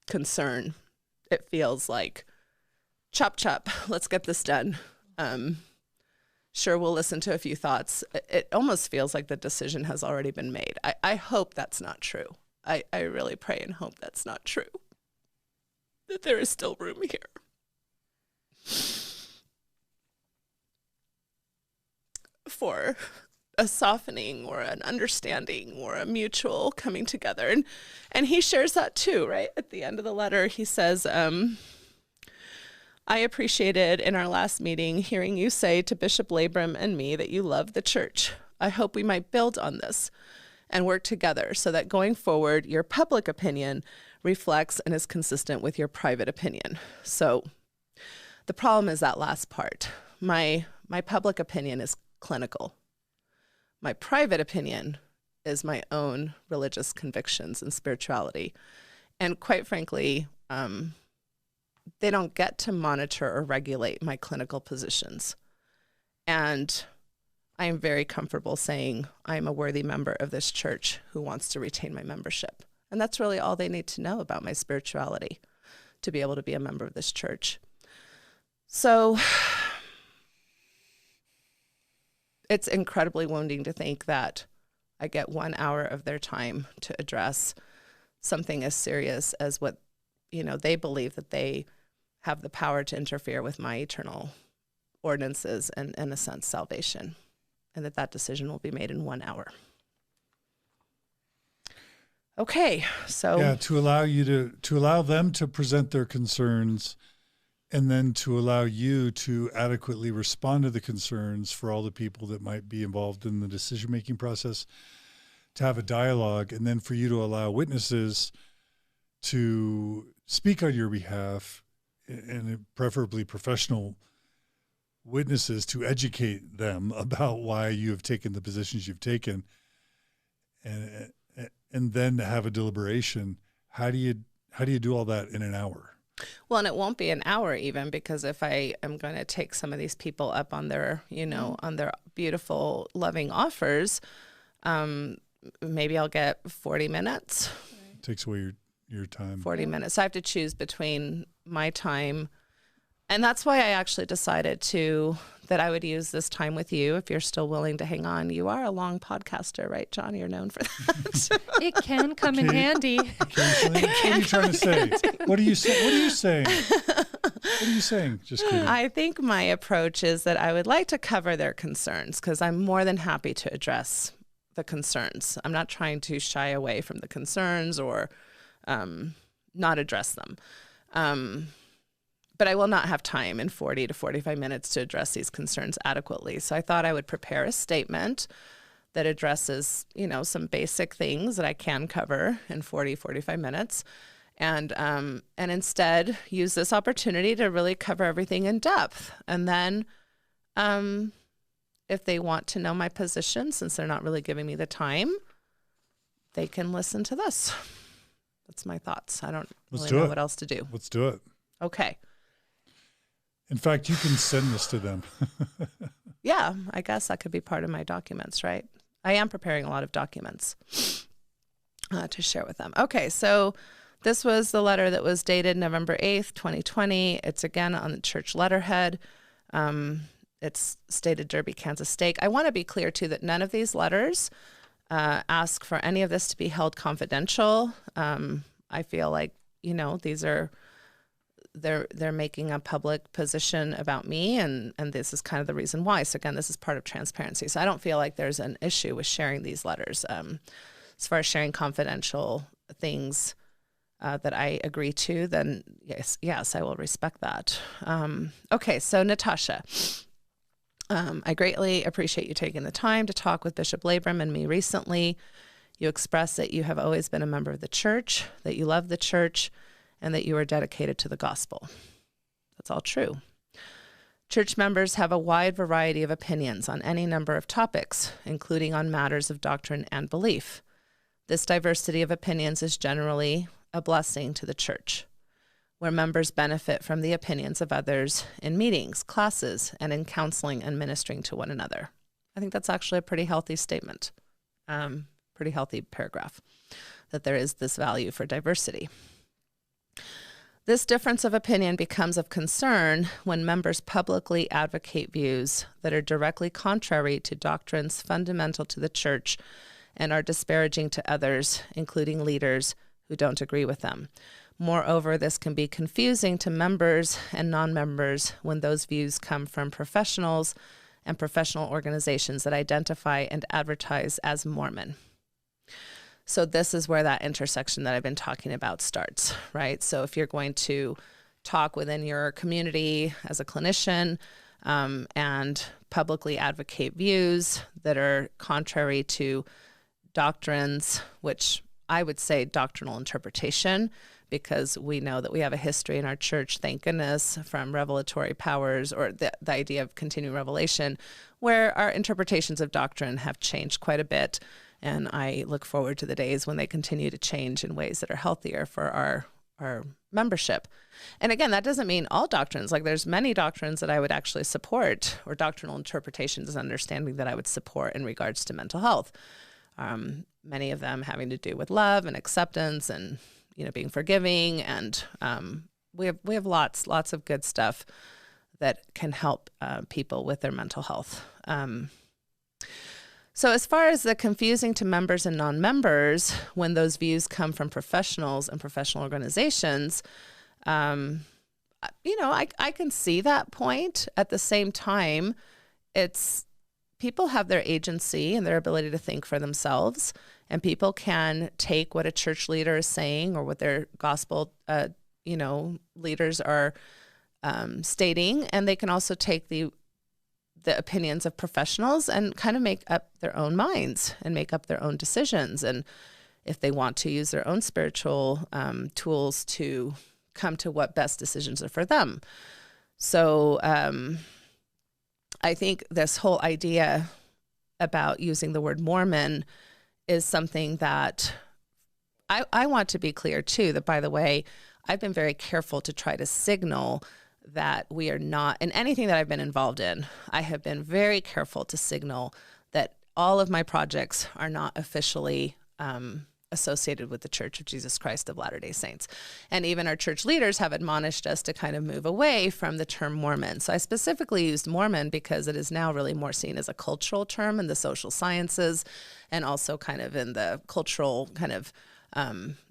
Concern. It feels like chop, chop, let's get this done. Sure, we'll listen to a few thoughts. It almost feels like the decision has already been made. I hope that's not true. I really pray and hope that's not true. That there is still room here. For a softening or an understanding or a mutual coming together. And he shares that too, right? At the end of the letter, he says, I appreciated in our last meeting hearing you say to Bishop Labram and me that you love the church. I hope we might build on this and work together so that going forward, your public opinion reflects and is consistent with your private opinion. So the problem is that last part. My public opinion is clinical. My private opinion is my own religious convictions and spirituality. And quite frankly, they don't get to monitor or regulate my clinical positions. And I am very comfortable saying I'm a worthy member of this church who wants to retain my membership. And that's really all they need to know about my spirituality to be able to be a member of this church. So it's incredibly wounding to think that I get 1 hour of their time to address something as serious as what, they believe that they have the power to interfere with my eternal ordinances and, in a sense, salvation, and that decision will be made in 1 hour. Okay, so yeah, to allow them to present their concerns, and then to allow you to adequately respond to the concerns for all the people that might be involved in the decision-making process, to have a dialogue, and then for you to allow witnesses to speak on your behalf, and preferably professional witnesses to educate them about why you have taken the positions you've taken, and then to have a deliberation. How do you do all that in an hour? Well, and it won't be an hour even, because if I am going to take some of these people up on their, on their beautiful, loving offers, maybe I'll get 40 minutes. It takes away your time. 40 minutes. So I have to choose between my time. And that's why I actually decided that I would use this time with you, if you're still willing to hang on. You are a long podcaster, right, John? You're known for that. It can come in handy. Occasionally. What are you trying to say? What are you saying? What are you saying? Just kidding. I think my approach is that I would like to cover their concerns, because I'm more than happy to address the concerns. I'm not trying to shy away from the concerns or not address them. But I will not have time in 40 to 45 minutes to address these concerns adequately. So I thought I would prepare a statement that addresses, some basic things that I can cover in 40, 45 minutes. And instead use this opportunity to really cover everything in depth. And then if they want to know my position, since they're not really giving me the time, they can listen to this. That's my thoughts. I don't really know what else to do. Let's do it. Okay. In fact, you can send this to them. Yeah, I guess that could be part of my documents, right? I am preparing a lot of documents to share with them. Okay, so this was the letter that was dated November 8th, 2020. It's again on the church letterhead. It's stated Derby, Kansas Stake. I want to be clear, too, that none of these letters ask for any of this to be held confidential. I feel like, these are they're making a public position about me, and this is kind of the reason why. So again, this is part of transparency. So I don't feel like there's an issue with sharing these letters. As far as sharing confidential things that I agree to, then yes, I will respect that. Okay, so Natasha, I greatly appreciate you taking the time to talk with Bishop Labram and me recently. You expressed that you have always been a member of the church, that you love the church, and that you are dedicated to the gospel. That's all true. Church members have a wide variety of opinions on any number of topics, including on matters of doctrine and belief. This diversity of opinions is generally a blessing to the church, where members benefit from the opinions of others in meetings, classes, and in counseling and ministering to one another. I think that's actually a pretty healthy statement, pretty healthy paragraph, that there is this value for diversity. This difference of opinion becomes of concern when members publicly advocate views that are directly contrary to doctrines fundamental to the church and are disparaging to others, including leaders who don't agree with them. Moreover, this can be confusing to members and non-members when those views come from professionals and professional organizations that identify and advertise as Mormon. So this is where that intersection that I've been talking about starts, right? So if you're going to talk within your community as a clinician and publicly advocate views that are contrary to doctrines, which I would say doctrinal interpretation, because we know that we have a history in our church, thank goodness, from revelatory powers or the idea of continuing revelation, where our interpretations of doctrine have changed quite a bit. And I look forward to the days when they continue to change in ways that are healthier for our membership. And again, that doesn't mean all doctrines. Like there's many doctrines that I would actually support, or doctrinal interpretations and understanding that I would support in regards to mental health. Many of them having to do with love and acceptance and, being forgiving. And we have lots of good stuff that can help people with their mental health. So as far as the confusing to members and non-members, when those views come from professionals and professional organizations, I can see that point. At the same time, people have their agency and their ability to think for themselves, and people can take what a church leader is saying or what their gospel, leaders are stating, and they can also take the opinions of professionals and kind of make up their own minds and make up their own decisions. And if they want to use their own spiritual tools to come to what best decisions are for them. So I think this whole idea about using the word Mormon is something that I want to be clear too, that by the way, I've been very careful to try to signal that we are not, in anything that I've been involved in, I have been very careful to signal that all of my projects are not officially associated with the Church of Jesus Christ of Latter-day Saints. And even our church leaders have admonished us to kind of move away from the term Mormon. So I specifically used Mormon because it is now really more seen as a cultural term in the social sciences and also kind of in the cultural kind of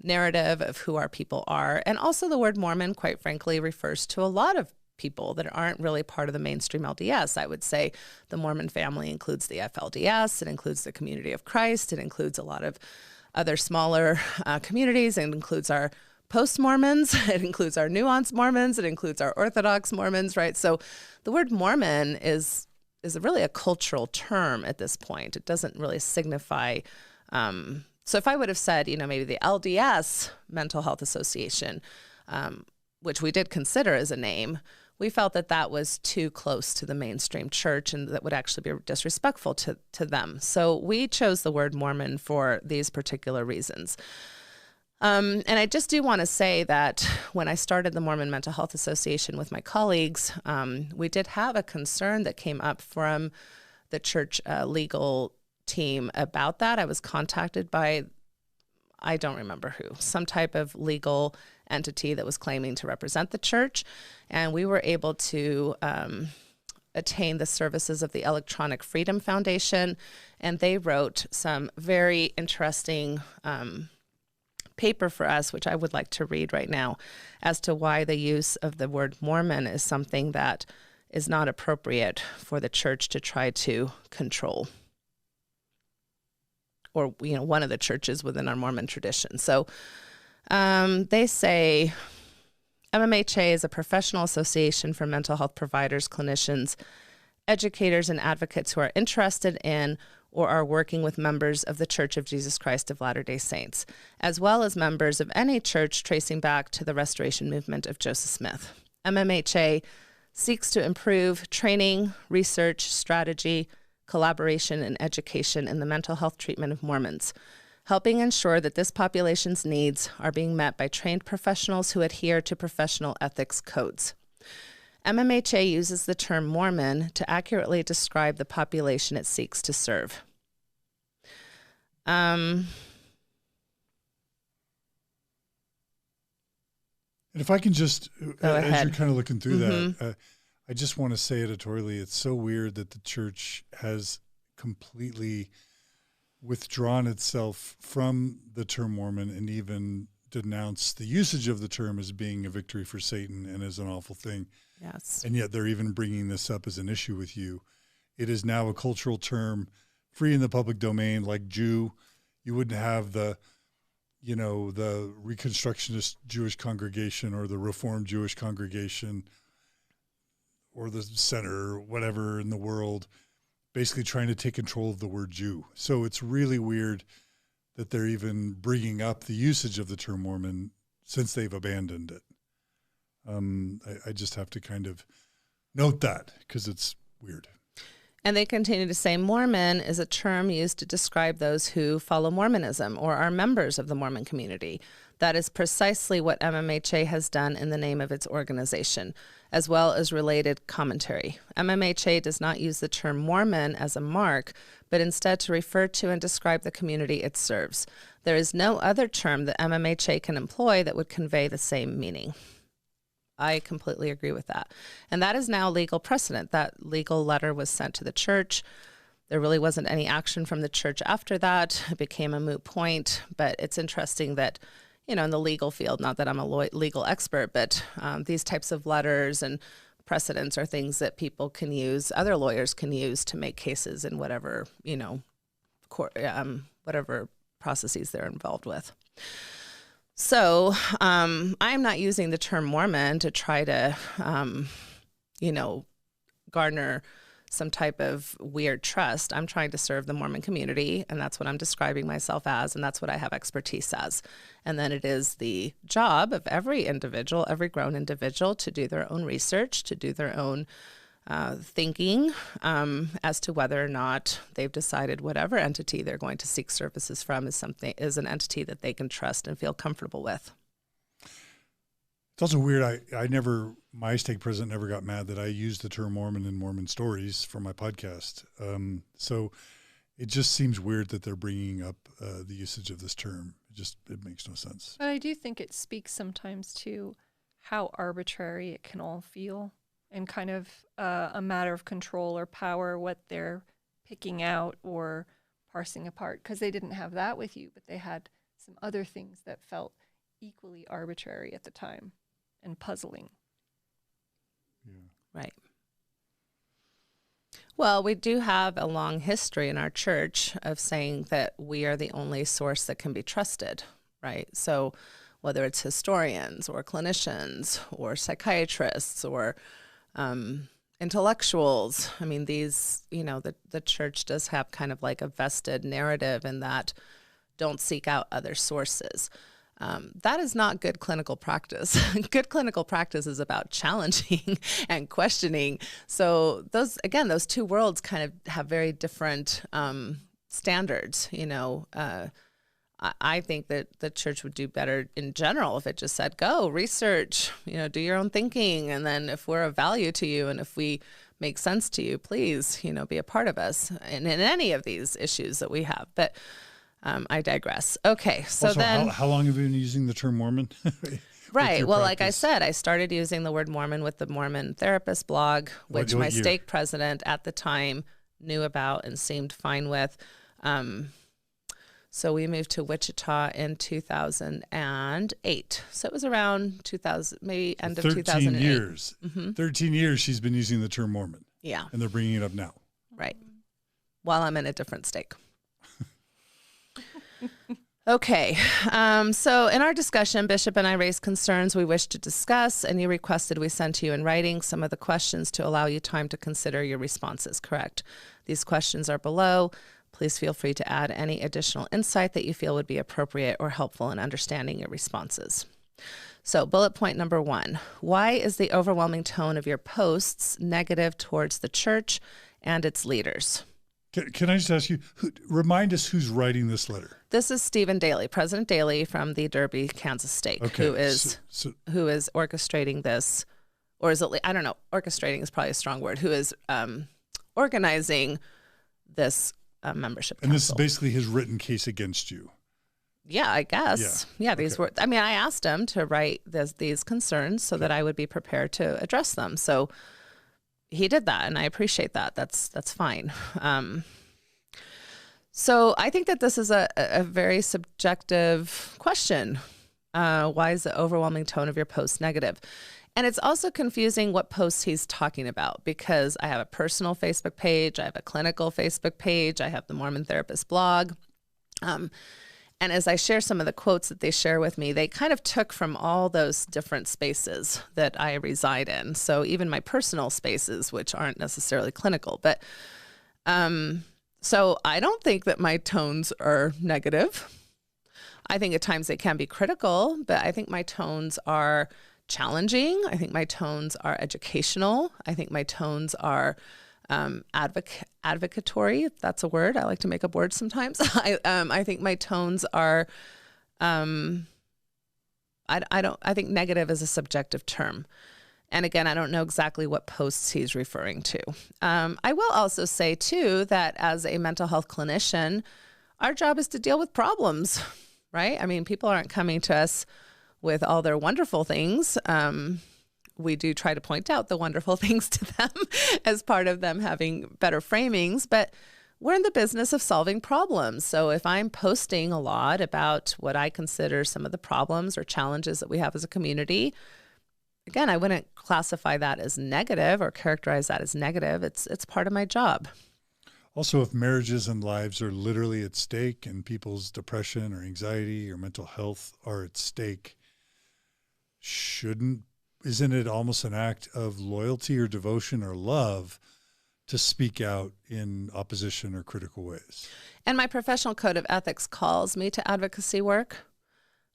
narrative of who our people are. And also the word Mormon, quite frankly, refers to a lot of people that aren't really part of the mainstream LDS. I would say the Mormon family includes the FLDS, it includes the Community of Christ, it includes a lot of other smaller communities, it includes our post-Mormons, it includes our nuanced Mormons, it includes our Orthodox Mormons, right? So the word Mormon is really a cultural term at this point. It doesn't really signify so if I would have said, maybe the LDS Mental Health Association, which we did consider as a name, we felt that that was too close to the mainstream church and that would actually be disrespectful to them. So we chose the word Mormon for these particular reasons. And I just do want to say that when I started the Mormon Mental Health Association with my colleagues, we did have a concern that came up from the church legal team about that. I was contacted by, I don't remember who, some type of legal entity that was claiming to represent the church. And we were able to attain the services of the Electronic Freedom Foundation. And they wrote some very interesting paper for us, which I would like to read right now, as to why the use of the word Mormon is something that is not appropriate for the church to try to control, or one of the churches within our Mormon tradition. So they say MMHA is a professional association for mental health providers, clinicians, educators, and advocates who are interested in or are working with members of the Church of Jesus Christ of Latter-day Saints, as well as members of any church tracing back to the Restoration Movement of Joseph Smith. MMHA seeks to improve training, research, strategy, collaboration, and education in the mental health treatment of Mormons, helping ensure that this population's needs are being met by trained professionals who adhere to professional ethics codes. MMHA uses the term Mormon to accurately describe the population it seeks to serve. And if I can just, as you're kind of looking through that, I just want to say editorially, it's so weird that the church has completely withdrawn itself from the term Mormon and even denounced the usage of the term as being a victory for Satan and as an awful thing. Yes. And yet they're even bringing this up as an issue with you. It is now a cultural term, free in the public domain, like Jew. You wouldn't have the Reconstructionist Jewish congregation or the Reformed Jewish congregation or the center or whatever in the world basically trying to take control of the word Jew. So it's really weird that they're even bringing up the usage of the term Mormon since they've abandoned it. I just have to kind of note that because it's weird. And they continue to say Mormon is a term used to describe those who follow Mormonism or are members of the Mormon community. That is precisely what MMHA has done in the name of its organization, as well as related commentary. MMHA does not use the term Mormon as a mark, but instead to refer to and describe the community it serves. There is no other term that MMHA can employ that would convey the same meaning. I completely agree with that. And that is now legal precedent. That legal letter was sent to the church. There really wasn't any action from the church after that. It became a moot point. But it's interesting that, in the legal field, not that I'm a legal expert, but these types of letters and precedents are things that people can use, other lawyers can use to make cases in whatever, court, whatever processes they're involved with. So I'm not using the term Mormon to try to, garner some type of weird trust. I'm trying to serve the Mormon community, and that's what I'm describing myself as, and that's what I have expertise as. And then it is the job of every individual, every grown individual, to do their own research, to do their own thinking as to whether or not they've decided whatever entity they're going to seek services from is an entity that they can trust and feel comfortable with. It's also weird. My stake president never got mad that I used the term Mormon in Mormon Stories for my podcast. So it just seems weird that they're bringing up the usage of this term. It makes no sense. But I do think it speaks sometimes to how arbitrary it can all feel, and kind of a matter of control or power, what they're picking out or parsing apart, because they didn't have that with you, but they had some other things that felt equally arbitrary at the time and puzzling. Yeah. Right. Well, we do have a long history in our church of saying that we are the only source that can be trusted, right? So whether it's historians or clinicians or psychiatrists or intellectuals, I mean, these, the church does have kind of like a vested narrative in that don't seek out other sources. That is not good clinical practice. Good clinical practice is about challenging and questioning. So those two worlds kind of have very different standards. I think that the church would do better in general if it just said, go research, do your own thinking. And then if we're of value to you and if we make sense to you, please, be a part of us in any of these issues that we have. But I digress. Okay. So also, then how long have you been using the term Mormon? Right. Well, like I said, I started using the word Mormon with the Mormon Therapist blog, which my stake president at the time knew about and seemed fine with. So we moved to Wichita in 2008. So it was around 2000, maybe end of 2008. 13 years. 13 years she's been using the term Mormon. Yeah. And they're bringing it up now. Right. While I'm in a different stake. Okay. So in our discussion, Bishop and I raised concerns we wish to discuss, and you requested we send to you in writing some of the questions to allow you time to consider your responses, correct? These questions are below. Please feel free to add any additional insight that you feel would be appropriate or helpful in understanding your responses. So bullet point number 1, why is the overwhelming tone of your posts negative towards the church and its leaders? Can I just ask you, remind us who's writing this letter? This is Stephen Daley, President Daley from the Derby, Kansas stake, Okay. who is orchestrating this, or is it, I don't know, orchestrating is probably a strong word, who is organizing this membership council. And this is basically his written case against you. Yeah, I guess. Yeah, these Okay. were, I mean, I asked him to write these concerns so that I would be prepared to address them. So he did that, and I appreciate that. That's fine. So I think that this is a very subjective question. Why is the overwhelming tone of your post negative? And it's also confusing what posts he's talking about, because I have a personal Facebook page, I have a clinical Facebook page, I have the Mormon Therapist blog. And as I share some of the quotes that they share with me, they kind of took from all those different spaces that I reside in. So even my personal spaces, which aren't necessarily clinical, but so I don't think that my tones are negative. I think at times they can be critical, but I think my tones are challenging. I think my tones are educational. I think my tones are advocatory, if that's a word. I like to make up words sometimes. I think my tones are, I think negative is a subjective term. And again, I don't know exactly what posts he's referring to. I will also say too, that as a mental health clinician, our job is to deal with problems, right? I mean, people aren't coming to us with all their wonderful things. We do try to point out the wonderful things to them as part of them having better framings, but we're in the business of solving problems. So if I'm posting a lot about what I consider some of the problems or challenges that we have as a community, again, I wouldn't classify that as negative or characterize that as negative. It's part of my job. Also, if marriages and lives are literally at stake and people's depression or anxiety or mental health are at stake, isn't it almost an act of loyalty or devotion or love to speak out in opposition or critical ways? And my professional code of ethics calls me to advocacy work,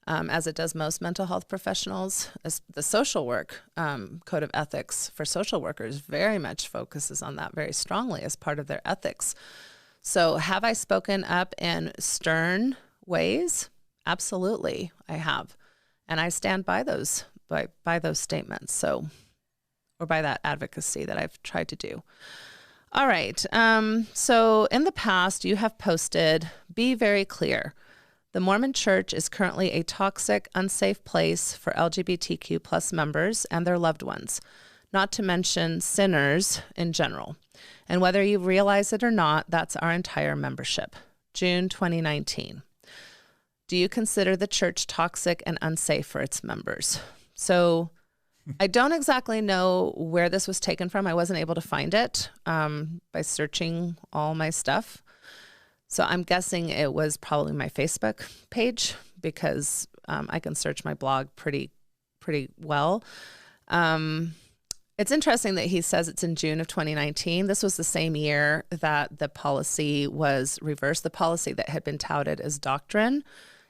as it does most mental health professionals. As the social work code of ethics for social workers very much focuses on that very strongly as part of their ethics. So have I spoken up in stern ways? Absolutely, I have. And I stand by those statements, or by that advocacy that I've tried to do. All right. So in the past, you have posted, be very clear. The Mormon Church is currently a toxic, unsafe place for LGBTQ plus members and their loved ones, not to mention sinners in general. And whether you realize it or not, that's our entire membership. June 2019. Do you consider the church toxic and unsafe for its members? So I don't exactly know where this was taken from. I wasn't able to find it by searching all my stuff. So I'm guessing it was probably my Facebook page, because I can search my blog pretty well. It's interesting that he says it's in June of 2019. This was the same year that the policy was reversed. The policy that had been touted as doctrine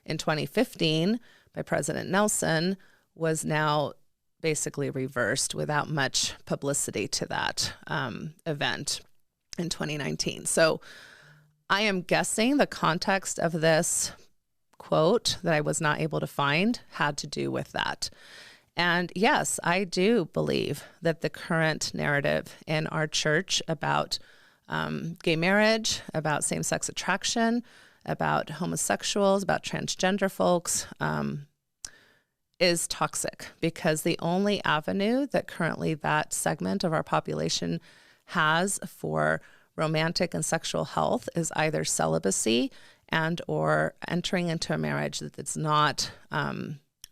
in 2015 by President Nelson was now basically reversed without much publicity to that event in 2019. So I am guessing the context of this quote that I was not able to find had to do with that. And yes, I do believe that the current narrative in our church about gay marriage, about same-sex attraction, about homosexuals, about transgender folks, is toxic, because the only avenue that currently that segment of our population has for romantic and sexual health is either celibacy and or entering into a marriage that does not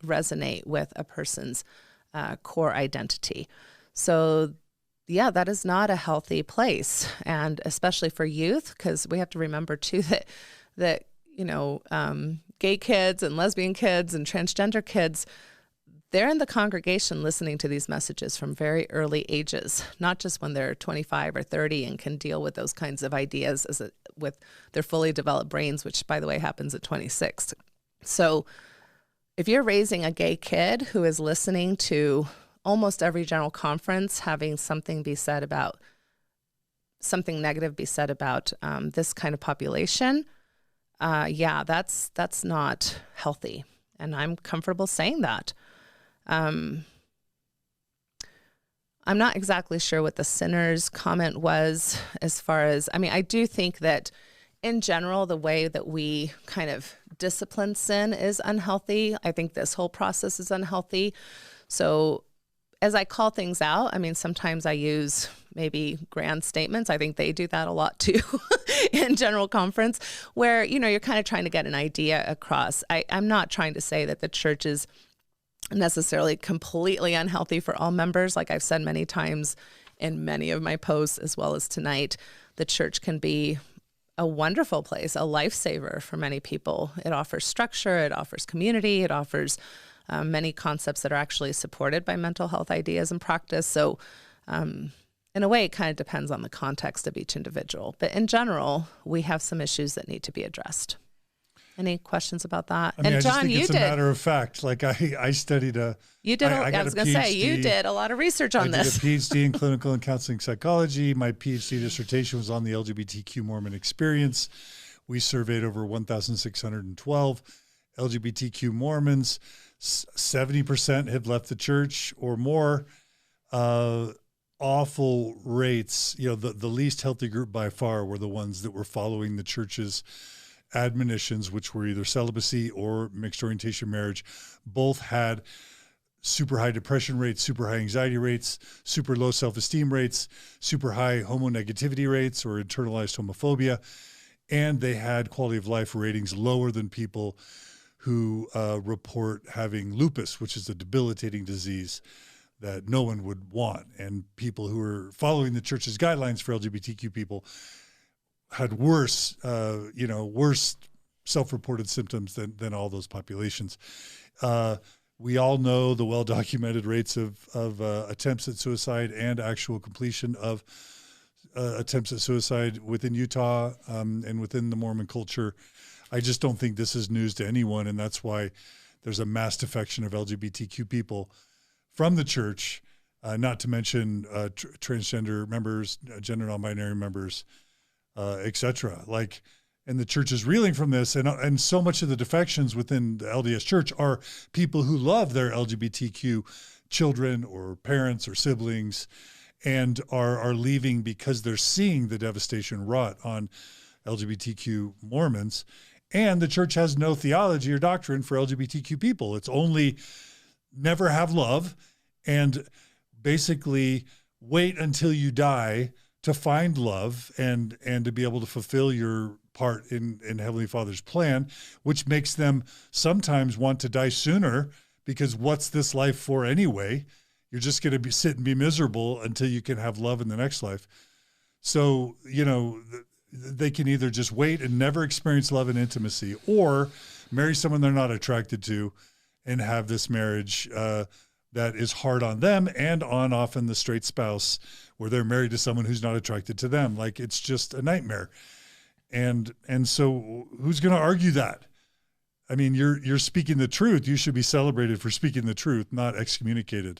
resonate with a person's core identity. So yeah, that is not a healthy place. And especially for youth, because we have to remember too that gay kids and lesbian kids and transgender kids, they're in the congregation listening to these messages from very early ages, not just when they're 25 or 30 and can deal with those kinds of ideas with their fully developed brains, which, by the way, happens at 26. So if you're raising a gay kid who is listening to almost every general conference having something negative be said about this kind of population, that's not healthy. And I'm comfortable saying that. I'm not exactly sure what the sinner's comment was as far as, I do think that in general, the way that we kind of discipline sin is unhealthy. I think this whole process is unhealthy. So as I call things out, sometimes I use maybe grand statements. I think they do that a lot too in general conference where, you're kind of trying to get an idea across. I'm not trying to say that the church is necessarily completely unhealthy for all members. Like I've said many times in many of my posts, as well as tonight, the church can be a wonderful place, a lifesaver for many people. It offers structure, it offers community, it offers many concepts that are actually supported by mental health ideas and practice. So in a way, it kind of depends on the context of each individual. But in general, we have some issues that need to be addressed. Any questions about that? And John, just think it's a matter of fact. Like I studied you did. I was going to say you did a lot of research on this. I did a PhD in clinical and counseling psychology. My PhD dissertation was on the LGBTQ Mormon experience. We surveyed over 1,612 LGBTQ Mormons. 70% had left the church or more. Awful rates. The least healthy group by far were the ones that were following the church's admonitions, which were either celibacy or mixed orientation marriage. Both had super high depression rates, super high anxiety rates, super low self-esteem rates, super high homonegativity rates or internalized homophobia. And they had quality of life ratings lower than people who report having lupus, which is a debilitating disease that no one would want. And people who are following the church's guidelines for LGBTQ people had worse self-reported symptoms than all those populations. We all know the well-documented rates of attempts at suicide and actual completion of attempts at suicide within Utah and within the Mormon culture. I just don't think this is news to anyone, and that's why there's a mass defection of LGBTQ people from the church, not to mention transgender members, gender non-binary members, etc. And the church is reeling from this, and so much of the defections within the LDS church are people who love their LGBTQ children or parents or siblings, and are leaving because they're seeing the devastation wrought on LGBTQ Mormons. And the church has no theology or doctrine for LGBTQ people. It's only never have love and basically wait until you die to find love and to be able to fulfill your part in Heavenly Father's plan, which makes them sometimes want to die sooner because what's this life for anyway? You're just going to sit and be miserable until you can have love in the next life. So, they can either just wait and never experience love and intimacy or marry someone they're not attracted to and have this marriage that is hard on them and on often the straight spouse where they're married to someone who's not attracted to them. Like it's just a nightmare. And so who's going to argue that? I mean, you're speaking the truth. You should be celebrated for speaking the truth, not excommunicated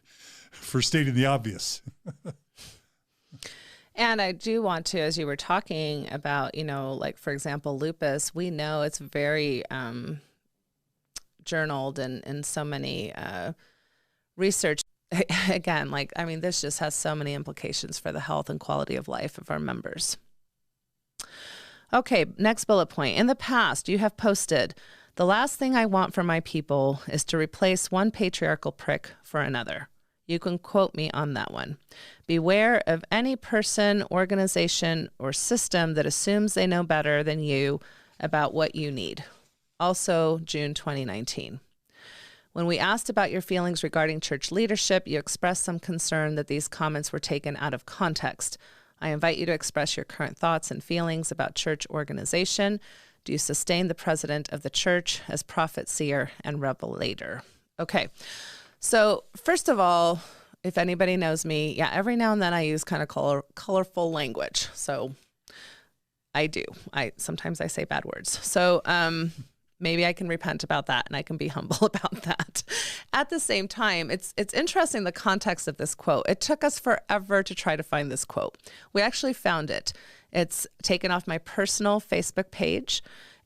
for stating the obvious. And I do want to, as you were talking about, for example, lupus, we know it's very journaled in so many research. Again, this just has so many implications for the health and quality of life of our members. Okay, next bullet point. In the past, you have posted, the last thing I want for my people is to replace one patriarchal prick for another. You can quote me on that one. Beware of any person, organization, or system that assumes they know better than you about what you need. Also, June 2019. When we asked about your feelings regarding church leadership, you expressed some concern that these comments were taken out of context. I invite you to express your current thoughts and feelings about church organization. Do you sustain the president of the church as prophet, seer, and revelator? Okay, so first of all, if anybody knows me, yeah, every now and then I use kind of colorful language. So I do. Sometimes I say bad words. So maybe I can repent about that and I can be humble about that. At the same time, it's interesting the context of this quote. It took us forever to try to find this quote. We actually found it. It's taken off my personal Facebook page,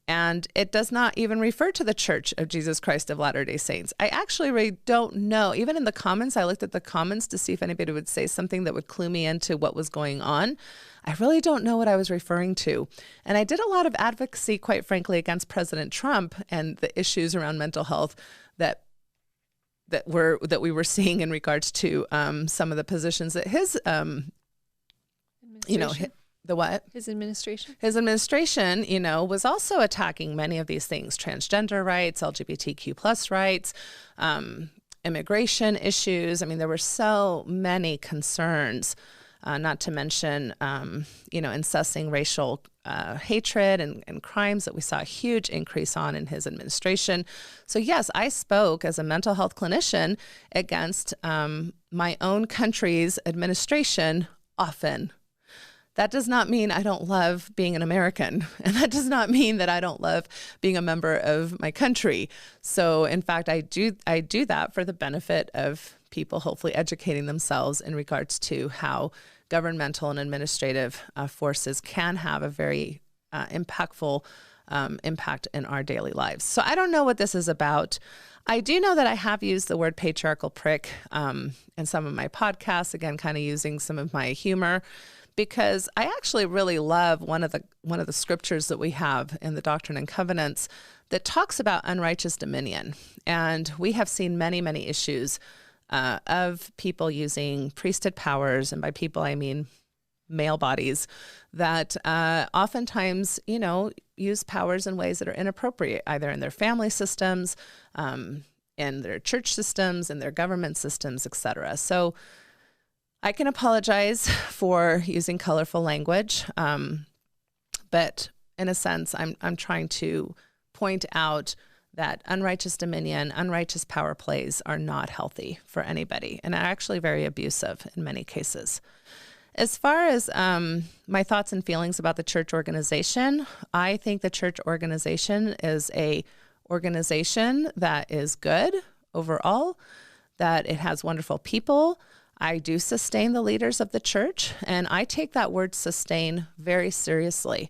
and it does not even refer to the Church of Jesus Christ of Latter-day Saints. I actually really don't know. Even in the comments, I looked at the comments to see if anybody would say something that would clue me into what was going on. I really don't know what I was referring to. And I did a lot of advocacy, quite frankly, against President Trump and the issues around mental health that we were seeing in regards to some of the positions that his, the what? His administration? His administration, was also attacking many of these things: transgender rights, LGBTQ plus rights, immigration issues. I mean, there were so many concerns, not to mention, incensing racial hatred and crimes that we saw a huge increase on in his administration. So yes, I spoke as a mental health clinician against my own country's administration often. That does not mean I don't love being an American, and that does not mean that I don't love being a member of my country. So in fact, I do that for the benefit of people hopefully educating themselves in regards to how governmental and administrative forces can have a very impactful impact in our daily lives. So I don't know what this is about. I do know that I have used the word patriarchal prick in some of my podcasts, again, kind of using some of my humor, because I actually really love one of the scriptures that we have in the Doctrine and Covenants that talks about unrighteous dominion. And we have seen many, many issues of people using priesthood powers, and by people I mean male bodies, that oftentimes, use powers in ways that are inappropriate, either in their family systems, in their church systems, in their government systems, etc. So I can apologize for using colorful language, but in a sense, I'm trying to point out that unrighteous dominion, unrighteous power plays are not healthy for anybody, and are actually very abusive in many cases. As far as my thoughts and feelings about the church organization, I think the church organization is a organization that is good overall, that it has wonderful people. I do sustain the leaders of the church, and I take that word sustain very seriously.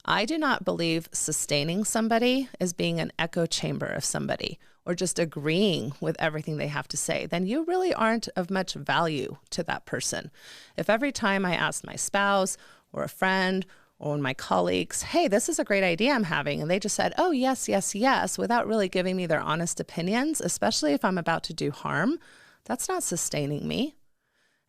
I do not believe sustaining somebody as being an echo chamber of somebody or just agreeing with everything they have to say. Then you really aren't of much value to that person. If every time I ask my spouse or a friend or one of my colleagues, hey, this is a great idea I'm having, and they just said, oh, yes, yes, yes, without really giving me their honest opinions, especially if I'm about to do harm, that's not sustaining me.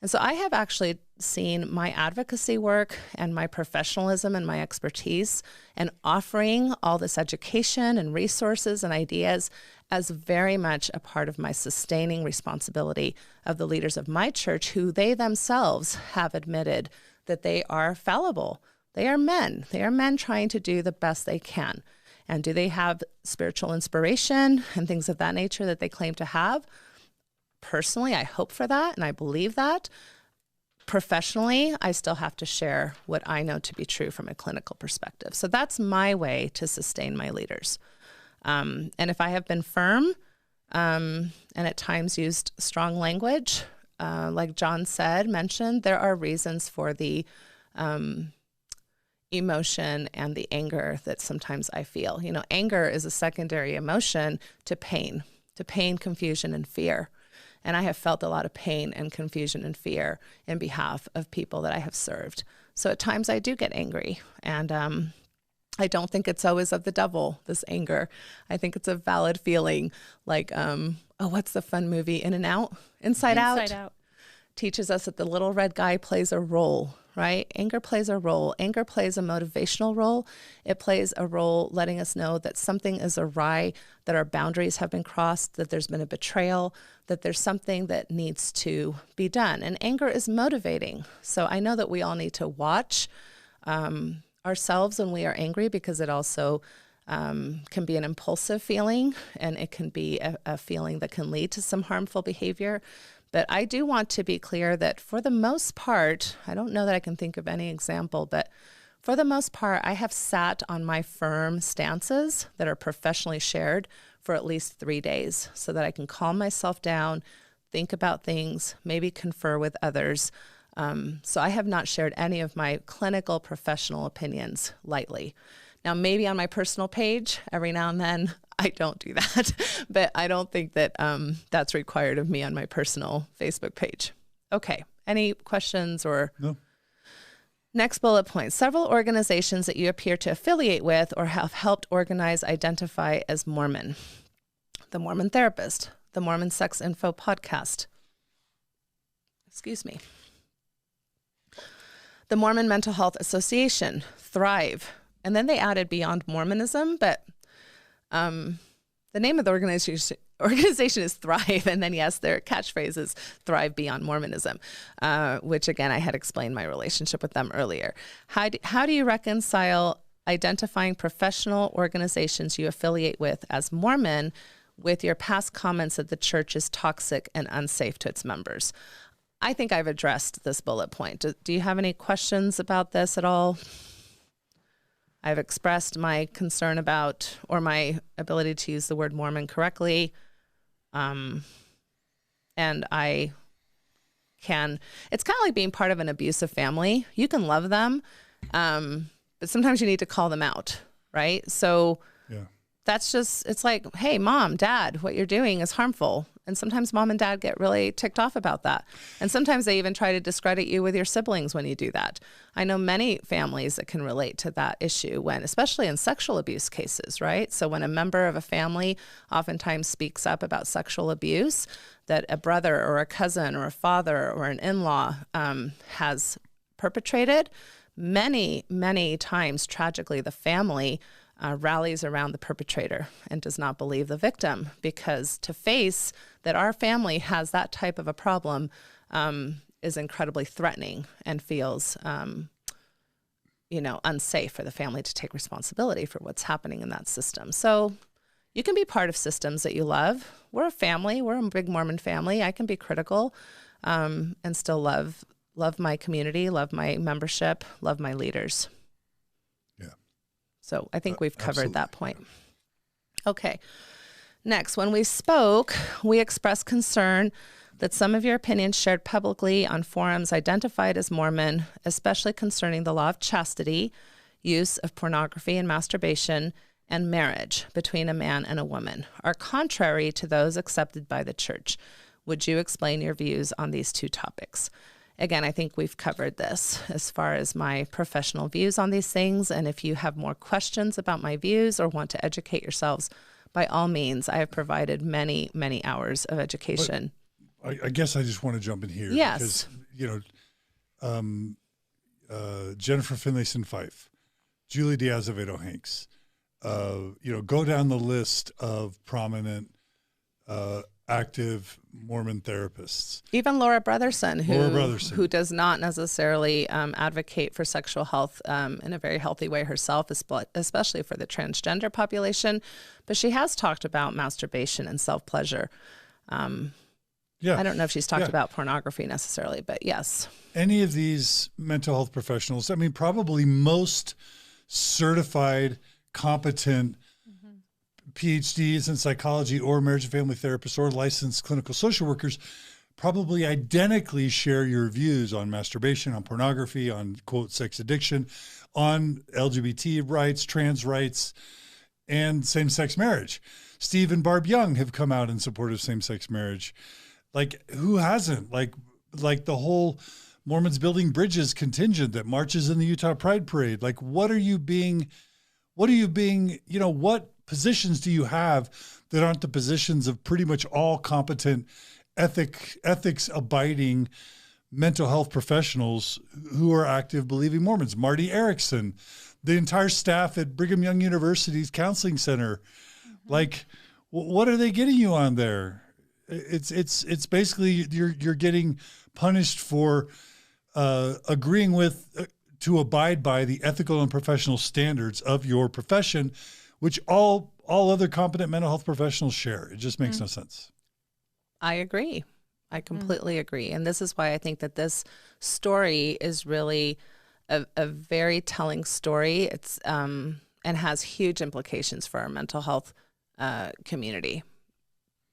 And so I have actually seen my advocacy work and my professionalism and my expertise and offering all this education and resources and ideas as very much a part of my sustaining responsibility of the leaders of my church, who they themselves have admitted that they are fallible. They are men. They are men trying to do the best they can. And do they have spiritual inspiration and things of that nature that they claim to have? Personally, I hope for that, and I believe that. Professionally, I still have to share what I know to be true from a clinical perspective. So that's my way to sustain my leaders. And if I have been firm and at times used strong language, like John mentioned, there are reasons for the emotion and the anger that sometimes I feel. Anger is a secondary emotion to pain, confusion, and fear. And I have felt a lot of pain and confusion and fear in behalf of people that I have served. So at times I do get angry. And I don't think it's always of the devil, this anger. I think it's a valid feeling, like, what's the fun movie, Inside Out? Inside Out. Teaches us that the little red guy plays a role, right? Anger plays a role. Anger plays a motivational role. It plays a role letting us know that something is awry, that our boundaries have been crossed, that there's been a betrayal, that there's something that needs to be done. And anger is motivating. So I know that we all need to watch ourselves when we are angry, because it also can be an impulsive feeling, and it can be a feeling that can lead to some harmful behavior. But I do want to be clear that for the most part, I don't know that I can think of any example, but for the most part, I have sat on my firm stances that are professionally shared for at least 3 days so that I can calm myself down, think about things, maybe confer with others. So I have not shared any of my clinical professional opinions lightly. Now, maybe on my personal page, every now and then, I don't do that, but I don't think that that's required of me on my personal Facebook page. Okay, any questions or? No. Next bullet point, several organizations that you appear to affiliate with or have helped organize identify as Mormon. The Mormon Therapist, the Mormon Sex Info Podcast, the Mormon Mental Health Association, Thrive, and then they added Beyond Mormonism, but the name of the organization is Thrive, and then yes, their catchphrase is Thrive Beyond Mormonism, which again, I had explained my relationship with them earlier. How do you reconcile identifying professional organizations you affiliate with as Mormon with your past comments that the church is toxic and unsafe to its members? I think I've addressed this bullet point. Do you have any questions about this at all? I've expressed my concern about, or my ability to use the word Mormon correctly. And I can, it's kind of like being part of an abusive family. You can love them, but sometimes you need to call them out, right? So Yeah. that's just, it's like, hey, mom, dad, what you're doing is harmful. And sometimes mom and dad get really ticked off about that. And sometimes they even try to discredit you with your siblings when you do that. I know many families that can relate to that issue when, especially in sexual abuse cases, right? So when a member of a family oftentimes speaks up about sexual abuse that a brother or a cousin or a father or an in-law has perpetrated, many, many times, tragically, the family rallies around the perpetrator and does not believe the victim, because to face that our family has that type of a problem is incredibly threatening and feels, unsafe for the family to take responsibility for what's happening in that system. So you can be part of systems that you love. We're a family. We're a big Mormon family. I can be critical and still love my community, love my membership, love my leaders. So I think we've covered that point. Okay. Next, when we spoke, we expressed concern that some of your opinions shared publicly on forums identified as Mormon, especially concerning the law of chastity, use of pornography and masturbation, and marriage between a man and a woman, are contrary to those accepted by the church. Would you explain your views on these two topics? Again, I think we've covered this as far as my professional views on these things. And if you have more questions about my views or want to educate yourselves, by all means, I have provided many, many hours of education. I guess I just want to jump in here. Yes. Because, Jennifer Finlayson Fife, Julie Diazevedo Hanks, go down the list of prominent active Mormon therapists. Even Laura Brotherson, who does not necessarily advocate for sexual health in a very healthy way herself, especially for the transgender population. But she has talked about masturbation and self-pleasure. I don't know if she's talked about pornography necessarily, but yes. Any of these mental health professionals, I mean, probably most certified, competent PhDs in psychology or marriage and family therapists or licensed clinical social workers probably identically share your views on masturbation, on pornography, on, quote, sex addiction, on LGBT rights, trans rights, and same-sex marriage. Steve and Barb Young have come out in support of same-sex marriage. Like, who hasn't? Like the whole Mormons Building Bridges contingent that marches in the Utah Pride Parade. Like, what positions do you have that aren't the positions of pretty much all competent ethics abiding mental health professionals who are active believing Mormons. Marty Erickson, the entire staff at Brigham Young University's counseling center. Like, what are they getting you on there? It's basically you're getting punished for agreeing with to abide by the ethical and professional standards of your profession, which all other competent mental health professionals share. It just makes no sense. I agree. I completely agree. And this is why I think that this story is really a very telling story. It's and has huge implications for our mental health community,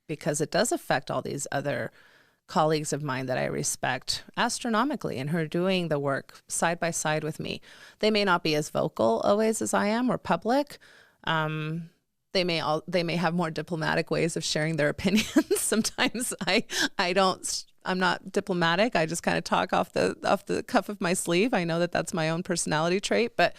because it does affect all these other colleagues of mine that I respect astronomically and who are doing the work side by side with me. They may not be as vocal always as I am or public. They may have more diplomatic ways of sharing their opinions. Sometimes I'm not diplomatic. I just kind of talk off the cuff of my sleeve. I know that that's my own personality trait, but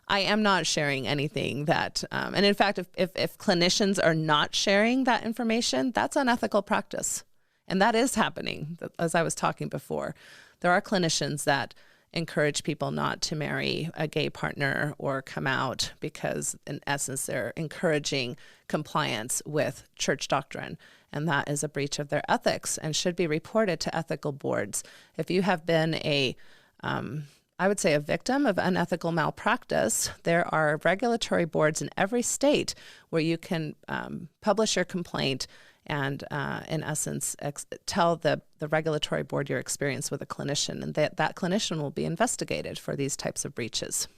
I am not sharing anything that, and in fact, if clinicians are not sharing that information, that's unethical practice. And that is happening, as I was talking before. There are clinicians that encourage people not to marry a gay partner or come out because, in essence, they're encouraging compliance with church doctrine. And that is a breach of their ethics and should be reported to ethical boards. If you have been I would say a victim of unethical malpractice, there are regulatory boards in every state where you can publish your complaint and, in essence, tell the regulatory board your experience with a clinician, and that clinician will be investigated for these types of breaches.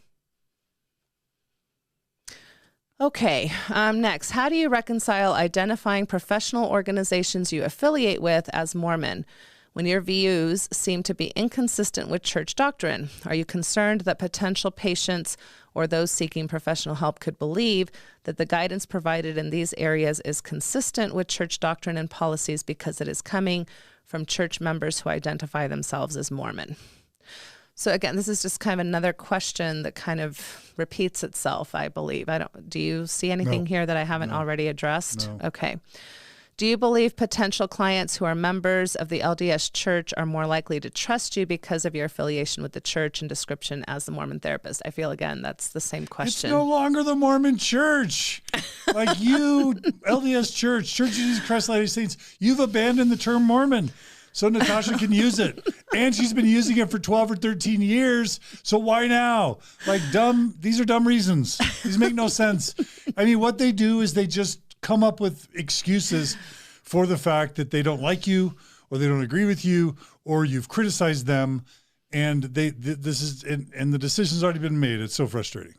Okay, next, how do you reconcile identifying professional organizations you affiliate with as Mormon when your views seem to be inconsistent with church doctrine? Are you concerned that potential patients or those seeking professional help could believe that the guidance provided in these areas is consistent with church doctrine and policies because it is coming from church members who identify themselves as Mormon? So again, this is just kind of another question that kind of repeats itself, I believe. Do you see anything here that I haven't already addressed? No. Okay. Do you believe potential clients who are members of the LDS Church are more likely to trust you because of your affiliation with the church and description as the Mormon therapist? I feel, again, that's the same question. It's no longer the Mormon Church. Like you, LDS Church, Church of Jesus Christ Latter-day Saints, you've abandoned the term Mormon. So Natasha can use it. And she's been using it for 12 or 13 years. So why now? Like these are dumb reasons. These make no sense. I mean, what they do is they just come up with excuses for the fact that they don't like you or they don't agree with you or you've criticized them. And and the decision's already been made. It's so frustrating.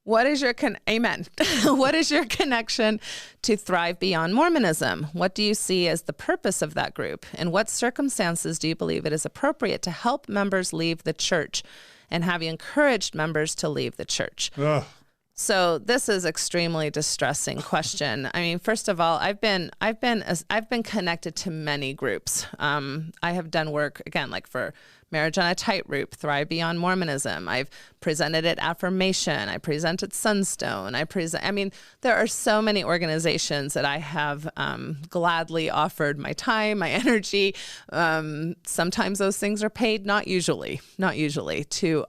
What is your amen? What is your connection to Thrive Beyond Mormonism? What do you see as the purpose of that group? In what circumstances do you believe it is appropriate to help members leave the church? And have you encouraged members to leave the church? Ugh. So this is extremely distressing question. I mean, first of all, I've been connected to many groups. I have done work, again, like for Marriage on a Tightrope, Thrive Beyond Mormonism. I've presented at Affirmation. I present at Sunstone. There are so many organizations that I have gladly offered my time, my energy. Sometimes those things are paid, not usually, to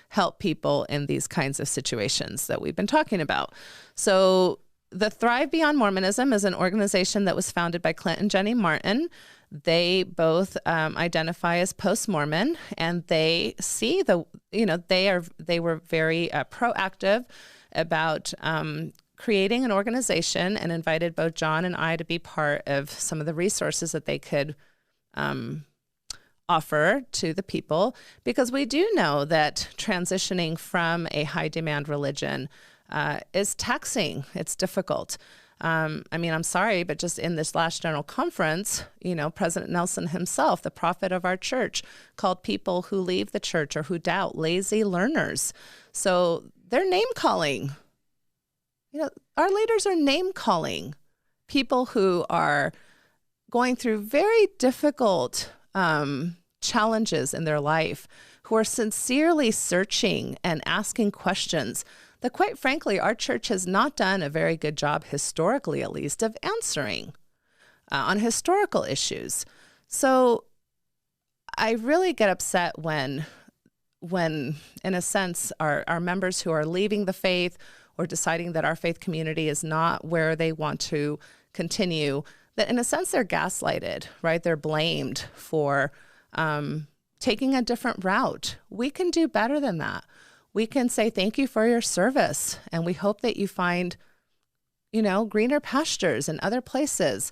help people in these kinds of situations that we've been talking about. So the Thrive Beyond Mormonism is an organization that was founded by Clint and Jenny Martin. They both identify as post-Mormon, and they see they were very proactive about creating an organization and invited both John and I to be part of some of the resources that they could offer to the people, because we do know that transitioning from a high-demand religion is taxing. It's difficult. I'm sorry, but just in this last general conference, President Nelson himself, the prophet of our church, called people who leave the church or who doubt lazy learners. So they're name calling. Our leaders are name calling people who are going through very difficult challenges in their life, who are sincerely searching and asking questions that, quite frankly, our church has not done a very good job, historically at least, of answering on historical issues. So I really get upset when in a sense, our members who are leaving the faith or deciding that our faith community is not where they want to continue, that in a sense they're gaslighted, right? They're blamed for taking a different route. We can do better than that. We can say thank you for your service, and we hope that you find, greener pastures in other places.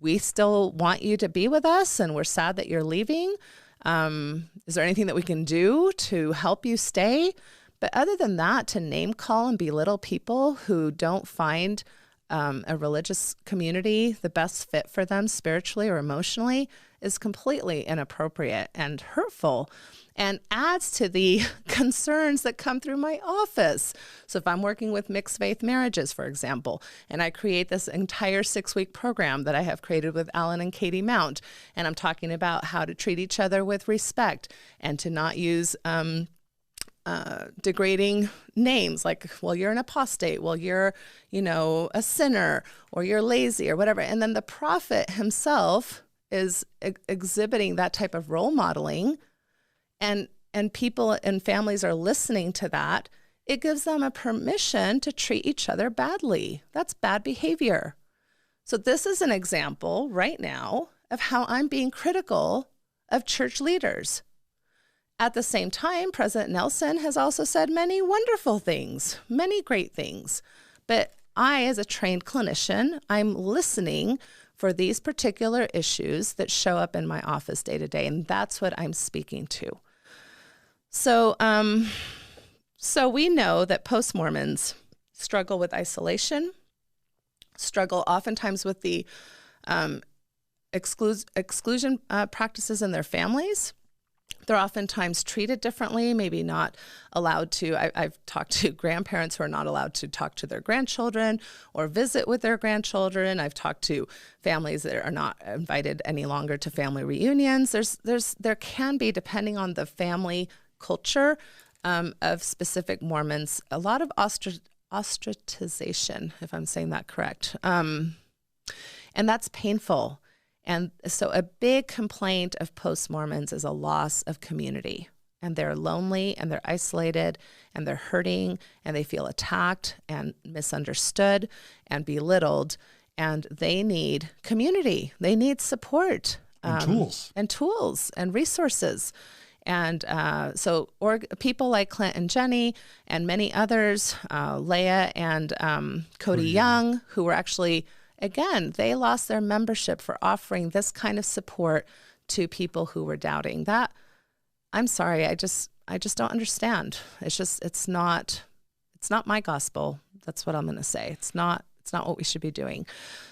We still want you to be with us, and we're sad that you're leaving. Is there anything that we can do to help you stay? But other than that, to name call and belittle people who don't find a religious community the best fit for them spiritually or emotionally is completely inappropriate and hurtful, and adds to the concerns that come through my office. So if I'm working with mixed faith marriages, for example, and I create this entire 6-week program that I have created with Alan and Katie Mount, and I'm talking about how to treat each other with respect and to not use degrading names like, well, you're an apostate, well, you're, a sinner, or you're lazy or whatever. And then the prophet himself is exhibiting that type of role modeling, and people and families are listening to that. It gives them a permission to treat each other badly. That's bad behavior. So this is an example right now of how I'm being critical of church leaders. At the same time, President Nelson has also said many wonderful things, many great things. But I, as a trained clinician, I'm listening for these particular issues that show up in my office day to day, and that's what I'm speaking to. So, so we know that post-Mormons struggle with isolation, struggle oftentimes with the exclusion practices in their families. They're oftentimes treated differently, maybe not allowed to. I've talked to grandparents who are not allowed to talk to their grandchildren or visit with their grandchildren. I've talked to families that are not invited any longer to family reunions. There can be, depending on the family culture of specific Mormons, a lot of ostracization, if I'm saying that correct. And that's painful. And so a big complaint of post-Mormons is a loss of community. And they're lonely, and they're isolated, and they're hurting, and they feel attacked and misunderstood and belittled. And they need community. They need support. And tools. And tools and resources. And so people like Clint and Jenny and many others, Leah and Cody Young, who were actually... Again, they lost their membership for offering this kind of support to people who were doubting. That, I'm sorry, I just don't understand. It's not my gospel. That's what I'm going to say. It's not what we should be doing.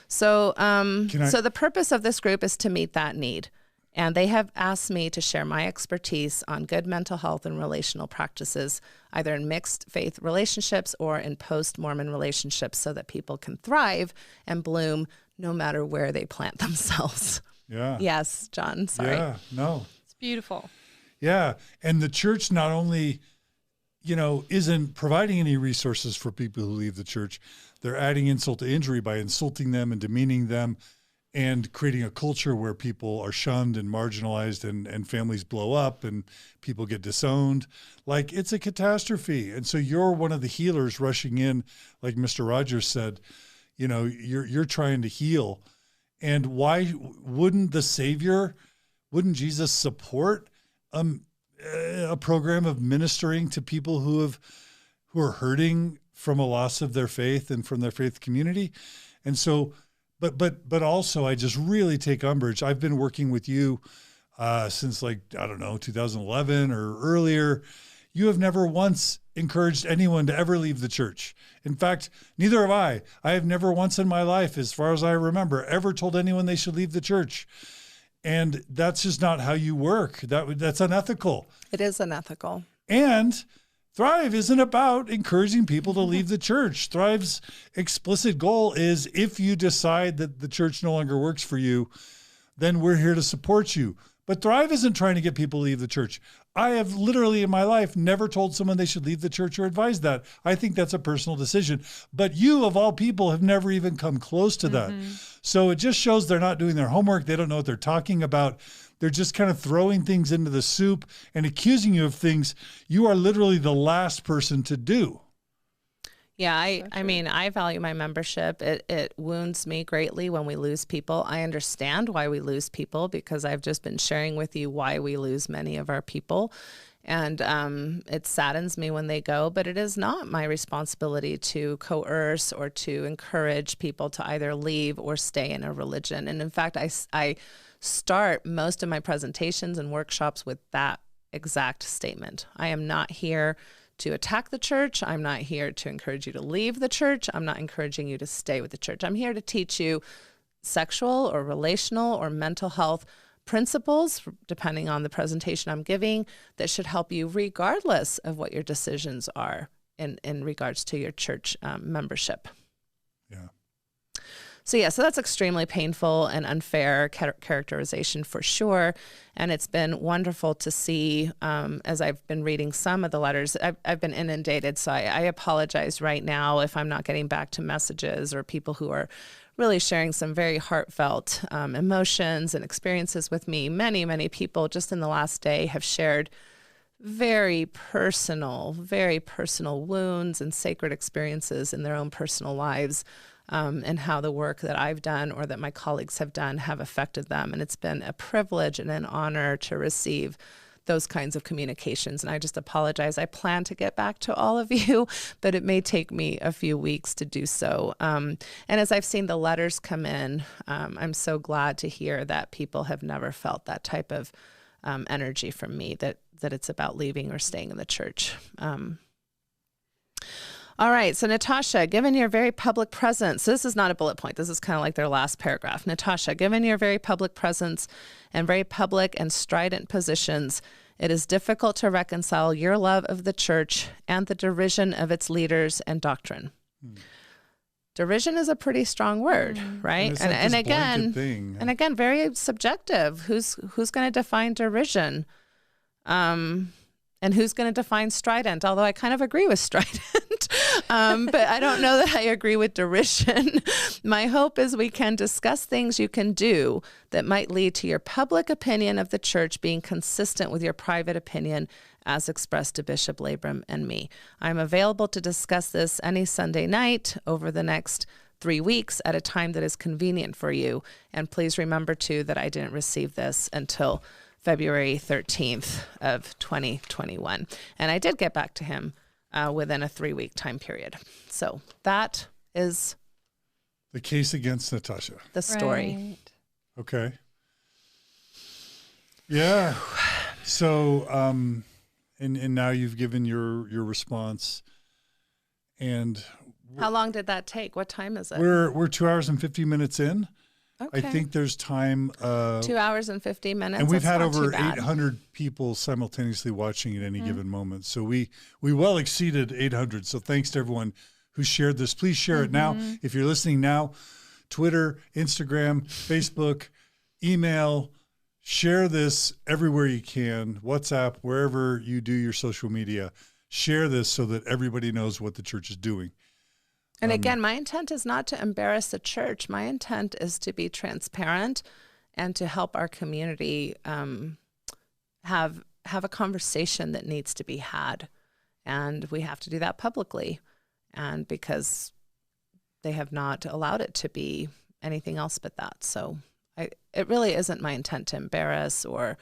So, so the purpose of this group is to meet that need. And they have asked me to share my expertise on good mental health and relational practices, either in mixed faith relationships or in post-Mormon relationships, so that people can thrive and bloom no matter where they plant themselves. Yeah. Yes, John, sorry. Yeah, no. It's beautiful. Yeah. And the church not only, isn't providing any resources for people who leave the church, they're adding insult to injury by insulting them and demeaning them, and creating a culture where people are shunned and marginalized, and families blow up and people get disowned. Like, it's a catastrophe. And so you're one of the healers rushing in, like Mr. Rogers said, you're trying to heal. And why wouldn't wouldn't Jesus support a program of ministering to people who are hurting from a loss of their faith and from their faith community? And so, But also, I just really take umbrage. I've been working with you since 2011 or earlier. You have never once encouraged anyone to ever leave the church. In fact, neither have I. I have never once in my life, as far as I remember, ever told anyone they should leave the church. And that's just not how you work. That's unethical. It is unethical. And Thrive isn't about encouraging people to leave the church. Thrive's explicit goal is, if you decide that the church no longer works for you, then we're here to support you. But Thrive isn't trying to get people to leave the church. I have literally in my life never told someone they should leave the church or advised that. I think that's a personal decision. But you, of all people, have never even come close to that. So it just shows they're not doing their homework. They don't know what they're talking about. They're just kind of throwing things into the soup and accusing you of things you are literally the last person to do. Yeah, I mean, I value my membership. It wounds me greatly when we lose people. I understand why we lose people because I've just been sharing with you why we lose many of our people. And it saddens me when they go, but it is not my responsibility to coerce or to encourage people to either leave or stay in a religion. And in fact, I start most of my presentations and workshops with that exact statement. I am not here to attack the church. I'm not here to encourage you to leave the church. I'm not encouraging you to stay with the church. I'm here to teach you sexual or relational or mental health principles, depending on the presentation I'm giving, that should help you regardless of what your decisions are in regards to your church membership. Yeah. So that's extremely painful and unfair characterization for sure. And it's been wonderful to see, as I've been reading some of the letters, I've been inundated. So I apologize right now if I'm not getting back to messages or people who are really sharing some very heartfelt emotions and experiences with me. Many, many people just in the last day have shared very personal wounds and sacred experiences in their own personal lives, and how the work that I've done or that my colleagues have done have affected them. And it's been a privilege and an honor to receive those kinds of communications. And I just apologize. I plan to get back to all of you, but it may take me a few weeks to do so. And as I've seen the letters come in, I'm so glad to hear that people have never felt that type of energy from me, that it's about leaving or staying in the church. All right. So Natasha, given your very public presence, this is not a bullet point. This is kind of like their last paragraph. Natasha, given your very public presence and very public and strident positions, it is difficult to reconcile your love of the church and the derision of its leaders and doctrine. Derision is a pretty strong word, right? And again, very subjective. Who's going to define derision? And who's going to define strident? Although I kind of agree with strident, but I don't know that I agree with derision. My hope is we can discuss things you can do that might lead to your public opinion of the church being consistent with your private opinion as expressed to Bishop Labram and me. I'm available to discuss this any Sunday night over the next 3 weeks at a time that is convenient for you. And please remember, too, that I didn't receive this until February 13th of 2021. And I did get back to him within a 3-week time period. So that is the case against Natasha. The story. Right. Okay. Yeah. So, and now you've given your response. And how long did that take? What time is it? We're 2 hours and 50 minutes in. Okay. I think there's time. 2 hours and 50 minutes. And we've had over 800 people simultaneously watching at any given moment. So we well exceeded 800. So thanks to everyone who shared this. Please share it now. If you're listening now, Twitter, Instagram, Facebook, email, share this everywhere you can. WhatsApp, wherever you do your social media. Share this so that everybody knows what the church is doing. And again, my intent is not to embarrass the church. My intent is to be transparent and to help our community have a conversation that needs to be had. And we have to do that publicly. And because they have not allowed it to be anything else but that. So it really isn't my intent to embarrass, or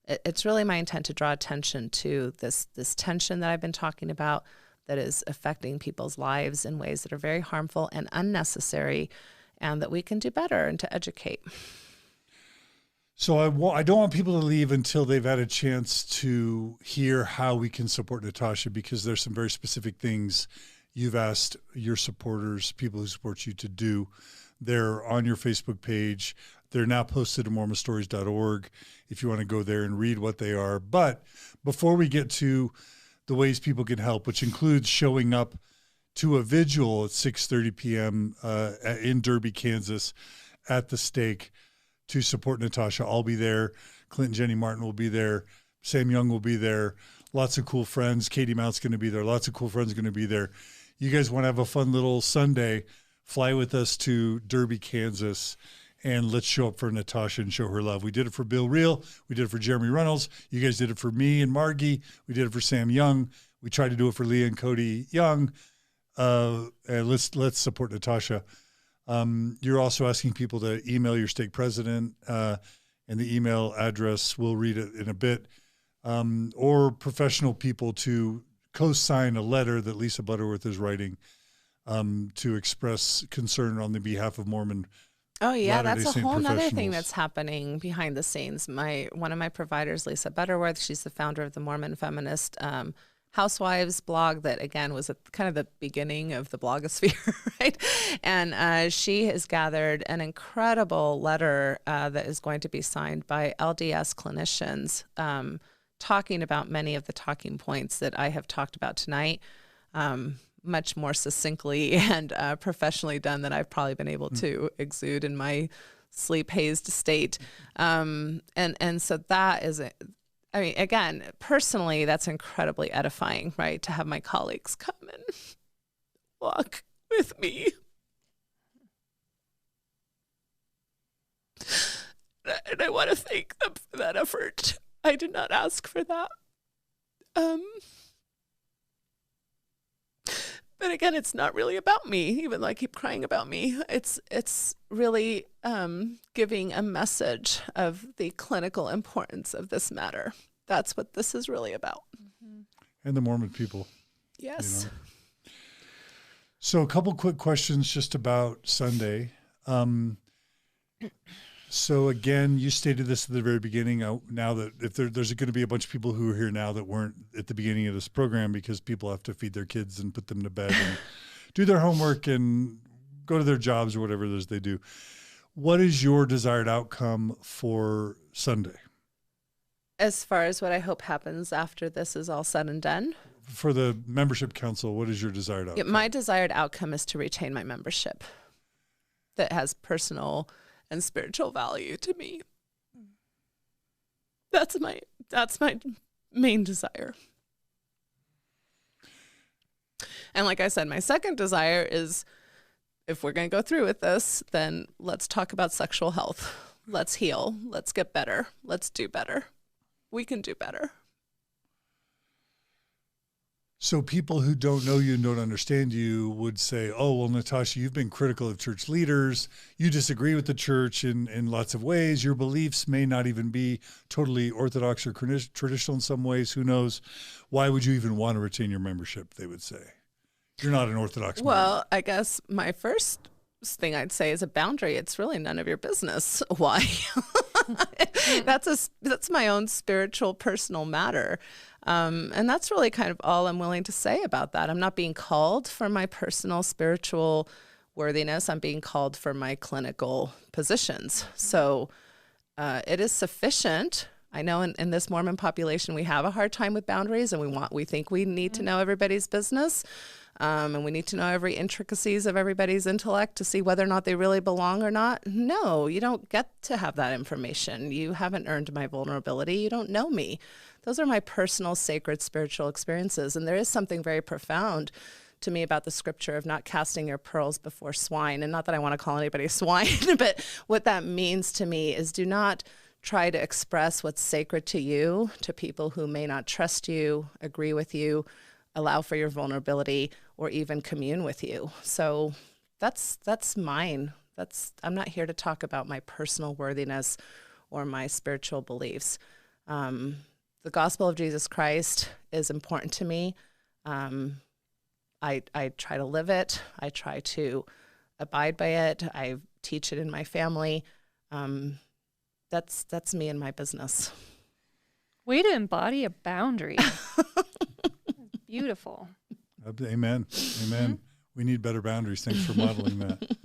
it's really my intent to draw attention to this tension that I've been talking about, that is affecting people's lives in ways that are very harmful and unnecessary, and that we can do better and to educate. So I don't want people to leave until they've had a chance to hear how we can support Natasha, because there's some very specific things you've asked your supporters, people who support you, to do. They're on your Facebook page. They're now posted to mormonstories.org if you want to go there and read what they are. But before we get to the ways people can help, which includes showing up to a vigil at 6:30 p.m. In Derby, Kansas, at the stake to support Natasha. I'll be there. Clint and Jenny Martin will be there. Sam Young will be there. Lots of cool friends. Katie Mount's going to be there. Lots of cool friends going to be there. You guys want to have a fun little Sunday, fly with us to Derby, Kansas, and let's show up for Natasha and show her love. We did it for Bill Reel. We did it for Jeremy Reynolds. You guys did it for me and Margi. We did it for Sam Young. We tried to do it for Leah and Cody Young. And let's support Natasha. You're also asking people to email your stake president, and the email address, we'll read it in a bit, or professional people to co-sign a letter that Lisa Butterworth is writing to express concern on the behalf of Mormon. Oh yeah, Latter-day that's a Saint whole nother thing professionals. that's happening behind the scenes. One of my providers, Lisa Butterworth, she's the founder of the Mormon Feminist Housewives blog that, again, was kind of the beginning of the blogosphere, right? And she has gathered an incredible letter that is going to be signed by LDS clinicians talking about many of the talking points that I have talked about tonight, much more succinctly and professionally done than I've probably been able to exude in my sleep-hazed state. And so that is I mean, again, personally, that's incredibly edifying, right? To have my colleagues come and walk with me. And I want to thank them for that effort. I did not ask for that. But again, it's not really about me, even though I keep crying about me. It's really giving a message of the clinical importance of this matter. That's what this is really about. Mm-hmm. And the Mormon people. Yes. You know. So a couple quick questions just about Sunday. So again, you stated this at the very beginning. Now that if there's going to be a bunch of people who are here now that weren't at the beginning of this program because people have to feed their kids and put them to bed and do their homework and go to their jobs or whatever it is they do. What is your desired outcome for Sunday? As far as what I hope happens after this is all said and done? For the membership council, what is your desired outcome? My desired outcome is to retain my membership that has personal and spiritual value to me. That's my main desire. And like I said, my second desire is, if we're going to go through with this, then let's talk about sexual health. Let's heal. Let's get better. Let's do better. We can do better. So people who don't know you and don't understand you would say, oh, well, Natasha, you've been critical of church leaders. You disagree with the church in lots of ways. Your beliefs may not even be totally orthodox or traditional in some ways. Who knows? Why would you even want to retain your membership, they would say. You're not an orthodox Well, Mormon. I guess my first thing I'd say is a boundary. It's really none of your business why. That's my own spiritual, personal matter. And that's really kind of all I'm willing to say about that. I'm not being called for my personal spiritual worthiness. I'm being called for my clinical positions. So it is sufficient. I know in this Mormon population, we have a hard time with boundaries, and we think we need to know everybody's business. And we need to know every intricacies of everybody's intellect to see whether or not they really belong or not. No, you don't get to have that information. You haven't earned my vulnerability. You don't know me. Those are my personal, sacred, spiritual experiences. And there is something very profound to me about the scripture of not casting your pearls before swine. And not that I want to call anybody a swine, but what that means to me is do not try to express what's sacred to you to people who may not trust you, agree with you, allow for your vulnerability, or even commune with you. So that's mine. I'm not here to talk about my personal worthiness or my spiritual beliefs. The gospel of Jesus Christ is important to me. I try to live it. I try to abide by it. I teach it in my family. That's me and my business. Way to embody a boundary. Beautiful. Amen. Amen. Mm-hmm. We need better boundaries. Thanks for modeling that.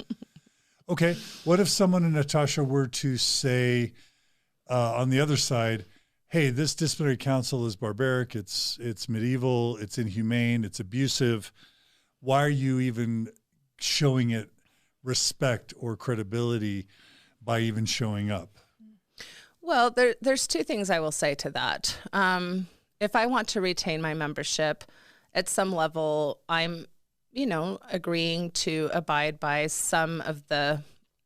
Okay. What if someone in Natasha were to say on the other side, hey, this disciplinary council is barbaric. It's medieval. It's inhumane. It's abusive. Why are you even showing it respect or credibility by even showing up? Well, there's two things I will say to that. If I want to retain my membership, at some level, I'm, agreeing to abide by some of the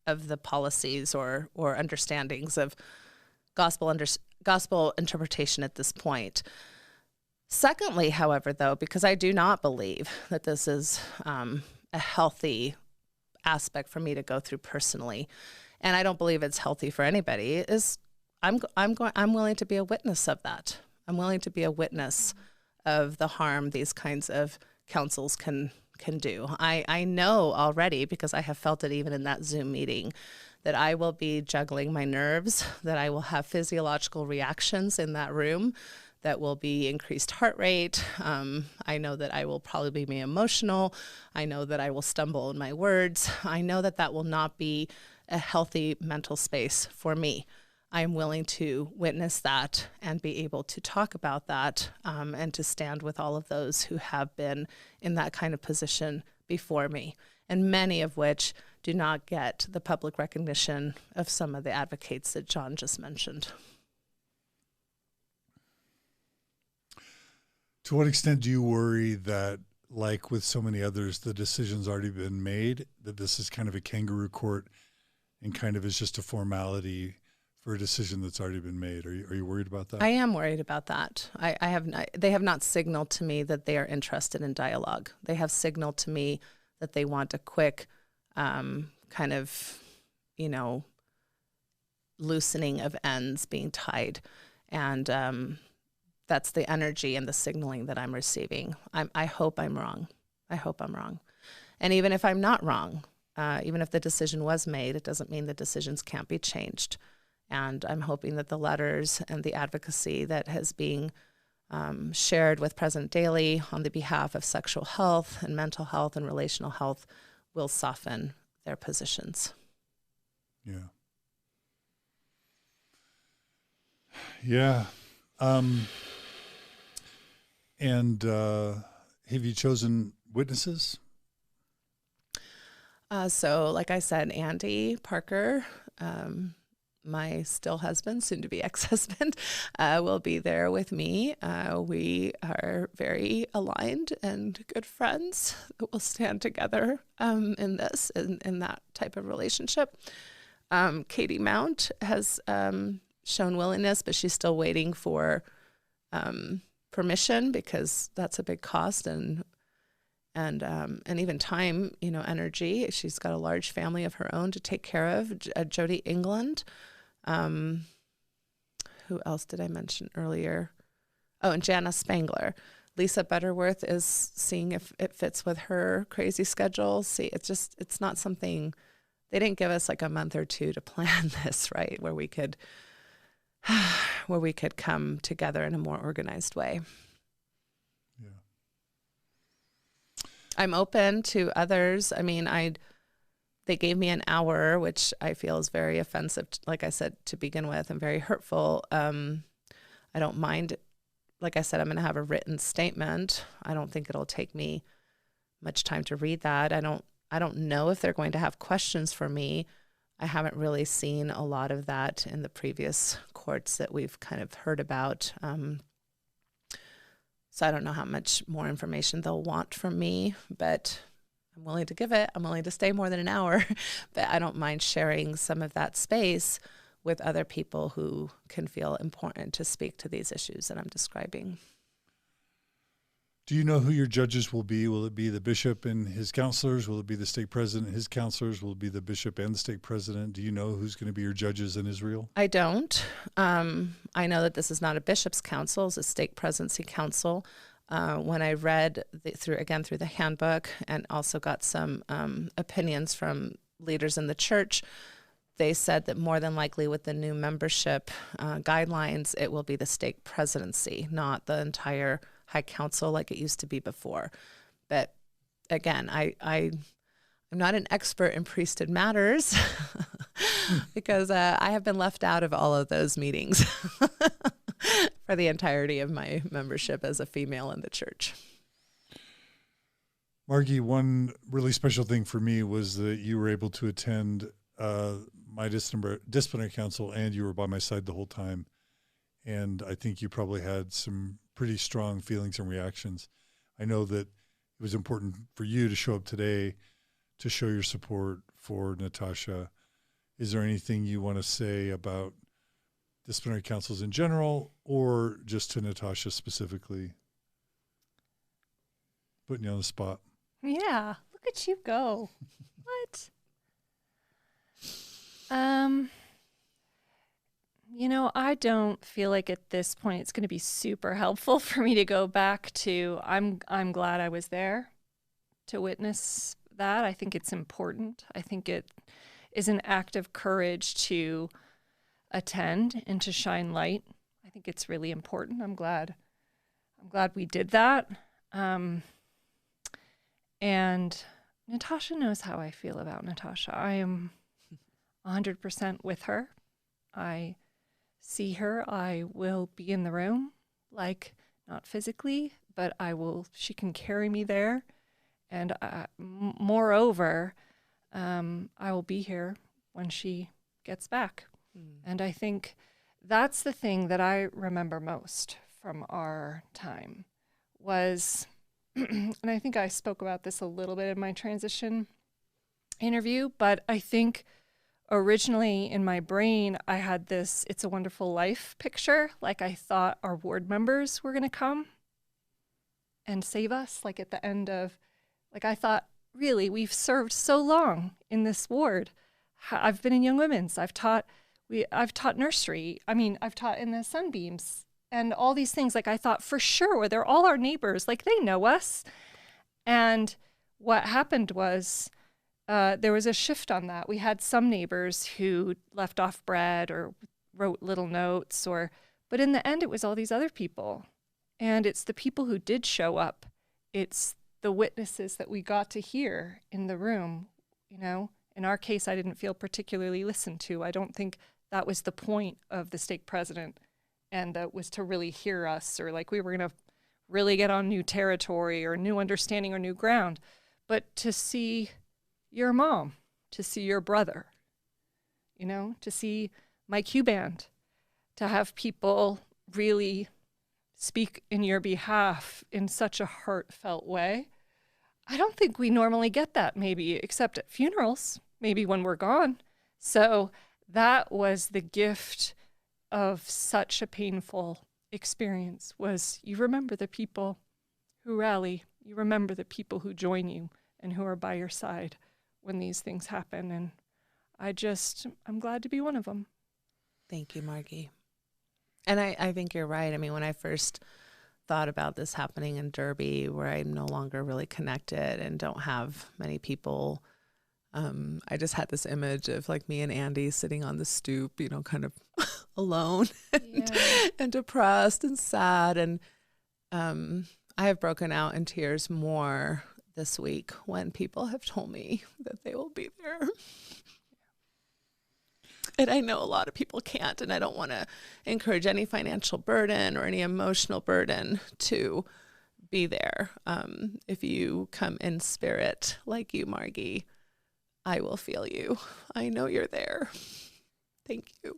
the policies or understandings of gospel interpretation at this point. Secondly, however, though, because I do not believe that this is a healthy aspect for me to go through personally, and I don't believe it's healthy for anybody, is I'm willing to be a witness of that. I'm willing to be a witness of the harm these kinds of counsels can do. I know already, because I have felt it even in that Zoom meeting, that I will be juggling my nerves, that I will have physiological reactions in that room, that will be increased heart rate. I know that I will probably be emotional. I know that I will stumble in my words. I know that that will not be a healthy mental space for me. I am willing to witness that and be able to talk about that, and to stand with all of those who have been in that kind of position before me, and many of which do not get the public recognition of some of the advocates that John just mentioned. To what extent do you worry that, like with so many others, the decision's already been made, that this is kind of a kangaroo court and kind of is just a formality for a decision that's already been made? Are you worried about that? I am worried about that. They have not signaled to me that they are interested in dialogue. They have signaled to me that they want a quick kind of, loosening of ends being tied. And that's the energy and the signaling that I'm receiving. I hope I'm wrong. I hope I'm wrong. And even if I'm not wrong, even if the decision was made, it doesn't mean the decisions can't be changed. And I'm hoping that the letters and the advocacy that has been shared with President Daley on the behalf of sexual health and mental health and relational health will soften their positions. Yeah. Yeah. And have you chosen witnesses? So like I said, Andy Parker, my still husband, soon to be ex-husband, will be there with me. We are very aligned and good friends. We'll stand together in this, in that type of relationship. Katie Mount has shown willingness, but she's still waiting for permission, because that's a big cost and even time, energy. She's got a large family of her own to take care of. Jody England. Who else did I mention earlier? Oh, and Jana Spangler. Lisa Butterworth is seeing if it fits with her crazy schedule. See, it's not something, they didn't give us like a month or two to plan this, right? Where we could come together in a more organized way. Yeah. I'm open to others. I mean, they gave me an hour, which I feel is very offensive, like I said, to begin with, and very hurtful. I don't mind. Like I said, I'm going to have a written statement. I don't think it'll take me much time to read that. I don't know if they're going to have questions for me. I haven't really seen a lot of that in the previous courts that we've kind of heard about. So I don't know how much more information they'll want from me, but I'm willing to give it. I'm willing to stay more than an hour, but I don't mind sharing some of that space with other people who can feel important to speak to these issues that I'm describing. Do you know who your judges will be? Will it be the bishop and his counselors? Will it be the stake president and his counselors? Will it be the bishop and the stake president? Do you know who's going to be your judges in Israel? I don't. I know that this is not a bishop's council, it's a stake presidency council. When I read through the handbook and also got some opinions from leaders in the church, they said that more than likely with the new membership guidelines, it will be the stake presidency, not the entire high council like it used to be before. But again, I'm not an expert in priesthood matters because I have been left out of all of those meetings for the entirety of my membership as a female in the church. Margi, one really special thing for me was that you were able to attend my disciplinary council, and you were by my side the whole time. And I think you probably had some pretty strong feelings and reactions. I know that it was important for you to show up today to show your support for Natasha is there anything you want to say about disciplinary councils in general, or just to Natasha specifically? Putting you on the spot. Yeah, look at you go. What? I don't feel like at this point it's going to be super helpful for me to go back to, I'm glad I was there to witness that. I think it's important. I think it is an act of courage to attend and to shine light. I think it's really important. I'm glad we did that. And Natasha knows how I feel about Natasha. I am 100% with her. I see her. I will be in the room, like not physically, but she can carry me there. And moreover, I will be here when she gets back. And I think that's the thing that I remember most from our time was, and I think I spoke about this a little bit in my transition interview, but I think originally in my brain, I had this It's a Wonderful Life picture. Like I thought our ward members were going to come and save us. Like at the end of, like I thought, really, we've served so long in this ward. I've been in Young Women's. I've taught nursery. I've taught in the Sunbeams and all these things. Like I thought for sure, they're all our neighbors. Like they know us. And what happened was there was a shift on that. We had some neighbors who left off bread or wrote little notes, but in the end, it was all these other people. And it's the people who did show up. It's the witnesses that we got to hear in the room. In our case, I didn't feel particularly listened to. I don't think that was the point of the stake president, and that was to really hear us, or like we were going to really get on new territory or new understanding or new ground. But to see your mom, to see your brother, to see my Q band, to have people really speak in your behalf in such a heartfelt way. I don't think we normally get that, maybe, except at funerals, maybe when we're gone. So that was the gift of such a painful experience, was you remember the people who rally, you remember the people who join you and who are by your side when these things happen. And I'm glad to be one of them. Thank you, Margi. And I think you're right. When I first thought about this happening in Derby, where I'm no longer really connected and don't have many people, I just had this image of like me and Andy sitting on the stoop, kind of alone and depressed and sad. And I have broken out in tears more this week when people have told me that they will be there. And I know a lot of people can't, and I don't want to encourage any financial burden or any emotional burden to be there. If you come in spirit like you, Margi, I will feel you. I know you're there. Thank you.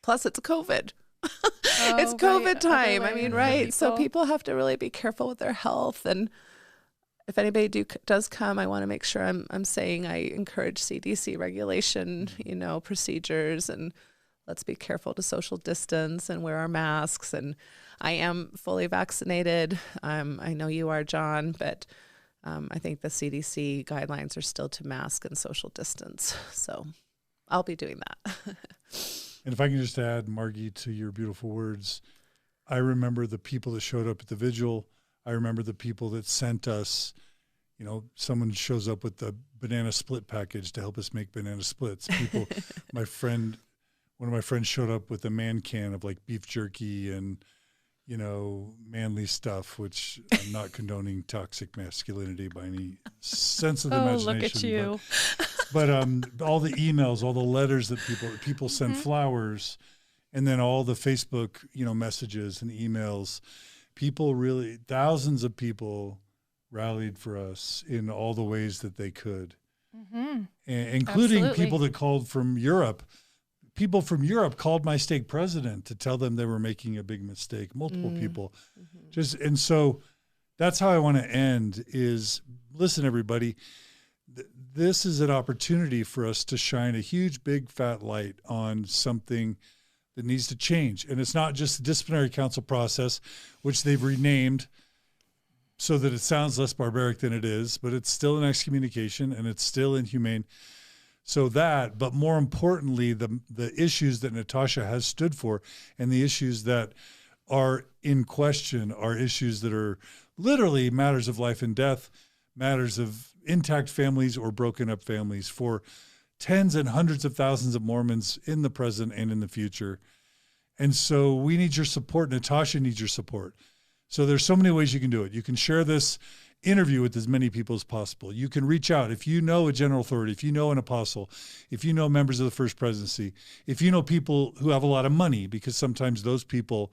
Plus, it's COVID. It's COVID time. Right. So people have to really be careful with their health. And if anybody does come, I want to make sure I'm saying I encourage CDC regulation, procedures, and let's be careful to social distance and wear our masks. And I am fully vaccinated. I know you are, John, but I think the CDC guidelines are still to mask and social distance. So I'll be doing that. And if I can just add, Margi, to your beautiful words, I remember the people that showed up at the vigil. I remember the people that sent us, someone shows up with the banana split package to help us make banana splits. People, one of my friends showed up with a man can of like beef jerky and, manly stuff, which I'm not condoning toxic masculinity by any sense of the imagination. Look at you. But all the emails, all the letters that people send flowers, and then all the Facebook, messages and emails. People really, thousands of people rallied for us in all the ways that they could, including Absolutely. people that called from Europe. People from Europe called my stake president to tell them they were making a big mistake. Multiple people. And so that's how I want to end is, listen, everybody, this is an opportunity for us to shine a huge, big, fat light on something that needs to change. And it's not just the disciplinary council process, which they've renamed so that it sounds less barbaric than it is, but it's still an excommunication and it's still inhumane. So that, but more importantly, the issues that Natasha has stood for and the issues that are in question are issues that are literally matters of life and death, matters of intact families or broken up families for tens and hundreds of thousands of Mormons in the present and in the future. And so we need your support. Natasha needs your support. So there's so many ways you can do it. You can share this interview with as many people as possible. You can reach out. If you know a general authority, if you know an apostle, if you know members of the First Presidency, if you know people who have a lot of money, because sometimes those people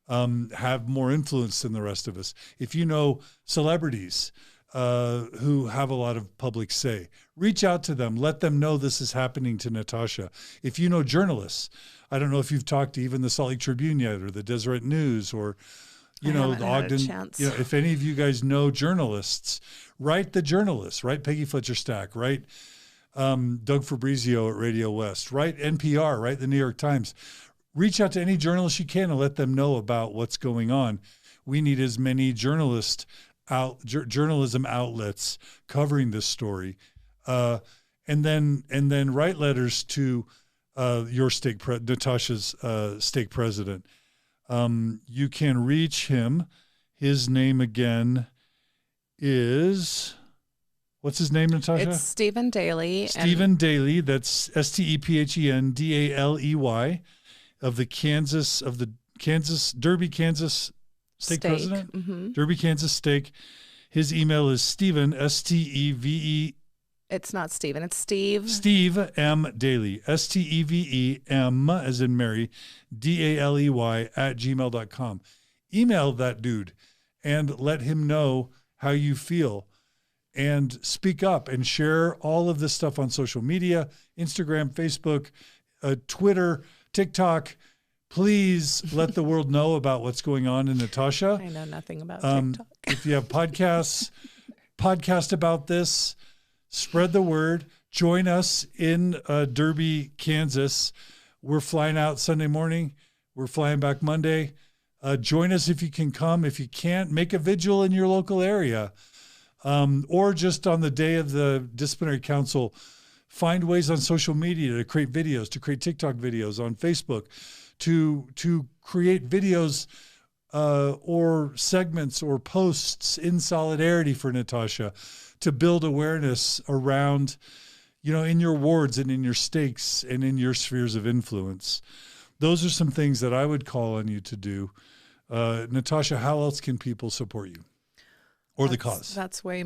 have more influence than the rest of us. If you know celebrities who have a lot of public say, reach out to them. Let them know this is happening to Natasha. If you know journalists, I don't know if you've talked to even the Salt Lake Tribune yet or the Deseret News or the Ogden, if any of you guys know journalists, write the journalists, write Peggy Fletcher Stack, write Doug Fabrizio at Radio West, write NPR, write the New York Times. Reach out to any journalist you can and let them know about what's going on. We need as many journalism outlets covering this story, and then write letters to your Natasha's stake president. You can reach him. His name again is, what's his name, Natasha? It's Stephen Daley. Stephen Daley. That's STEPHENDALEY of the Derby, Kansas stake president. Mm-hmm. Derby, Kansas stake. His email is Stephen, STEVE. It's not Stephen, it's Steve. Steve M. Daley, STEVEM as in Mary, DALEY @gmail.com. Email that dude and let him know how you feel and speak up and share all of this stuff on social media, Instagram, Facebook, Twitter, TikTok. Please let the world know about what's going on in Natasha. I know nothing about TikTok. If you have podcast about this, spread the word. Join us in Derby, Kansas. We're flying out Sunday morning. We're flying back Monday. Join us if you can come. If you can't, make a vigil in your local area. Or just on the day of the disciplinary council, find ways on social media to create videos, to create TikTok videos on Facebook, to create videos or segments or posts in solidarity for Natasha, to build awareness around, in your wards and in your stakes and in your spheres of influence. Those are some things that I would call on you to do. Natasha, how else can people support you or the cause? That's way more.